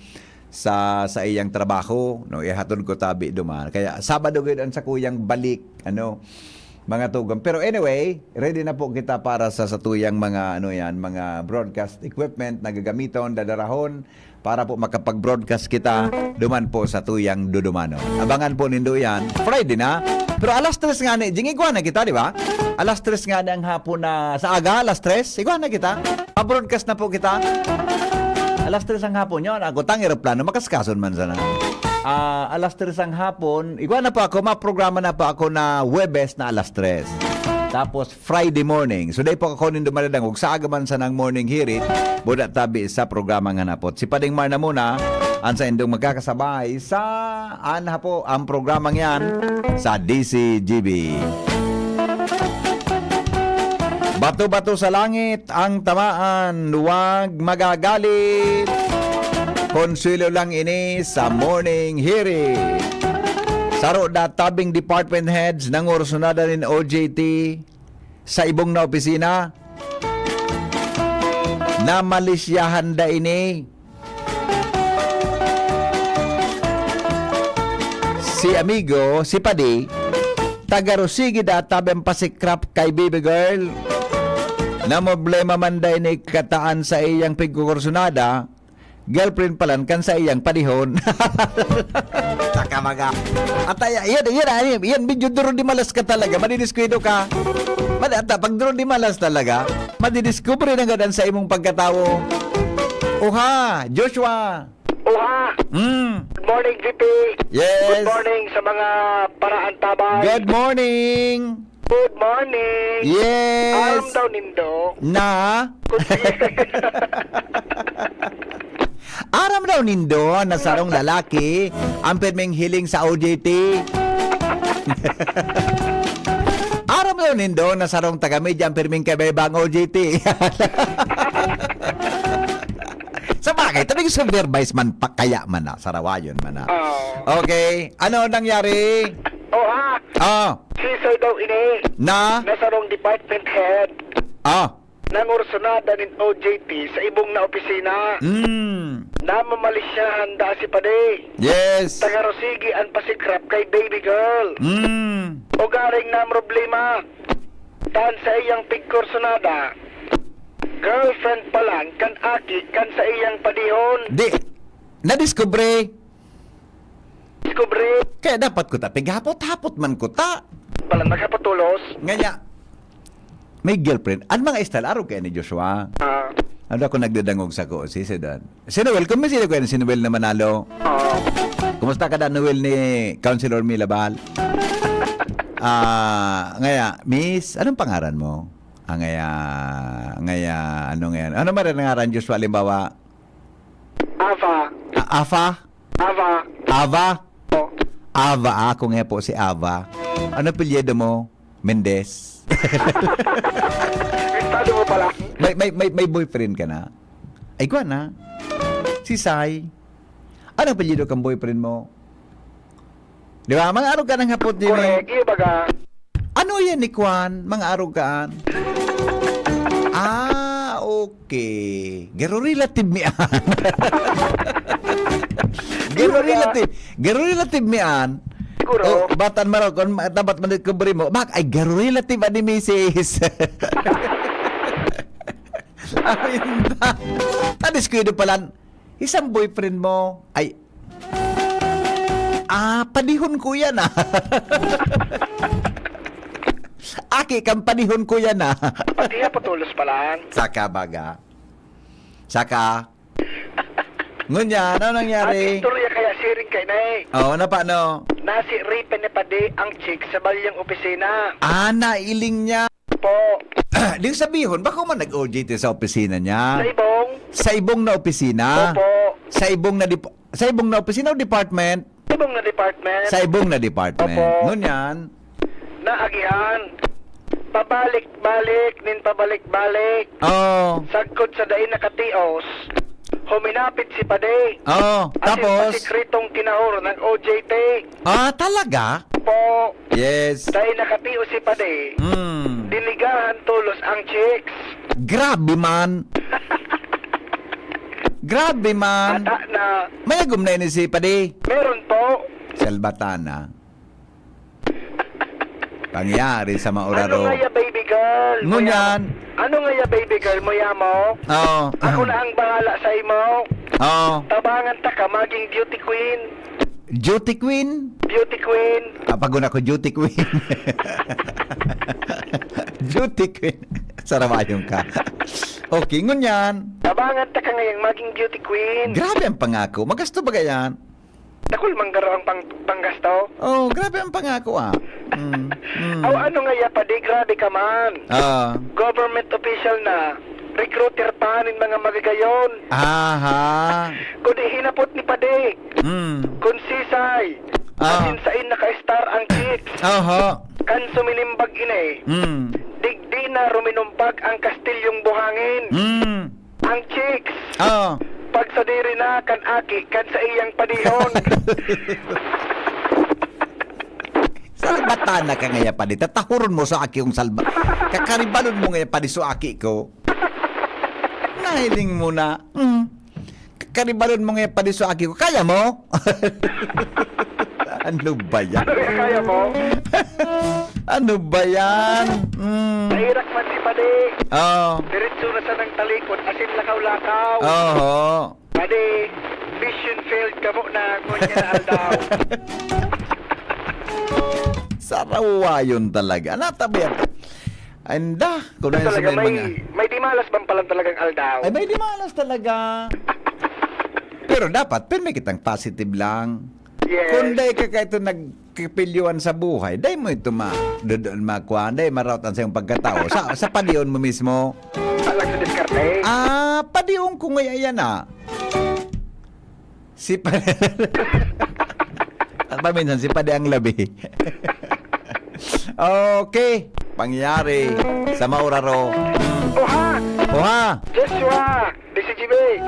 sa iyang trabaho, no, ihatod ko tabi duman. Kaya Sabado gid sa kuyang balik, mga tugang. Pero anyway, ready na po kita para sa tuyang mga mga broadcast equipment na gagamiton, dadarahon para po makapag-broadcast kita duman po sa tuyang dudumano. Abangan po nindo yan. Friday na. Pero alas 3 nga ni, igwa na kita, di ba? Alas 3 nga na ang hapon na sa aga, alas 3, igwa na kita. Pa-broadcast na po kita. Alas 3 ang hapon yun. Ako tang aeroplano, makaskason man sana. Alas 3 ang hapon, igwa na po ako, maprograma na po ako na Webes na alas 3. Tapos Friday morning. So day po ako nindo maladangog sa agaman sa ng morning hirit, buda tabi sa programa nga napot. Si Pading Mar na muna, ansa indong magkakasabay sa anha po ang programang yan sa DCGB. Bato-bato sa langit ang tamaan, huwag magagalit. Konsuelo lang ini sa morning hearing. Saro da tabing department heads ng orsunada ng OJT sa ibong na opisina na malisyahan da ini. Si amigo, si Padi, tagarusigi da tabing pasikrap kay baby girl. Na problema man da ini kataan sa iyang pigkukursunada, girlfriend palan kan sa iyang padihon. Takamaga. At yan, medyo duro di malas ka talaga, madidiskwento ka. Madata, pag duro di malas talaga, madidiscover na gadan sa imong pagkatawo. Oha, Joshua. Oha! Good morning, VP. Yes. Good morning sa mga paraan tabay. Good morning. Good morning. Yes. Alam daw nindo. Na? Aram daw nindo na sarong lalaki ang pirming hiling sa OJT. Aram daw nindo na sarong taga-media ang pirming kabebang OJT. Sa bagay, tabing supervise man pakaya man na, sarawayon man na. Okay, ano nangyari? Si Sir daw ini. Nasarong department head. Nang orsunada ng OJT sa ibong na opisina. Namamalisyahan da si Pade. Yes. Tagarosigi ang pasikrap kay baby girl. O garing na problema. Tan sa iyang pigkursunada. Girlfriend pa lang kan aki kan sa iyang padihon. Nadiskubre. Discovery. Kaya dapat ko ta, pighapot-hapot man ko ta. Palang nagkapatulos. Nganya, may girlfriend. Ano mga style? Araw kaya ni Joshua? Ano ako nagdadangog sa ko? Si Sedan. Si Noel, kung may sino ko yan, si Noel na Manalo. Kumusta ka na, Noel, ni Councilor Milabal? Ngaya, Miss, anong pangaran mo? Ngaya, ano ngayon? Ano marin nangaran, Joshua, halimbawa? Ava? Ava, ako nga po si Ava. Ano pilyedo mo? Mendez. Estado mo pala. May boyfriend ka na? Ay, kuha na. Si Sai. Ano pilyedo kang boyfriend mo? Di ba? Mga araw ka ng hapot din. Correct. Ibaga. Ano yan ni Kwan? Mga araw kaan? Okay. Gero relative mian. Gero relative mian. siguro. Batan maro, kung dapat man-discovery mo, ay relative ni Mrs. Aminda. Tadiskuido pala, isang boyfriend mo, ay, panihon ko yan Aki, kang panihon ko yan Pati nga patulos pa lang. Saka baga. Saka. Ngunyan, ano nangyari? At istorya kaya siring kay Nay. Oo, na paano? Nasi ripen ni Pade ang chick sa balyang opisina. Nailing niya. Po. Di sabihon, baka man nag-OJT sa opisina niya? Sa ibong? Sa ibong na opisina? Opo. Sa ibong na opisina o department? Ibong na department. Sa ibong na department. Opo. Ngunyan. Naagihan. Pabalik-balik, pabalik-balik. Oo. Sagkod sa dain nakatios. Huminapit si Pade. Tapos? Asin pasikritong kinahor ng OJT. Talaga? Po. Yes. Dain nakatios si Pade. Dinigahan tulos ang chicks. Grabe man. Grabe man. Na. May agum na si Pade. Meron po. Salbatana. Pangyari sa Mauraro. Ano nga ya baby girl? Ngunyan. Ano nga ya baby girl mo ya mo? Oo. Ako na ang bahala sa imo. Oo. Tabangan ta ka maging beauty queen. Duty queen? Beauty queen. Paguna ko duty queen. Duty queen. Saramayong ka. Okay, ngunyan. Tabangan ta ka ngayong maging beauty queen. Grabe ang pangako. Magasto ba gayan? Dakul manggaro ang panggasto. Oh, grabe ang pangako Aw, ano nga ya Pade, grabe ka man. Government official na. Recruiter pa nin mga magigayon. Kung hinapot ni Pade. Kung sisay. Asin sain naka-star ang chicks. Kan suminimbag ine. Digdi na ruminumpag ang kastilyong buhangin. Ang chicks. Pag sa diri na kan aki, kan sa iyang panihon. Salbatana ka ngaya pa di. Tatahuron mo sa aki yung salba. Kakaribalon mo ngaya pa di sa aki ko. Nahiling mo na. Kakaribalon mo ngaya pa di sa aki ko. Kaya mo? Ano ba yan? Ano yung kaya mo? Ano ba yan? Nairak man si Pade. Diretso na sa nang talikod, asin lakaw-lakaw. Pade, mission failed ka mo na ngunya na aldaw. Sarawa yun talaga. Natabi yan. Anda. Kung na talaga, may dimalas bang palang talagang aldaw? Ay, may dimalas talaga. Pero dapat, may kitang positive lang. Yes. Kung day ka kahit nagkipilyuan sa buhay, day mo ito makuha, day marautan sa iyong pagkatao. Sa padiyon mo mismo. Alang sa diskarte? Padiyon ko ngayon yan Si Padi. At paminsan, si Padi ang labi. Okay. Pangyari sa Mauraro. Oha! Joshua! DCGB!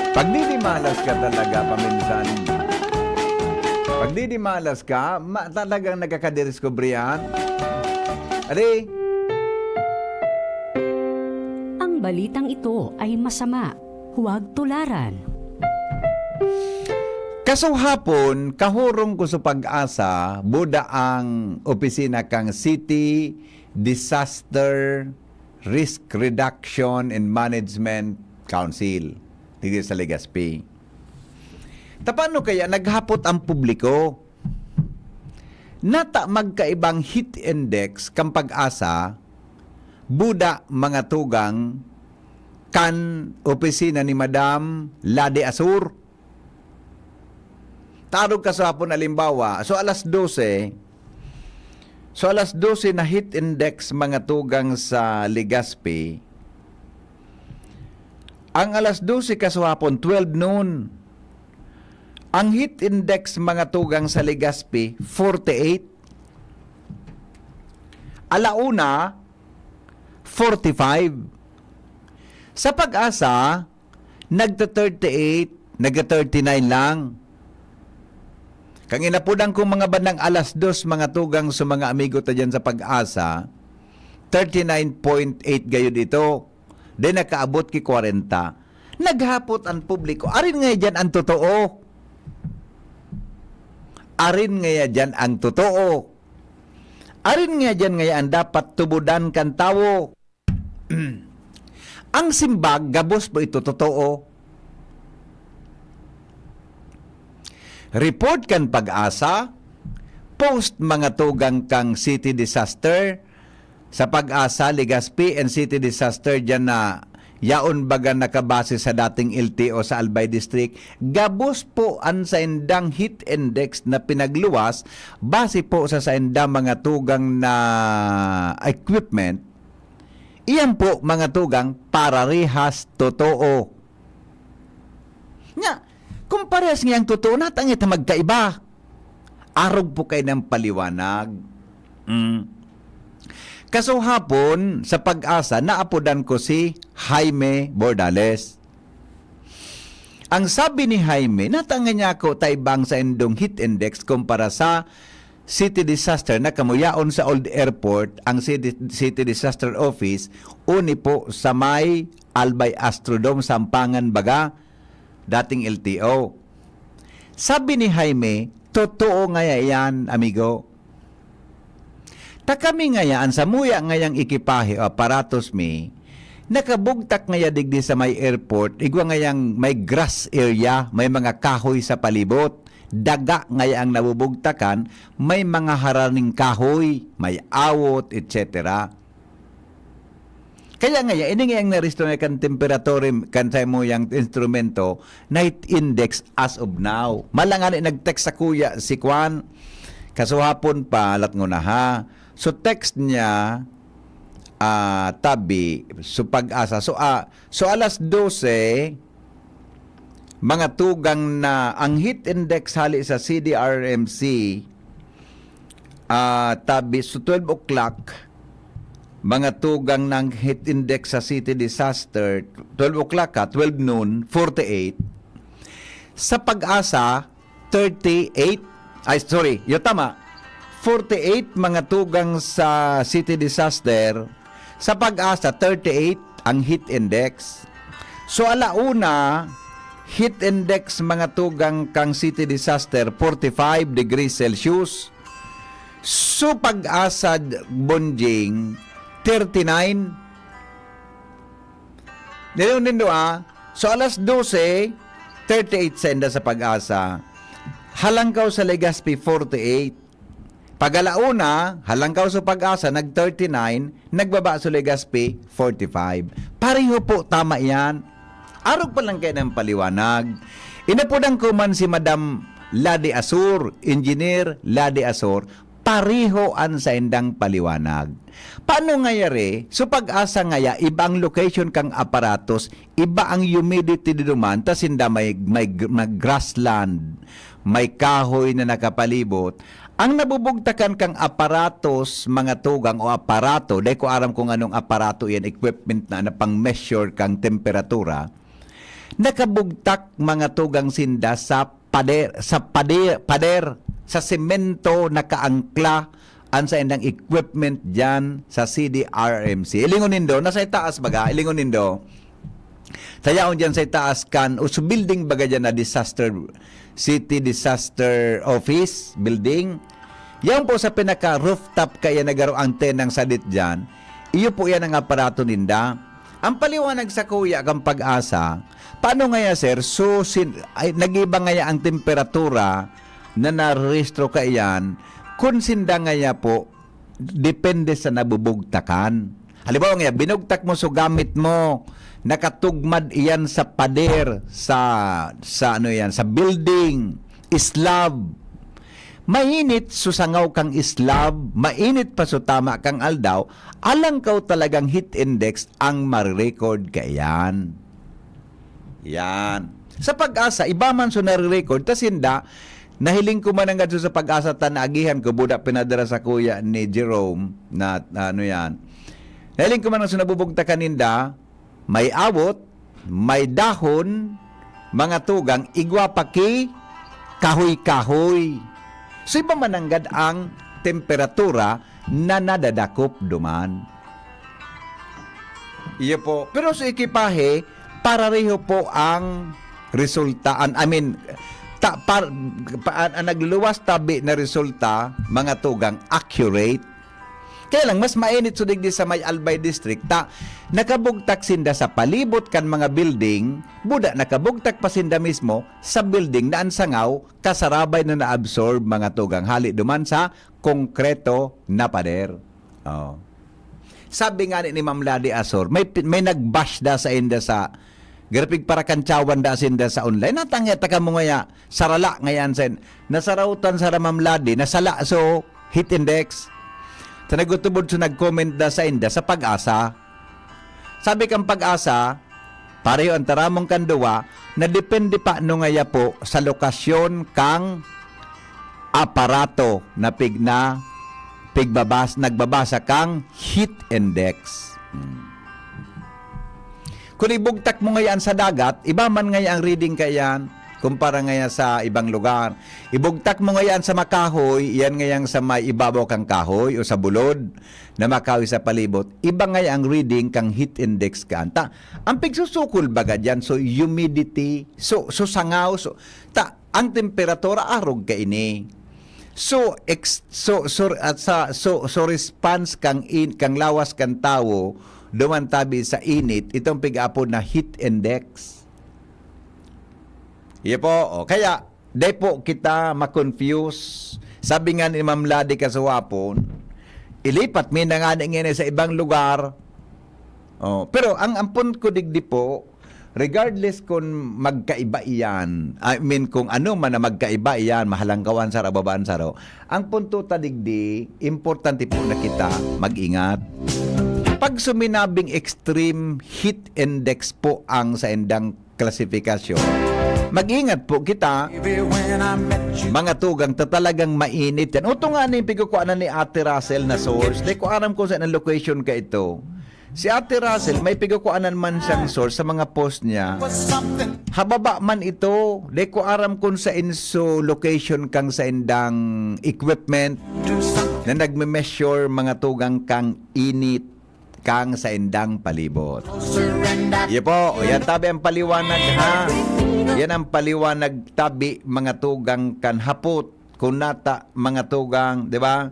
Pag didimalas ka talaga paminsan. Pag didimalas ka, talagang nagkakadiscovery yan. Adi? Ang balitang ito ay masama. Huwag tularan. Kaso hapon, kahurong ko sa Pag-asa, buda ang opisina kang City Disaster Risk Reduction and Management Council dito sa Legazpi. Tapano kaya naghapot ang publiko? Nata magkaibang heat index kang Pag-asa, buda mga tugang kan opisina ni Madam Lade Asur. Tarog ka sa hapon alimbawa, so alas 12 na heat index mga tugang sa Legazpi. Ang alas 12 kaswapon, 12 noon. Ang heat index mga tugang sa Legazpi, 48. Alauna, 45. Sa Pag-asa, nagta-38, nagta-39 lang. Kang inapunan kong mga bandang alas 2 mga tugang sa mga amigo ta dyan sa Pag-asa, 39.8 gayon ito. Then nakaabot ki 40. Naghapot ang publiko. Arin nga dyan ang totoo. Arin nga dyan ang totoo. Arin nga dyan nga ang dapat tubudan kan tawo. Ang simbag, gabos po ito totoo. Report kan Pag-asa, post mga tugang kang city disaster, sa Pag-asa, Legazpi and city disaster dyan na yaon baga nakabase sa dating LTO sa Albay District, gabos po ang saindang heat index na pinagluwas base po sa saindang mga tugang na equipment. Iyan po mga tugang pararehas totoo. Nga, kung parehas ngayang totoo, natangit na magkaiba. Arog po kayo ng paliwanag. Kaso hapon, sa Pag-asa, naapodan ko si Jaime Bordales. Ang sabi ni Jaime, natanga niya ako taibang sa indong heat index kumpara sa city disaster na kamuyaon sa Old Airport, ang city disaster office, uni po sa may Albay Astrodome, Sampangan Baga, dating LTO. Sabi ni Jaime, totoo nga yan, amigo. Kami ngayaan sa muya ngayang ikipahe o aparatos mi, nakabugtak ngaya digdi sa may airport, igwa ngayang may grass area, may mga kahoy sa palibot, daga ngaya ang nabubugtakan, may mga haraning kahoy, may awot, etc. Kaya ngaya, ini ngayang naristo na kan temperature kan sa mo yung instrumento, night index as of now. Malangan nag-text sa kuya si Kwan, kasuhapon pa, alat ngo na ha. So text niya tabi so Pag-asa. So alas 12 mga tugang na ang heat index hali sa CDRMC tabi so 12 o'clock mga tugang ng heat index sa city disaster 12 o'clock 12 noon 48 sa Pag-asa 38 yung tama 48 mga tugang sa city disaster, sa Pag-asa 38 ang heat index. So alauna, heat index mga tugang kang city disaster 45 degrees Celsius. So Pag-asa Bonjing 39. Nindo so alas 12, 38 senda sa Pag-asa. Halangkaw sa Legazpi 48. Pagalauna, halangkaw sa Pag-asa, nag-39, nagbaba sa Legazpi, 45. Pareho po, tama yan. Arog pa lang kayo ng paliwanag. Inapodang ko man si Madam Ladi Asur, Engineer Ladi Asur, pareho ang sa indang paliwanag. Paano ngayari? So Pag-asa ngaya, iba ang location kang aparatos, iba ang humidity duman, tas hindi may grassland, may kahoy na nakapalibot. Ang nabubugtakan kang aparatos, mga tugang o aparato, dahil ko aram kung anong aparato yan, equipment na pang-measure kang temperatura, nakabugtak mga tugang sinda sa pader, sa semento nakaangkla ang sa indang equipment dyan sa CDRMC. Ilingonin do, nasa itaas baga, ilingonin do, tayaon dyan sa itaas kan, o sa building baga dyan na city disaster office building. Yan po sa pinaka rooftop kaya nagaro ang tenang sadit dyan. Iyo po yan ang aparato ninda. Ang paliwanag sa kuya kang Pag-asa, paano ngaya sir? So nag-iba ngaya ang temperatura na narehistro ka yan kung sinda ngaya po depende sa nabubugtakan. Halimbawa ngaya, binugtak mo so gamit mo, nakatugmad iyan sa pader, sa building, slab. Mainit susangaw kang slab, mainit pa so tama kang aldaw, alang kaw talagang heat index ang marirecord ka yan. Yan. Sa Pag-asa, iba man so nare-record, tas hinda, nahiling ko man ang gadso sa Pag-asa, tanagihan ko, budak pinadara sa kuya ni Jerome, na yan. Nahiling ko man ang so nabubugtakan ninda, may awot, may dahon, mga tugang, igwa paki, kahoy-kahoy. So iba mananggad ang temperatura na nadadakop duman. Iyo po. Pero sa ikipahe, Parareho po ang resulta. I mean, ang nagluluwas tabi na resulta, mga tugang, accurate. Kaya lang, mas mainit so digdi sa may Albay District, nakabugtak sinda sa palibot kan mga building, buda nakabugtak pa sinda mismo sa building na ansangaw, kasarabay na na-absorb mga tugang. Hali duman sa konkreto na pader. Oh. Sabi nga ni Ma'am Ladi Asor, may nag-bash da sa inda sa grapig para kantsawan da sinda sa online. Natangyata ka mo ngaya, sarala ngayan sen. Nasarautan sa Ma'am Ladi, nasala so hit index. Sa nagutubod so nag-comment da sa inda sa Pag-asa. Sabi kang Pag-asa, pareho ang taramong kanduwa, na depende pa no ngaya po sa lokasyon kang aparato na nagbabasa kang heat index. Kung ibugtak mo ngayon sa dagat, iba man ngayon ang reading kayan kumpara ngayon sa ibang lugar. Ibugtak mo ngayon sa makahoy, yan ngayon sa may ibabaw kang kahoy o sa bulod na makahoy sa palibot. Iba ngayon ang reading kang heat index ka. Ang pigsusukol baga dyan, so humidity, so sangaw, ang temperatura arog ka ini. So response kang lawas kang tawo dumantabi sa init, itong pig-apo na heat index. Iya po, kaya day po kita ma-confuse. Sabi nga ni Ma'am Ladi Kasawapon, ilipat mi na nga ngayon sa ibang lugar. Pero ang ampun ko digdi po, regardless kung magkaiba iyan, I mean kung ano man na magkaiba iyan, mahalangkawan sa babaan sa ang punto tadigdi, importante po na kita mag-ingat. Pag suminabing extreme heat index po ang sa endang klasifikasyon, mag-ingat po kita, mga tugang, talagang mainit yan. Ito nga na yung pigukuanan ni Ate Russell na source. Di ko alam kung saan ang location ka ito. Si Ate Russell, may pigukuanan man siyang source sa mga post niya. Hababa man ito. Di ko alam kung saan so location kang sa indang equipment na nagme-measure mga tugang kang init kang sa indang palibot. Yan po, yan tabi ang paliwanag ha. Yan ang paliwanag tabi mga tugang kan hapot kunata mga tugang, di ba?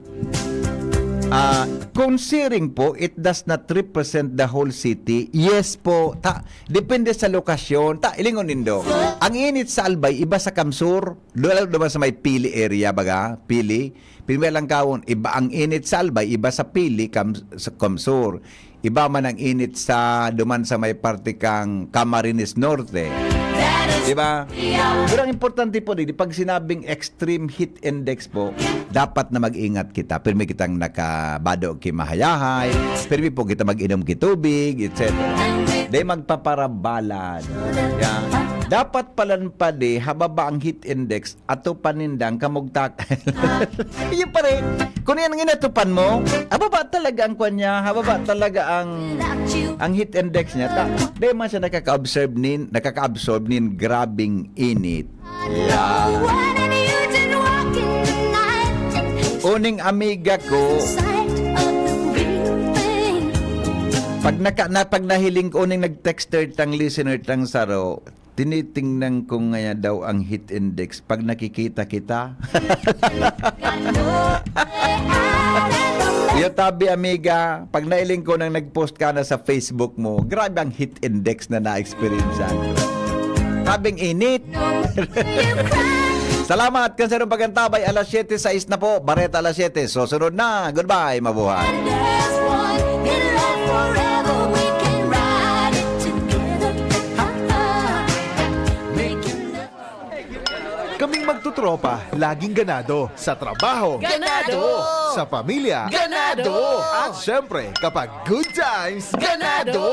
Considering po it does not represent the whole city. Yes po, depende sa lokasyon. Ilingon nindo. Ang init sa Albay iba sa Kamsur, lalo naman sa may Pili area baga, Pili. Lang kawon, iba ang init sa Albay, iba sa Pili, sa Kamsur. Iba man ang init sa duman sa may parte kang Camarines Norte. Diba? Pero ang importante po, pag sinabing extreme heat index po, dapat na mag-ingat kita. Pero may kitang nakabado kimahayahay, pero po kita mag-inom kitubig, etc. Dahil magpaparabalan. Yeah. Dapat palanpadi, hababa ang heat index, ato panindang kamugtak. Yung pa rin. Kung yan ang inatupan mo, hababa talaga ang kanya, hababa talaga ang heat index niya. Dahil man siya nakaka-absorb nin grabing init. Yeah. Uning amiga ko, pag nahiling ko uning nag-texter tang listener tang saro, tinitingnan ko nga daw ang heat index pag nakikita kita. Yo tabi amiga, pag nailing ko nang nag-post ka na sa Facebook mo, grabe ang heat index na na-experiencean. Tabing init. Salamat kasi nung pagantabay, alas 7:06 na po, Bareta alas 7. So sunod na, goodbye, mabuhay. Kaming magtutropa, laging ganado. Sa trabaho, Ganado! Sa pamilya, Ganado! At syempre, kapag good times, ganado!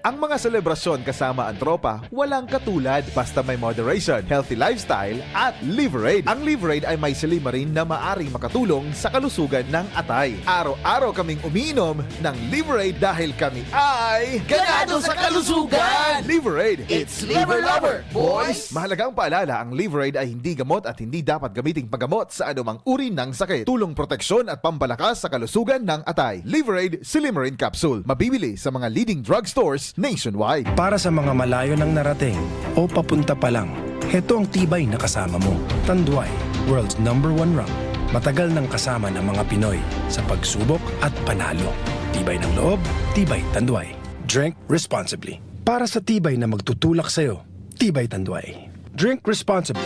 Ang mga selebrasyon kasama ang tropa, walang katulad basta may moderation, healthy lifestyle, at Liverade. Ang Liverade ay may silimarin na maaring makatulong sa kalusugan ng atay. Araw-araw kaming umiinom ng Liverade dahil kami ay Ganado sa kalusugan! Liverade! It's Liver Lover, boys! Mahalagang paalala, ang Liverade ay hindi gamot at hindi dapat gamiting paggamot sa anumang uri ng sakit. Tulong proteksyon at pampalakas sa kalusugan ng atay. Liverade Silimarin Capsule. Mabibili sa mga leading drugstores nationwide. Para sa mga malayo nang narating o papunta pa lang, heto ang tibay na kasama mo. Tanduay, world's #1 rank. Matagal nang kasama ng mga Pinoy sa pagsubok at panalo. Tibay ng loob, tibay Tanduay. Drink responsibly. Para sa tibay na magtutulak sa'yo, tibay Tanduay. Drink responsibly.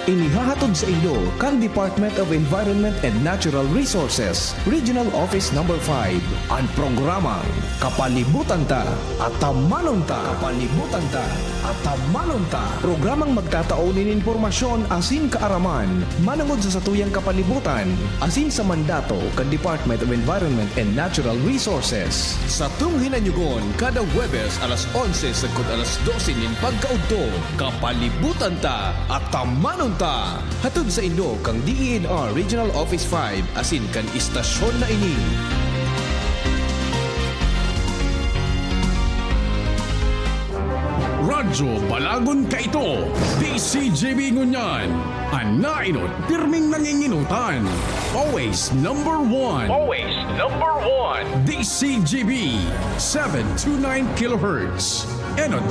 Inihahatod sa inyo kang Department of Environment and Natural Resources, Regional Office No. 5, ang programang Kapalibutan Ta at Tamanon Ta. Kapalibutan Ta at Tamanon Ta. Programang magtataunin informasyon asin kaaraman, manangod sa satuyang kapalibutan, asin sa mandato kang Department of Environment and Natural Resources. Sa tunghinanyugon, kada Huwebes alas 11 sagkod alas 12 nin pagkaudto, Kapalibutan Ta at Tamanon Ta. Hatod sa inyo kang DENR Regional Office 5 asin kan istasyon na ini. Radyo Balagon Kaito, DCJB Ngunyan, ang nainot, pirming nanginginutan. Always #1. Always #1. DCJB, 729 kHz. And on